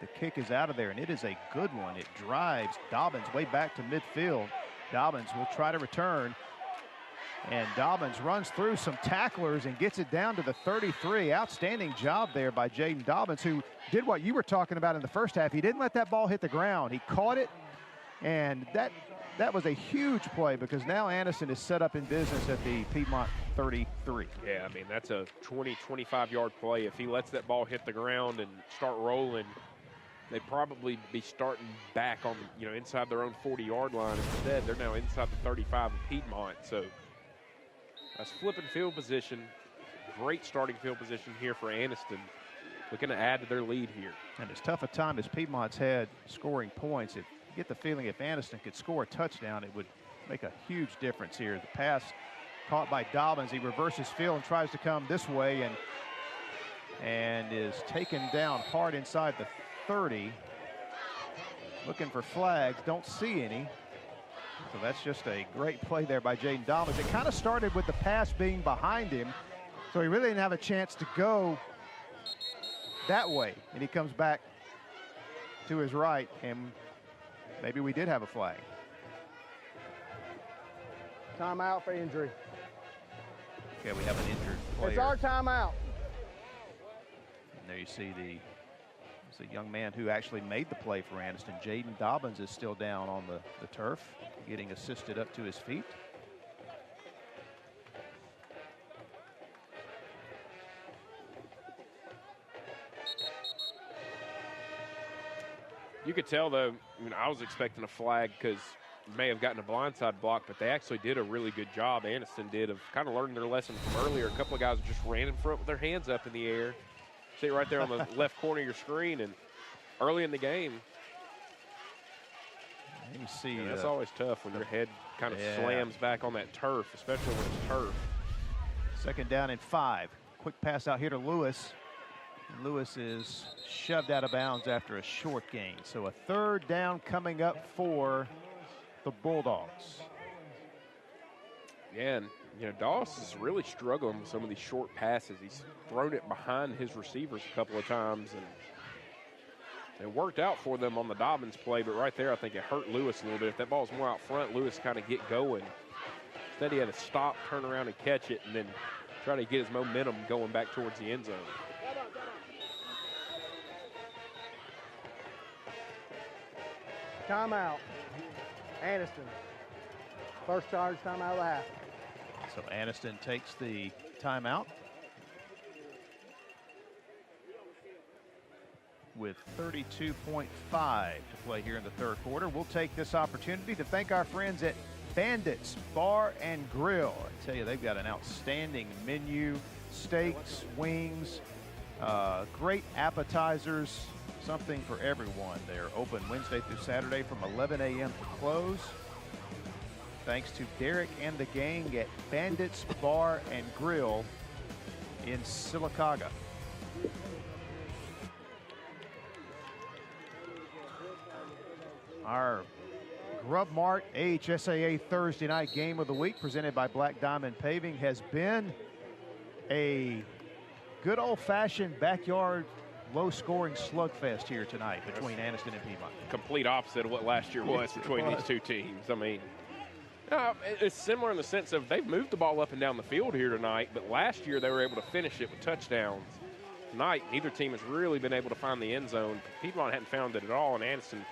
The kick is out of there, and it is a good one. It drives Dobbins way back to midfield. Dobbins will try to return. And Dobbins runs through some tacklers and gets it down to the 33. Outstanding job there by Jaden Dobbins, who did what you were talking about in the first half. He didn't let that ball hit the ground. He caught it, and that was a huge play because now Anniston is set up in business at the Piedmont 33. Yeah, I mean, that's a 20, 25-yard play. If he lets that ball hit the ground and start rolling, they'd probably be starting back on, inside their own 40-yard line. Instead, they're now inside the 35 of Piedmont. So that's flipping field position. Great starting field position here for Anniston. Looking to add to their lead here. And as tough a time as Piedmont's had scoring points, you get the feeling if Anniston could score a touchdown, it would make a huge difference here. The pass caught by Dobbins. He reverses field and tries to come this way and is taken down hard inside the 30. Looking for flags, don't see any. So that's just a great play there by Jaden Dobbins. It kind of started with the pass being behind him, so he really didn't have a chance to go that way. And he comes back to his right, and maybe we did have a flag. Timeout for injury. Okay, we have an injured player. It's our timeout. And there you see it's a young man who actually made the play for Anniston. Jaden Dobbins is still down on the turf, getting assisted up to his feet. You could tell, though, I was expecting a flag because may have gotten a blindside block, but they actually did a really good job. Anniston did of kind of learning their lesson from earlier. A couple of guys just ran in front with their hands up in the air. See it right there on the left corner of your screen, and early in the game. You see, that's always tough when your head kind of slams back on that turf, especially when it's turf. 2nd down and 5. Quick pass out here to Lewis. Lewis is shoved out of bounds after a short gain. So a 3rd down coming up for the Bulldogs. Yeah, and Doss is really struggling with some of these short passes. He's thrown it behind his receivers a couple of times, and it worked out for them on the Dobbins play, but right there I think it hurt Lewis a little bit. If that ball's more out front, Lewis kind of get going. Instead he had to stop, turn around and catch it, and then try to get his momentum going back towards the end zone. Timeout. Anniston. First charge, timeout of the half. So Anniston takes the timeout with 32.5 to play here in the 3rd quarter. We'll take this opportunity to thank our friends at Bandits Bar and Grill. I tell you, they've got an outstanding menu, steaks, wings, great appetizers, something for everyone. They're open Wednesday through Saturday from 11 a.m. to close. Thanks to Derek and the gang at Bandits Bar and Grill in Sylacauga. Our Grub Mart AHSAA Thursday night game of the week presented by Black Diamond Paving has been a good old-fashioned backyard low-scoring slugfest here tonight between Anniston and Piedmont. Complete opposite of what last year was between these two teams. I mean, it's similar in the sense of they've moved the ball up and down the field here tonight, but last year they were able to finish it with touchdowns. Tonight, neither team has really been able to find the end zone. Piedmont hadn't found it at all, and Anniston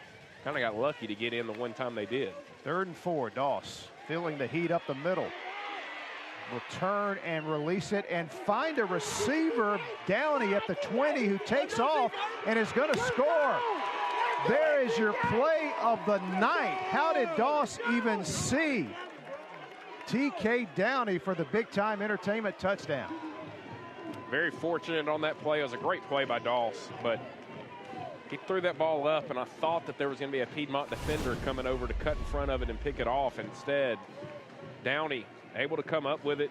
kind of got lucky to get in the one time they did. 3rd and 4, Doss feeling the heat up the middle. Will turn and release it and find a receiver, Downey at the 20, who takes off and is going to score. There is your play of the night. How did Doss even see TK Downey for the big time entertainment touchdown? Very fortunate on that play. It was a great play by Doss, but he threw that ball up, and I thought that there was going to be a Piedmont defender coming over to cut in front of it and pick it off. Instead, Downey able to come up with it.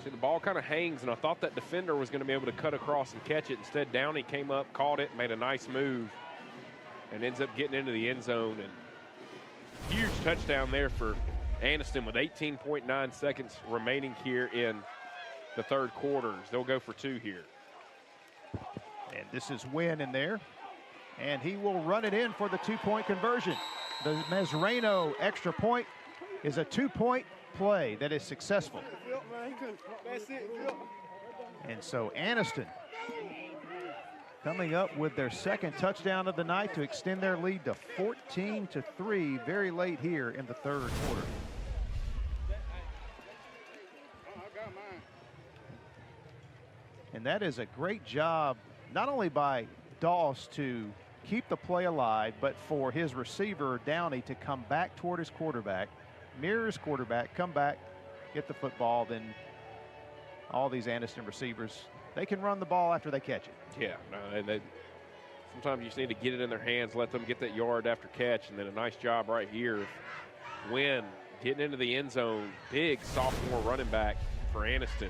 See, the ball kind of hangs, and I thought that defender was going to be able to cut across and catch it. Instead, Downey came up, caught it, made a nice move, and ends up getting into the end zone. And huge touchdown there for Anniston with 18.9 seconds remaining here in the 3rd quarter. They'll go for 2 here. And this is Wynn in there, and he will run it in for the 2-point conversion. The Mesrano extra point is a 2-point play that is successful. And so Anniston coming up with their 2nd touchdown of the night to extend their lead to 14-3 very late here in the 3rd quarter. And that is a great job, not only by Doss to keep the play alive, but for his receiver, Downey, to come back toward his quarterback, mirror his quarterback, come back, get the football. Then all these Anniston receivers, they can run the ball after they catch it. Yeah, no, they sometimes you just need to get it in their hands, let them get that yard after catch, and then a nice job right here. Wynn getting into the end zone, big sophomore running back for Anniston.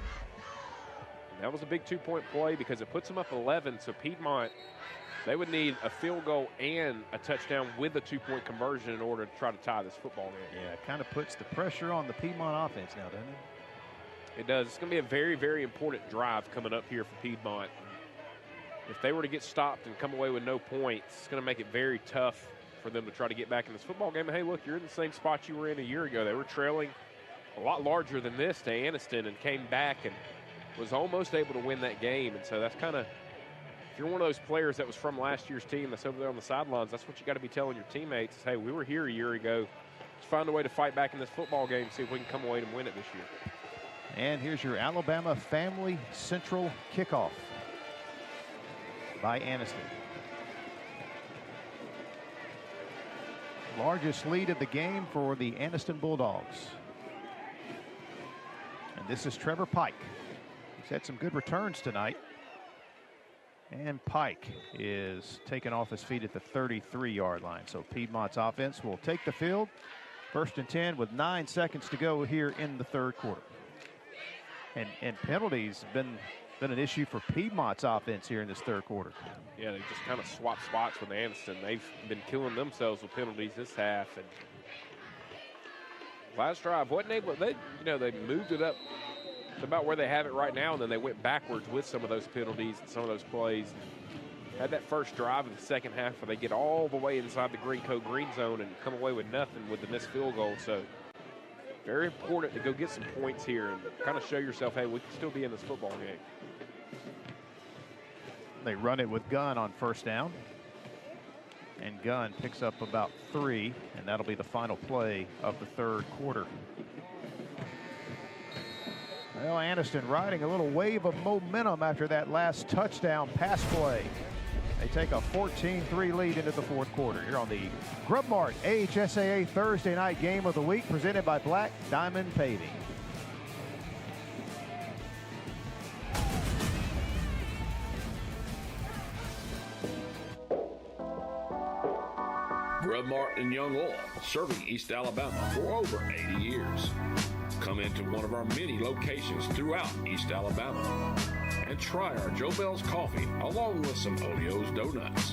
And that was a big 2-point play because it puts them up 11, so Piedmont, they would need a field goal and a touchdown with a 2-point conversion in order to try to tie this football game. Yeah, it kind of puts the pressure on the Piedmont offense now, doesn't it? It does. It's going to be a very, very important drive coming up here for Piedmont. If they were to get stopped and come away with no points, it's going to make it very tough for them to try to get back in this football game. And hey, look, you're in the same spot you were in a year ago. They were trailing a lot larger than this to Anniston and came back and was almost able to win that game. And so that's kind of, if you're one of those players that was from last year's team that's over there on the sidelines, that's what you got to be telling your teammates is, hey, we were here a year ago. Let's find a way to fight back in this football game, see if we can come away and win it this year. And here's your Alabama Family Central kickoff by Anniston. Largest lead of the game for the Anniston Bulldogs. And this is Trevor Pike. He's had some good returns tonight. And Pike is taken off his feet at the 33-yard line. So Piedmont's offense will take the field. 1st and 10 with 9 seconds to go here in the third quarter. And penalties been an issue for Piedmont's offense here in this third quarter. Yeah, they just kind of swap spots with Anniston. They've been killing themselves with penalties this half. And last drive wasn't able. They moved it up to about where they have it right now, and then they went backwards with some of those penalties and some of those plays. Had that first drive of the second half where they get all the way inside the Greencoat green zone and come away with nothing with the missed field goal. So very important to go get some points here and kind of show yourself, hey, we can still be in this football game. They run it with Gunn on 1st down. And Gunn picks up about 3, and that'll be the final play of the third quarter. Well, Anniston riding a little wave of momentum after that last touchdown pass play. They take a 14-3 lead into the fourth quarter here on the Grub Mart AHSAA Thursday night game of the week, presented by Black Diamond Paving. Grub Mart and Young Oil, serving East Alabama for over 80 years. Come into one of our many locations throughout East Alabama and try our Joe Bell's coffee along with some Olio's donuts.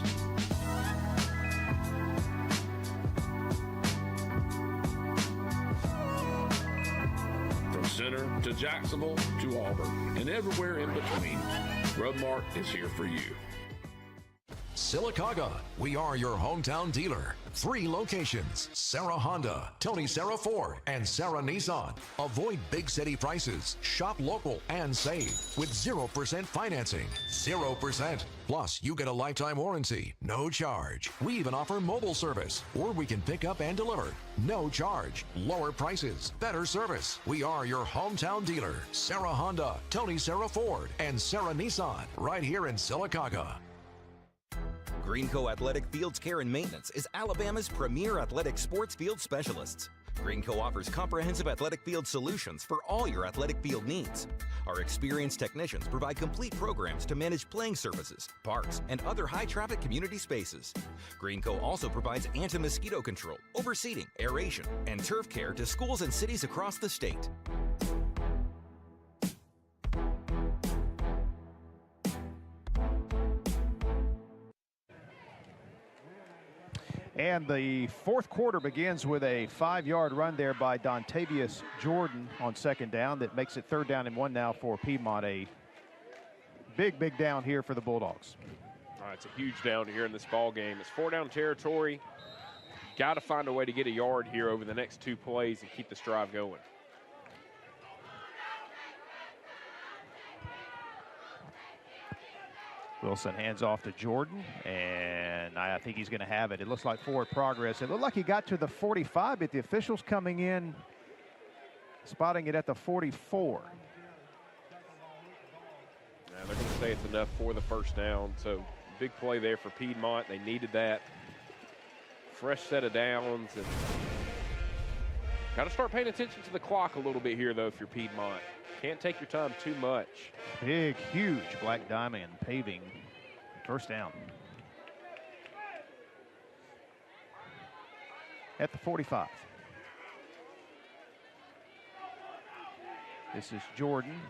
From Center to Jacksonville to Auburn and everywhere in between, Grub Mart is here for you. Sylacauga, we are your hometown dealer. 3 locations: Sarah Honda, Tony Sarah Ford, and Sarah Nissan. Avoid big city prices. Shop local and save with 0% financing. 0%. Plus, you get a lifetime warranty, no charge. We even offer mobile service, or we can pick up and deliver. No charge. Lower prices. Better service. We are your hometown dealer. Sarah Honda, Tony Sarah Ford, and Sarah Nissan. Right here in Sylacauga. Greenco Athletic Fields Care and Maintenance is Alabama's premier athletic sports field specialists. Greenco offers comprehensive athletic field solutions for all your athletic field needs. Our experienced technicians provide complete programs to manage playing surfaces, parks, and other high-traffic community spaces. Greenco also provides anti-mosquito control, overseeding, aeration, and turf care to schools and cities across the state. And the fourth quarter begins with a 5-yard run there by Dontavius Jordan on 2nd down. That makes it 3rd down and 1 now for Piedmont. A big down here for the Bulldogs. All right, it's a huge down here in this ball game. It's 4-down territory. Got to find a way to get a yard here over the next 2 plays and keep this drive going. Wilson hands off to Jordan, and I think he's going to have it. It looks like forward progress. It looked like he got to the 45, but the officials coming in, spotting it at the 44. Yeah, they're going to say it's enough for the 1st down. So big play there for Piedmont. They needed that. Fresh set of downs. And got to start paying attention to the clock a little bit here, though, if you're Piedmont. Can't take your time too much. Big, huge Black Diamond Paving 1st down. At the 45. This is Jordan.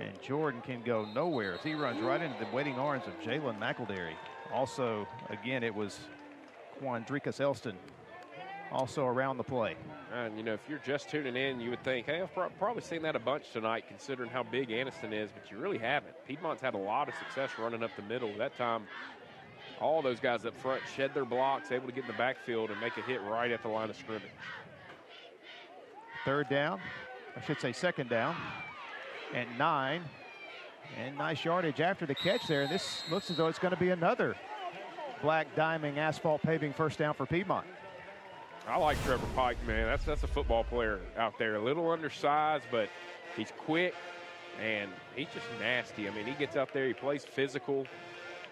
And Jordan can go nowhere as he runs right into the waiting arms of Jalen McElderry. Also, again, it was Quandricus Elston also around the play. And, you know, if you're just tuning in, you would think, hey, I've probably seen that a bunch tonight considering how big Anniston is, but you really haven't. Piedmont's had a lot of success running up the middle. That time, all those guys up front shed their blocks, able to get in the backfield and make a hit right at the line of scrimmage. 3rd down, I should say 2nd down, and 9. And nice yardage after the catch there. This looks as though it's going to be another Black Diamond Asphalt Paving 1st down for Piedmont. I like Trevor Pike, man. That's a football player out there. A little undersized, but he's quick, and he's just nasty. I mean, he gets out there, he plays physical,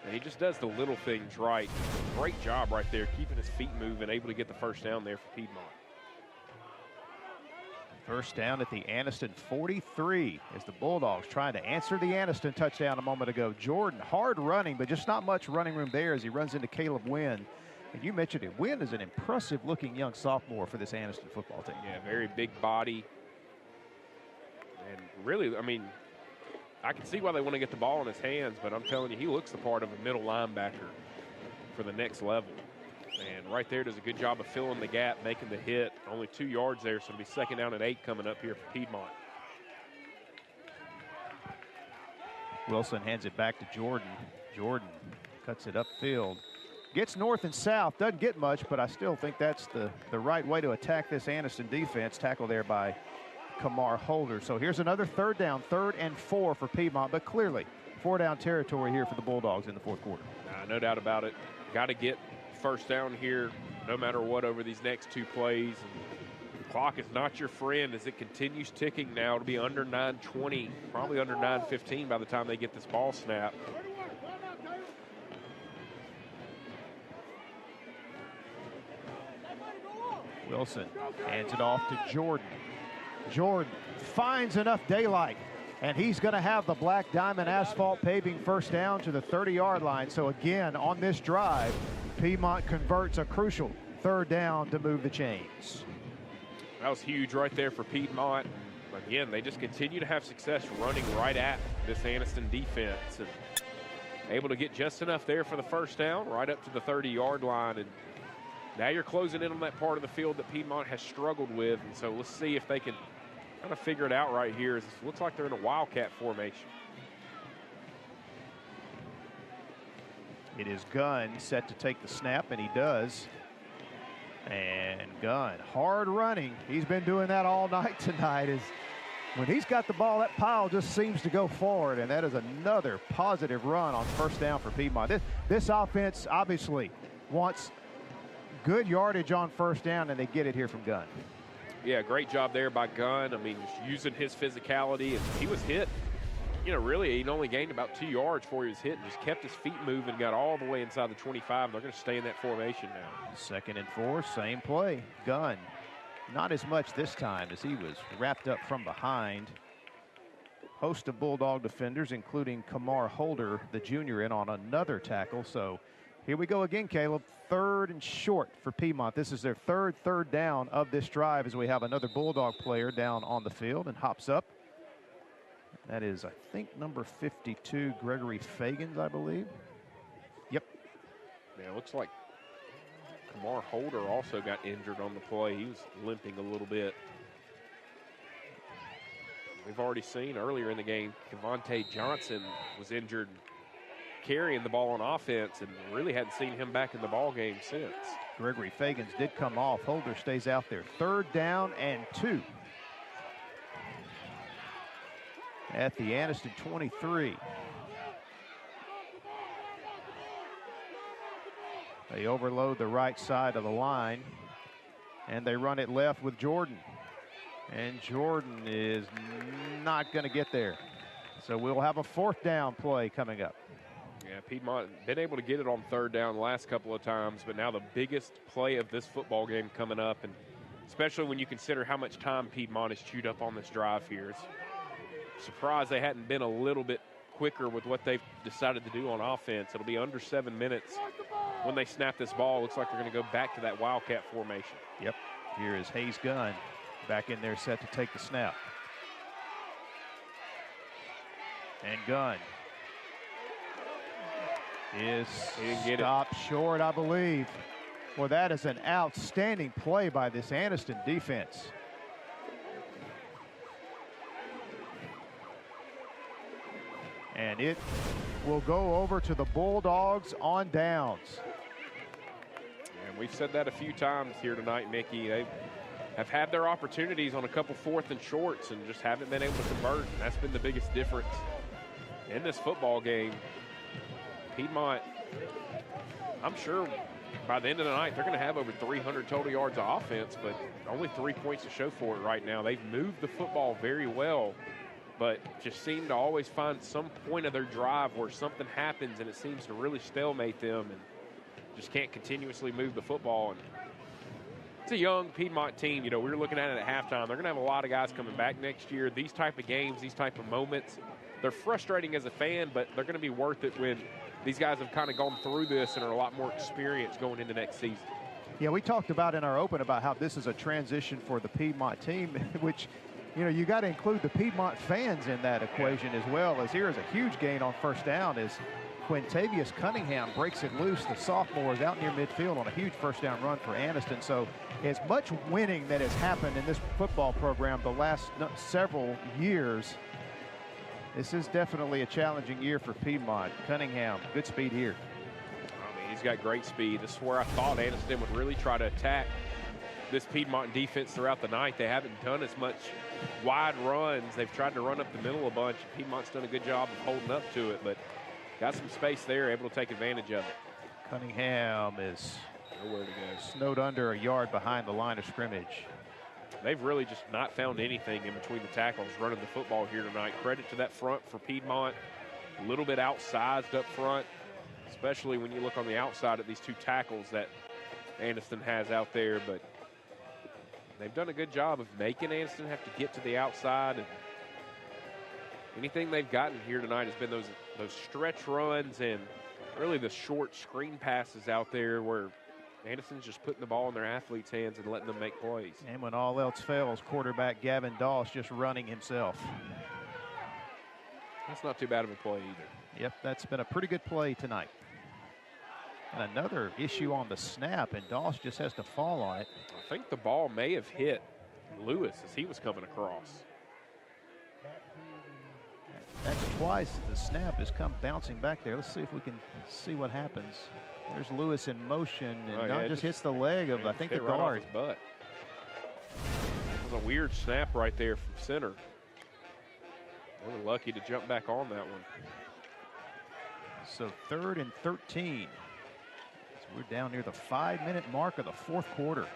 and he just does the little things right. great job right there, keeping his feet moving, able to get the first down there for Piedmont. First down at the Anniston 43 as the Bulldogs trying to answer the Anniston touchdown a moment ago. Jordan, hard running, but just not much running room there as he runs into Caleb Wynn. And you mentioned it, Wynn is an impressive-looking young sophomore for this Anniston football team. Yeah, very big body. And really, I mean, I can see why they want to get the ball in his hands, but I'm telling you, he looks the part of a middle linebacker for the next level. And right there does a good job of filling the gap, making the hit. Only 2 yards there, so it'll be second down and 8 coming up here for Piedmont. Wilson hands it back to Jordan. Jordan cuts it upfield. Gets north and south, doesn't get much, but I still think that's the right way to attack this Anniston defense. Tackle there by Kamar Holder. So here's another third down, 3rd and 4 for Piedmont, but clearly 4-down territory here for the Bulldogs in the fourth quarter. No doubt about it. Got to get first down here no matter what over these next 2 plays. And the clock is not your friend as it continues ticking now. It'll be under 9:20, probably under 9:15 by the time they get this ball snapped. Wilson hands it off to Jordan. Jordan finds enough daylight, and he's going to have the Black Diamond Asphalt Paving first down to the 30-yard line. So again, on this drive, Piedmont converts a crucial 3rd down to move the chains. That was huge right there for Piedmont. Again, they just continue to have success running right at this Anniston defense. And able to get just enough there for the first down, right up to the 30-yard line. And now you're closing in on that part of the field that Piedmont has struggled with. And so let's see if they can kind of figure it out right here. It looks like they're in a Wildcat formation. It is Gunn set to take the snap, and he does. And Gunn, hard running. He's been doing that all night tonight. When he's got the ball, that pile just seems to go forward, and that is another positive run on first down for Piedmont. This offense obviously wants good yardage on first down, and they get it here from Gunn. Yeah, great job there by Gunn. I mean, just using his physicality, and he was hit. You know, really, he'd only gained about 2 yards before he was hit and just kept his feet moving, got all the way inside the 25. They're going to stay in that formation now. 2nd and 4, same play. Gunn, not as much this time as he was wrapped up from behind. Host of Bulldog defenders, including Kamar Holder, the junior, in on another tackle. So here we go again, Caleb. 3rd and short for Piedmont. This is their third down of this drive as we have another Bulldog player down on the field and hops up. That is, I think, number 52, Gregory Fagans, I believe. Yep. Yeah, it looks like Kamar Holder also got injured on the play. He was limping a little bit. We've already seen earlier in the game, Kevontae Johnson was injured carrying the ball on offense, and really hadn't seen him back in the ball game since. Gregory Fagans did come off. Holder stays out there. 3rd down and 2. At the Anniston 23. They overload the right side of the line, and they run it left with Jordan. And Jordan is not going to get there. So we'll have a 4th down play coming up. Yeah, Piedmont been able to get it on 3rd down the last couple of times, but now the biggest play of this football game coming up, and especially when you consider how much time Piedmont has chewed up on this drive here. It's surprised they hadn't been a little bit quicker with what they've decided to do on offense. It'll be under 7 minutes when they snap this ball. Looks like they're going to go back to that Wildcat formation. Yep. Here is Hayes Gunn back in there set to take the snap. And Gunn is stopped short, I believe. Well, that is an outstanding play by this Anniston defense. And it will go over to the Bulldogs on downs. And we've said that a few times here tonight, Mickey. They have had their opportunities on a couple 4th and shorts and just haven't been able to convert. And that's been the biggest difference in this football game. Piedmont, I'm sure by the end of the night, they're going to have over 300 total yards of offense, but only 3 points to show for it right now. They've moved the football very well, but just seem to always find some point of their drive where something happens and it seems to really stalemate them. And just can't continuously move the football. And it's a young Piedmont team. You know, we were looking at it at halftime. They're going to have a lot of guys coming back next year. These type of games, these type of moments, they're frustrating as a fan, but they're going to be worth it when these guys have kind of gone through this and are a lot more experienced going into next season. Yeah, we talked about in our open about how this is a transition for the Piedmont team, which, you know, you got to include the Piedmont fans in that equation as well, as here is a huge gain on first down as Quintavious Cunningham breaks it loose. The sophomore is out near midfield on a huge first down run for Anniston. So as much winning that has happened in this football program the last several years, this is definitely a challenging year for Piedmont. Cunningham, good speed here. I mean, he's got great speed. This is where I thought Anniston would really try to attack this Piedmont defense throughout the night. They haven't done as much wide runs. They've tried to run up the middle a bunch. Piedmont's done a good job of holding up to it, but got some space there, able to take advantage of it. Cunningham is nowhere to go. Snowed under a yard behind the line of scrimmage. They've really just not found anything in between the tackles running the football here tonight. Credit to that front for Piedmont. A little bit outsized up front, especially when you look on the outside at these two tackles that Anniston has out there. But they've done a good job of making Anniston have to get to the outside. And anything they've gotten here tonight has been those stretch runs and really the short screen passes out there where Anniston's just putting the ball in their athletes' hands and letting them make plays. And when all else fails, quarterback Gavin Doss just running himself. That's not too bad of a play either. Yep, that's been a pretty good play tonight. And another issue on the snap, and Doss just has to fall on it. I think the ball may have hit Lewis as he was coming across. That's twice the snap has come bouncing back there. Let's see if we can see what happens. There's Lewis in motion, and just hits the leg of, I think, the guard. Right off his butt. It was a weird snap right there from center. We're lucky to jump back on that one. So 3rd and 13. So we're down near the 5-minute mark of the fourth quarter.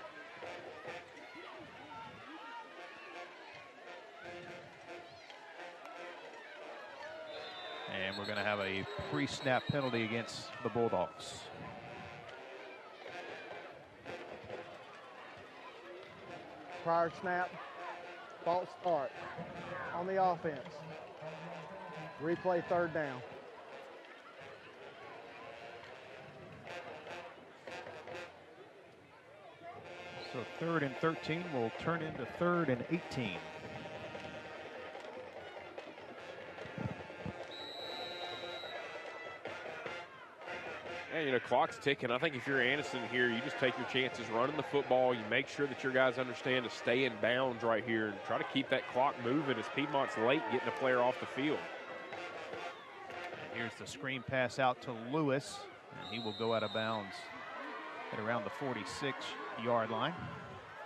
And we're going to have a pre-snap penalty against the Bulldogs. Prior snap, false start on the offense. Replay 3rd down. So 3rd and 13 will turn into 3rd and 18. And, you know, clock's ticking. I think if you're Anniston here, you just take your chances running the football. You make sure that your guys understand to stay in bounds right here and try to keep that clock moving as Piedmont's late getting a player off the field. And here's the screen pass out to Lewis, and he will go out of bounds at around the 46-yard line.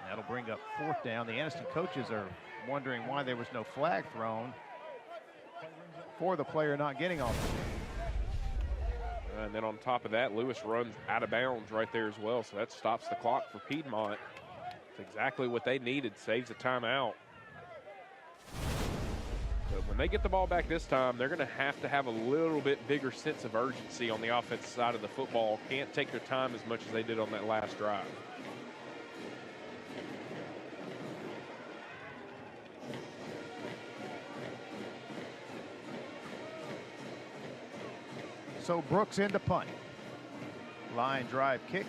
That'll bring up 4th down. The Anniston coaches are wondering why there was no flag thrown for the player not getting off the field. And then on top of that, Lewis runs out of bounds right there as well. So that stops the clock for Piedmont. It's exactly what they needed, saves a timeout. But when they get the ball back this time, they're going to have a little bit bigger sense of urgency on the offensive side of the football. Can't take their time as much as they did on that last drive. So Brooks into punt. Line drive kick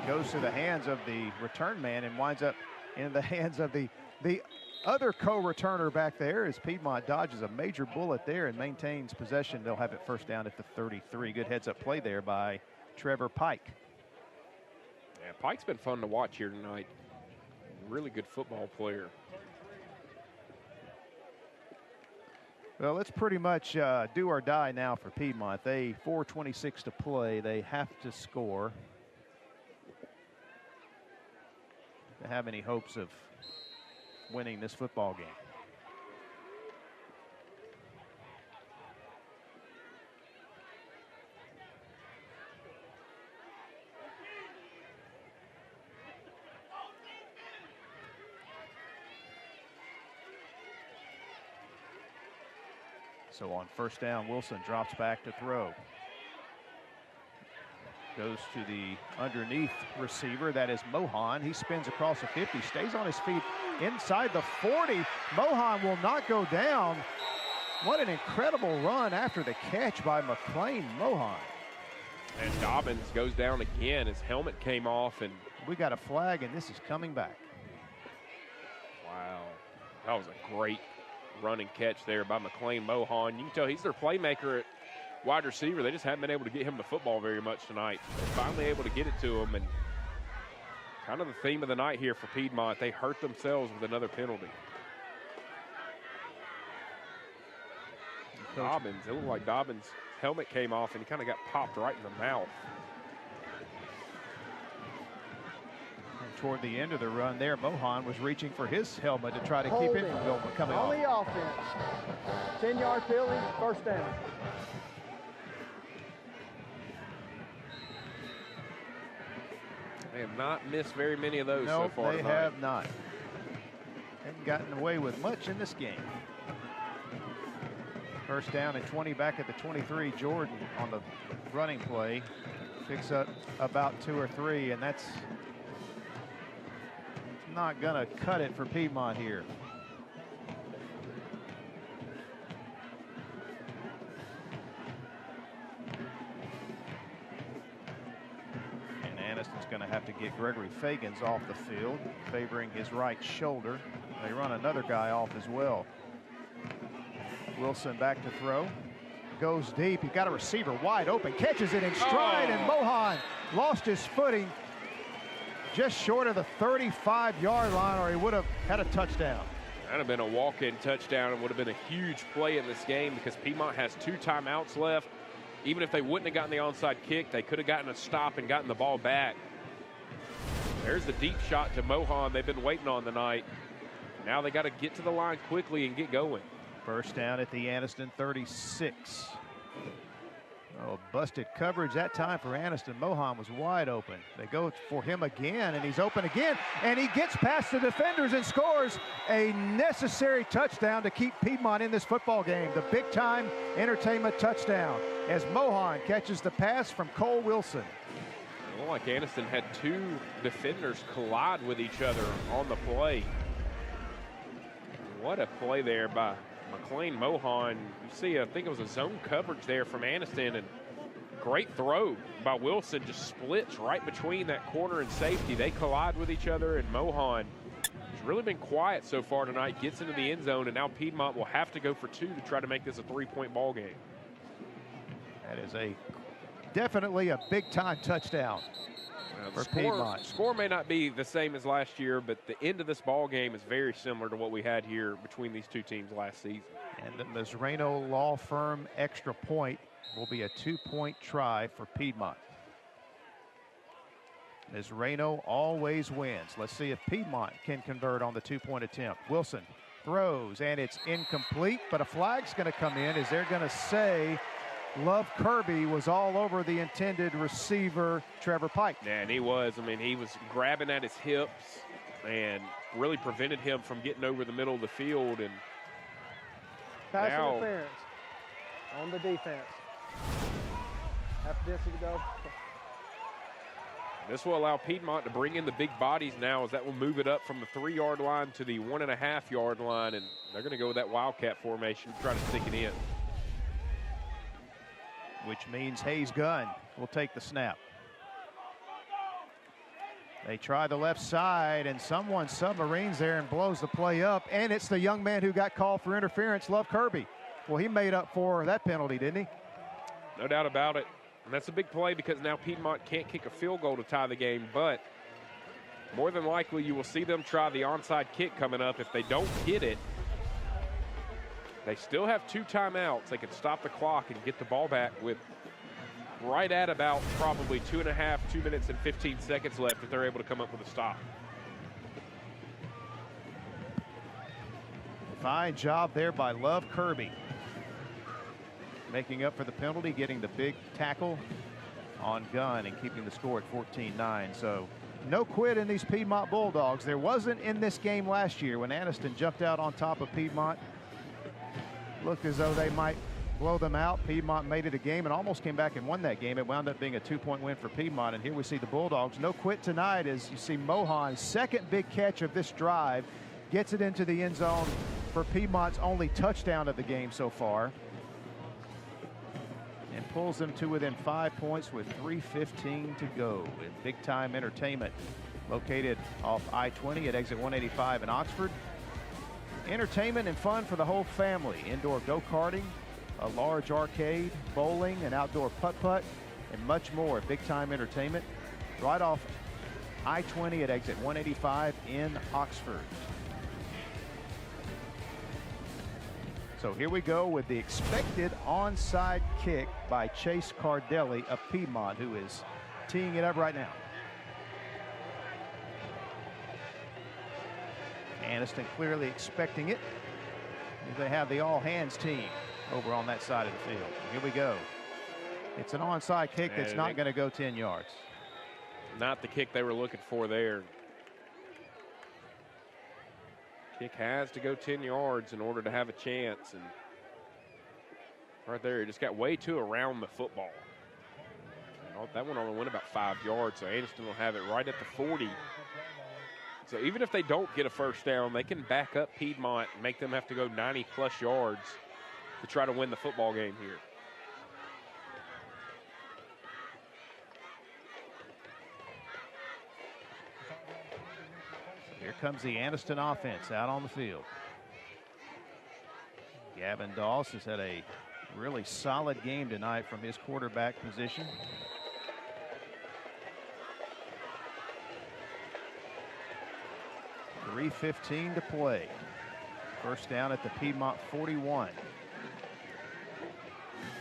goes to the hands of the return man and winds up in the hands of the other co-returner back there as Piedmont dodges a major bullet there and maintains possession. They'll have it 1st down at the 33. Good heads-up play there by Trevor Pike. Yeah, Pike's been fun to watch here tonight. Really good football player. Well, it's pretty much do or die now for Piedmont. 4:26 to play. They have to score to have any hopes of winning this football game. So on 1st down, Wilson drops back to throw. Goes to the underneath receiver. That is Mohan. He spins across the 50, stays on his feet inside the 40. Mohan will not go down. What an incredible run after the catch by McLean Mohan. And Dobbins goes down again. His helmet came off, and we got a flag, and this is coming back. Wow. That was a great running catch there by McLean Mohan. You can tell he's their playmaker at wide receiver. They just haven't been able to get him the football very much tonight. They're finally able to get it to him, and kind of the theme of the night here for Piedmont. They hurt themselves with another penalty. Dobbins, it looked like Dobbins' helmet came off and he kind of got popped right in the mouth. And toward the end of the run there, Mohan was reaching for his helmet to try to keep it from coming off. On the offense. 10-yard penalty, first down. They have not missed very many of those no, so far they tonight. have not. Haven't gotten away with much in this game. First down and 20 back at the 23. Jordan on the running play picks up about 2 or 3, and that's not gonna cut it for Piedmont here. Aniston's going to have to get Gregory Fagans off the field, favoring his right shoulder. They run another guy off as well. Wilson back to throw. Goes deep. He got a receiver wide open. Catches it in stride, and Mohan lost his footing just short of the 35-yard line, or he would have had a touchdown. That'd have been a walk-in touchdown and would have been a huge play in this game because Piedmont has 2 timeouts left. Even if they wouldn't have gotten the onside kick, they could have gotten a stop and gotten the ball back. There's the deep shot to Mohan they've been waiting on tonight. Now they got to get to the line quickly and get going. First down at the Anniston 36. Oh, busted coverage that time for Anniston. Mohan was wide open. They go for him again, and he's open again, and he gets past the defenders and scores a necessary touchdown to keep Piedmont in this football game. The big-time entertainment touchdown as Mohan catches the pass from Cole Wilson. It looked like Anniston had 2 defenders collide with each other on the play. What a play there by McLean Mohan. You see, I think it was a zone coverage there from Anniston, and great throw by Wilson, just splits right between that corner and safety. They collide with each other, and Mohan has really been quiet so far tonight, gets into the end zone, and now Piedmont will have to go for 2 to try to make this a 3-point ball game. That is definitely a big-time touchdown for Piedmont. Score may not be the same as last year, but the end of this ball game is very similar to what we had here between these 2 teams last season. And the Masreno Law Firm extra point will be a 2-point try for Piedmont. Masreno always wins. Let's see if Piedmont can convert on the 2-point attempt. Wilson throws, and it's incomplete, but a flag's going to come in as they're going to say Love Kirby was all over the intended receiver, Trevor Pike. Yeah, and he was. I mean, he was grabbing at his hips and really prevented him from getting over the middle of the field. And pass now, interference on the defense. Half distance to go. This will allow Piedmont to bring in the big bodies now, as that will move it up from the 3-yard line to the 1.5-yard line, and they're going to go with that Wildcat formation to try to stick it in. Which means Hayes Gunn will take the snap. They try the left side, and someone submarines there and blows the play up, and it's the young man who got called for interference, Love Kirby. Well, he made up for that penalty, didn't he? No doubt about it. And that's a big play because now Piedmont can't kick a field goal to tie the game, but more than likely you will see them try the onside kick coming up. If they don't get it, they still have 2 timeouts. They can stop the clock and get the ball back with right at about probably 2 minutes and 15 seconds left if they're able to come up with a stop. Fine job there by Love Kirby. Making up for the penalty, getting the big tackle on Gunn and keeping the score at 14-9. So no quit in these Piedmont Bulldogs. There wasn't in this game last year when Anniston jumped out on top of Piedmont. Looked as though they might blow them out. Piedmont made it a game and almost came back and won that game. It wound up being a 2-point win for Piedmont. And here we see the Bulldogs no quit tonight as you see Mohan's second big catch of this drive. Gets it into the end zone for Piedmont's only touchdown of the game so far. And pulls them to within 5 points with 3:15 to go. In Big Time Entertainment, located off I-20 at exit 185 in Oxford. Entertainment and fun for the whole family. Indoor go-karting, a large arcade, bowling, and outdoor putt-putt, and much more. Big Time Entertainment, right off I-20 at exit 185 in Oxford. So here we go with the expected onside kick by Chase Cardelli of Piedmont, who is teeing it up right now. Anniston clearly expecting it. They have the all-hands team over on that side of the field. Here we go. It's an onside kick that's not going to go 10 yards. Not the kick they were looking for there. Kick has to go 10 yards in order to have a chance. And right there, he just got way too around the football. That one only went about 5 yards, so Anniston will have it right at the 40. So even if they don't get a first down, they can back up Piedmont and make them have to go 90-plus yards to try to win the football game here. Here comes the Anniston offense out on the field. Gavin Doss has had a really solid game tonight from his quarterback position. .315 to play. First down at the Piedmont 41.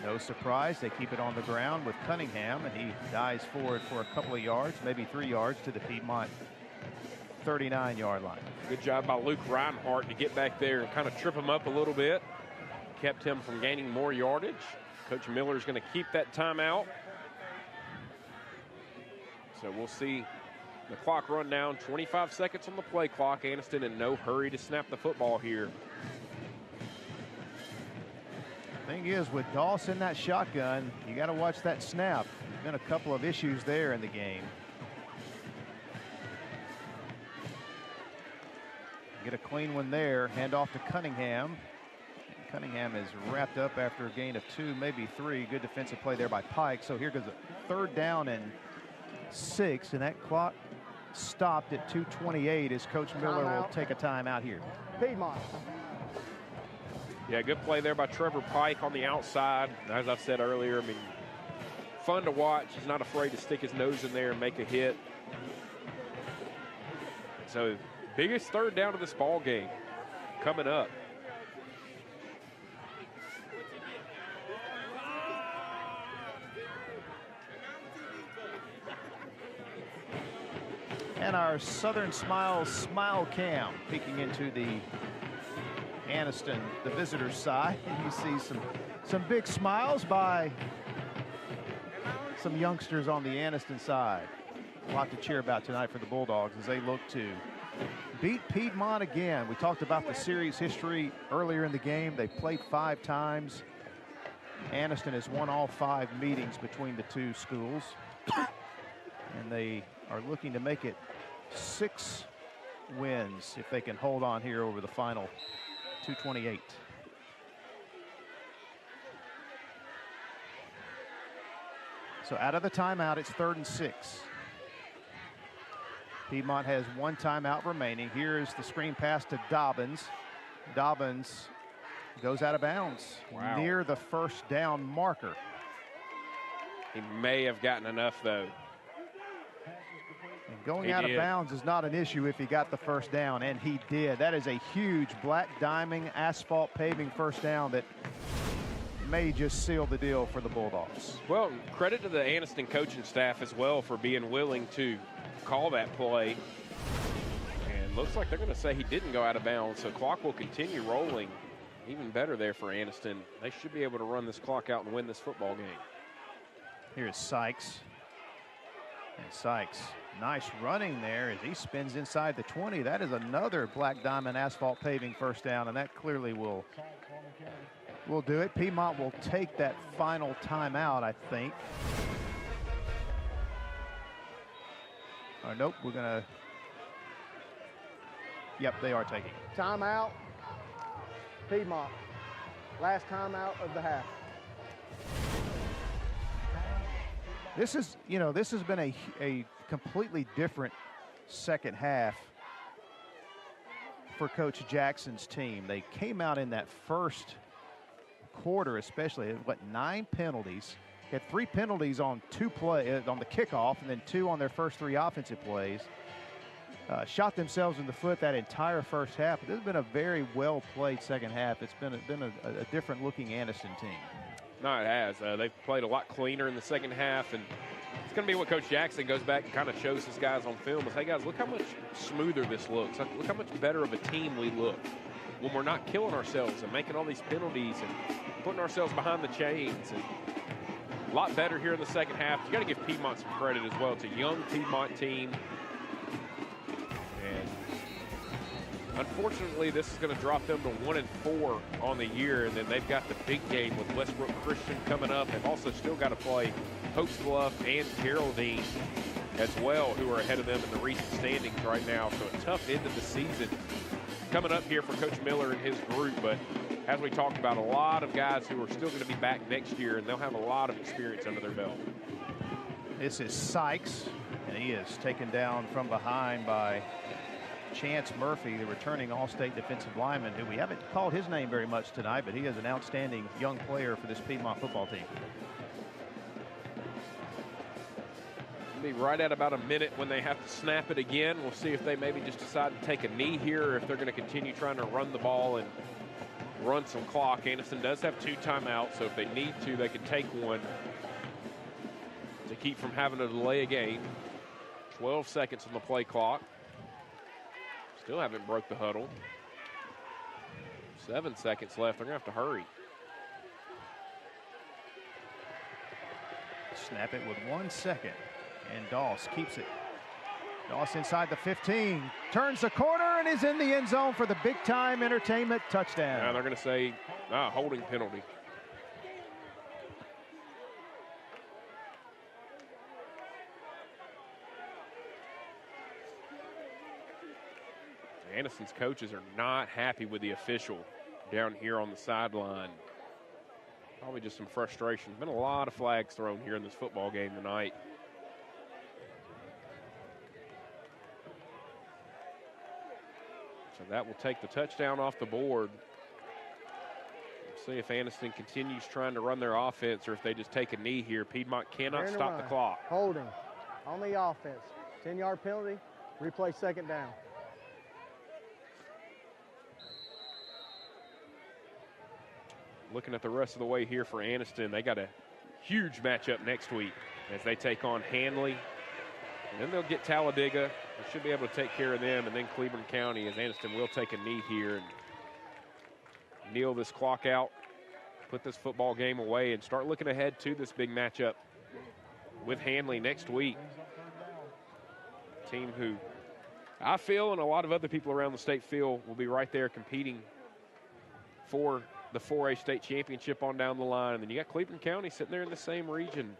No surprise, they keep it on the ground with Cunningham, and he dives forward for a couple of yards, maybe 3 yards to the Piedmont 39-yard line. Good job by Luke Reinhardt to get back there and kind of trip him up a little bit. Kept him from gaining more yardage. Coach Miller is going to keep that timeout. So we'll see the clock run down. 25 seconds on the play clock. Anniston in no hurry to snap the football here. Thing is, with Doss in that shotgun, you got to watch that snap. There's been a couple of issues there in the game. Get a clean one there. Hand off to Cunningham. Cunningham is wrapped up after a gain of 2, maybe 3. Good defensive play there by Pike. So here goes a third down and 6, and that clock stopped at 2:28 as Coach Miller will take a timeout here. Piedmont. Yeah, good play there by Trevor Pike on the outside. As I said earlier, I mean, fun to watch. He's not afraid to stick his nose in there and make a hit. So biggest third down of this ball game coming up. And our Southern Smiles smile cam peeking into the Anniston, the visitors' side. And you see some big smiles by some youngsters on the Anniston side. A lot to cheer about tonight for the Bulldogs as they look to beat Piedmont again. We talked about the series history earlier in the game. They played 5 times. Anniston has won all 5 meetings between the two schools. And they are looking to make it 6 wins if they can hold on here over the final 2:28. So out of the timeout, it's 3rd and 6. Piedmont has 1 timeout remaining. Here is the screen pass to Dobbins. Dobbins goes out of bounds near the first down marker. He may have gotten enough, though. And going out of bounds is not an issue if he got the first down, and he did. That is a huge black diamond asphalt paving first down that may just seal the deal for the Bulldogs. Well, credit to the Anniston coaching staff as well for being willing to call that play. And looks like they're going to say he didn't go out of bounds, so clock will continue rolling. Even better there for Anniston. They should be able to run this clock out and win this football game. Here's Sykes. And Sykes, nice running there as he spins inside the 20. That is another black diamond asphalt paving first down, and that clearly will will do it. Piedmont will take that final timeout, I think. Nope, we're going to. Yep, they are taking. Timeout. Piedmont. Last timeout of the half. This is, this has been a completely different second half for Coach Jackson's team. They came out in that first quarter, especially, 9 penalties. Had 3 penalties on 2 plays on the kickoff, and then 2 on their first 3 offensive plays. Shot themselves in the foot that entire first half. This has been a very well-played second half. It's been a different-looking Anniston team. No, it has. They've played a lot cleaner in the second half, and it's going to be what Coach Jackson goes back and kind of shows his guys on film is, hey, guys, look how much smoother this looks. Look how much better of a team we look when we're not killing ourselves and making all these penalties and putting ourselves behind the chains. And a lot better here in the second half. You got to give Piedmont some credit as well. It's a young Piedmont team. Unfortunately, this is going to drop them to 1-4 on the year, and then they've got the big game with Westbrook Christian coming up. They've also still got to play Hopes Bluff and Geraldine as well, who are ahead of them in the recent standings right now. So a tough end of the season coming up here for Coach Miller and his group. But as we talked about, a lot of guys who are still going to be back next year, and they'll have a lot of experience under their belt. This is Sykes, and he is taken down from behind by Chance Murphy, the returning All-State defensive lineman, who we haven't called his name very much tonight, but he is an outstanding young player for this Piedmont football team. It'll be right at about a minute when they have to snap it again. We'll see if they maybe just decide to take a knee here, or if they're going to continue trying to run the ball and run some clock. Anniston does have 2 timeouts, so if they need to, they can take one to keep from having to delay a game. 12 seconds on the play clock. Still haven't broke the huddle. 7 seconds left. They're going to have to hurry. Snap it with 1 second. And Doss keeps it. Doss inside the 15. Turns the corner and is in the end zone for the big-time entertainment touchdown. Now they're going to say, holding penalty. Anniston's coaches are not happy with the official down here on the sideline. Probably just some frustration. Been a lot of flags thrown here in this football game tonight. So that will take the touchdown off the board. We'll see if Anniston continues trying to run their offense or if they just take a knee here. Piedmont cannot stop the clock. Holding on the offense. 10-yard penalty, replay second down. Looking at the rest of the way here for Anniston, they got a huge matchup next week as they take on Hanley. And then they'll get Talladega. They should be able to take care of them. And then Cleveland County, as Anniston will take a knee here and kneel this clock out, put this football game away, and start looking ahead to this big matchup with Hanley next week. A team who I feel, and a lot of other people around the state feel, will be right there competing for the 4A state championship on down the line. And then you got Cleveland County sitting there in the same region.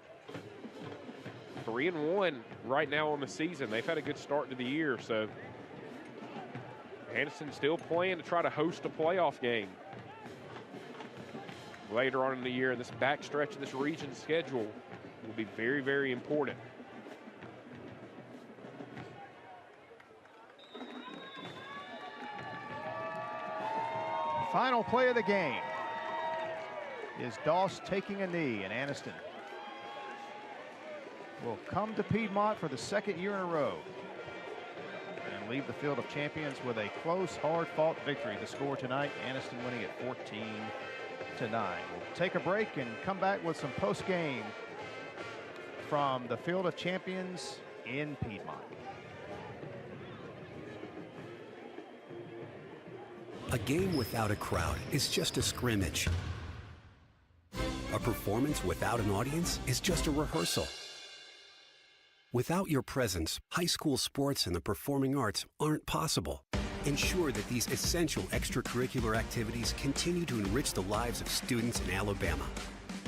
3-1 right now on the season. They've had a good start to the year, so Anniston still playing to try to host a playoff game later on in the year. This backstretch of this region schedule will be very, very important. Final play of the game is Doss taking a knee, and Anniston will come to Piedmont for the 2nd year in a row and leave the field of champions with a close, hard-fought victory. The score tonight, Anniston winning at 14-9. We'll take a break and come back with some post-game from the field of champions in Piedmont. A game without a crowd is just a scrimmage. A performance without an audience is just a rehearsal. Without your presence, high school sports and the performing arts aren't possible. Ensure that these essential extracurricular activities continue to enrich the lives of students in Alabama.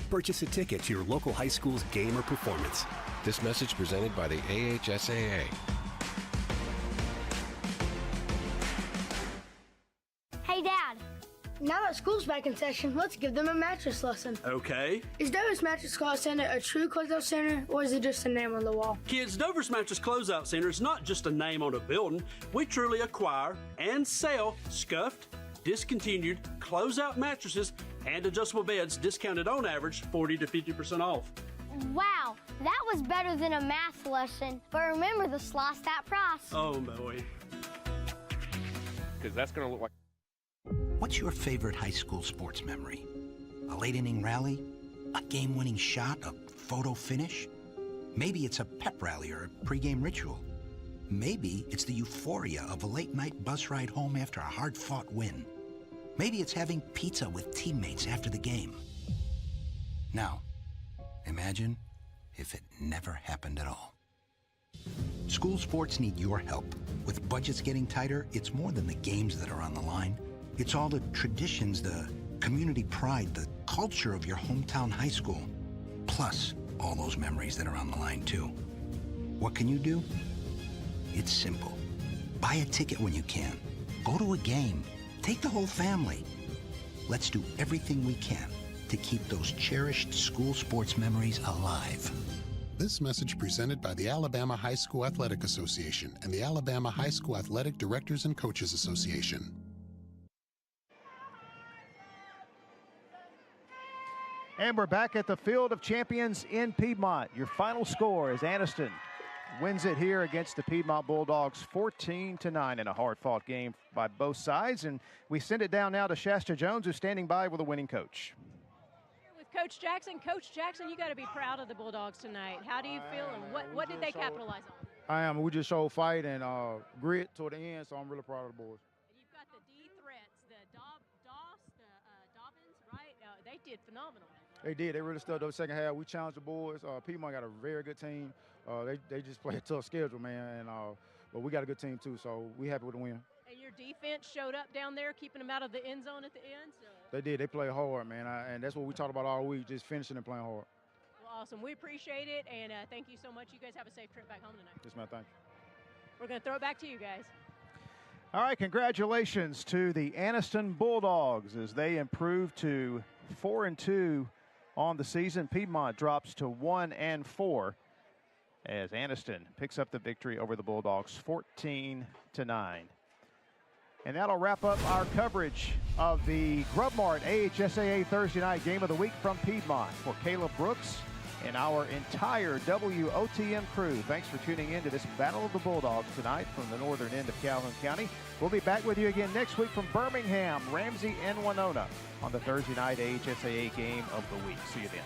Purchase a ticket to your local high school's game or performance. This message presented by the AHSAA. Hey, Dad. Now that school's back in session, let's give them a mattress lesson. Okay. Is Dover's Mattress Closeout Center a true closeout center, or is it just a name on the wall? Kids, Dover's Mattress Closeout Center is not just a name on a building. We truly acquire and sell scuffed, discontinued, closeout mattresses and adjustable beds discounted on average 40 to 50% off. Wow, that was better than a math lesson. But remember the slice that price. Oh, boy. Because that's going to look like... What's your favorite high school sports memory? A late inning rally? A game-winning shot? A photo finish? Maybe it's a pep rally or a pregame ritual. Maybe it's the euphoria of a late-night bus ride home after a hard-fought win. Maybe it's having pizza with teammates after the game. Now, imagine if it never happened at all. School sports need your help. With budgets getting tighter, it's more than the games that are on the line. It's all the traditions, the community pride, the culture of your hometown high school, plus all those memories that are on the line too. What can you do? It's simple. Buy a ticket when you can. Go to a game. Take the whole family. Let's do everything we can to keep those cherished school sports memories alive. This message presented by the Alabama High School Athletic Association and the Alabama High School Athletic Directors and Coaches Association. And we're back at the Field of Champions in Piedmont. Your final score is Anniston wins it here against the Piedmont Bulldogs 14-9 in a hard-fought game by both sides. And we send it down now to Shasta Jones, who's standing by with a winning coach. With Coach Jackson. Coach Jackson, you got to be proud of the Bulldogs tonight. How do you feel, and what did they capitalize on? I am. We just showed fight and grit toward the end, so I'm really proud of the boys. You've got the D threats, the Dobbins, right? They did phenomenal. They did. They really stepped up the second half. We challenged the boys. Piedmont got a very good team. They just play a tough schedule, man. And but we got a good team too, so we happy with the win. And your defense showed up down there, keeping them out of the end zone at the end. So. They did. They played hard, man. And that's what we talked about all week, just finishing and playing hard. Well, awesome. We appreciate it, and thank you so much. You guys have a safe trip back home tonight. Yes, man. Thank you. We're going to throw it back to you guys. All right, congratulations to the Anniston Bulldogs as they improve to 4-2 on the season. Piedmont drops to 1-4 as Anniston picks up the victory over the Bulldogs 14-9. And that'll wrap up our coverage of the Grub Mart AHSAA Thursday night game of the week from Piedmont. For Caleb Brooks and our entire WOTM crew, thanks for tuning in to this Battle of the Bulldogs tonight from the northern end of Calhoun County. We'll be back with you again next week from Birmingham, Ramsey, and Winona on the Thursday night AHSAA game of the week. See you then.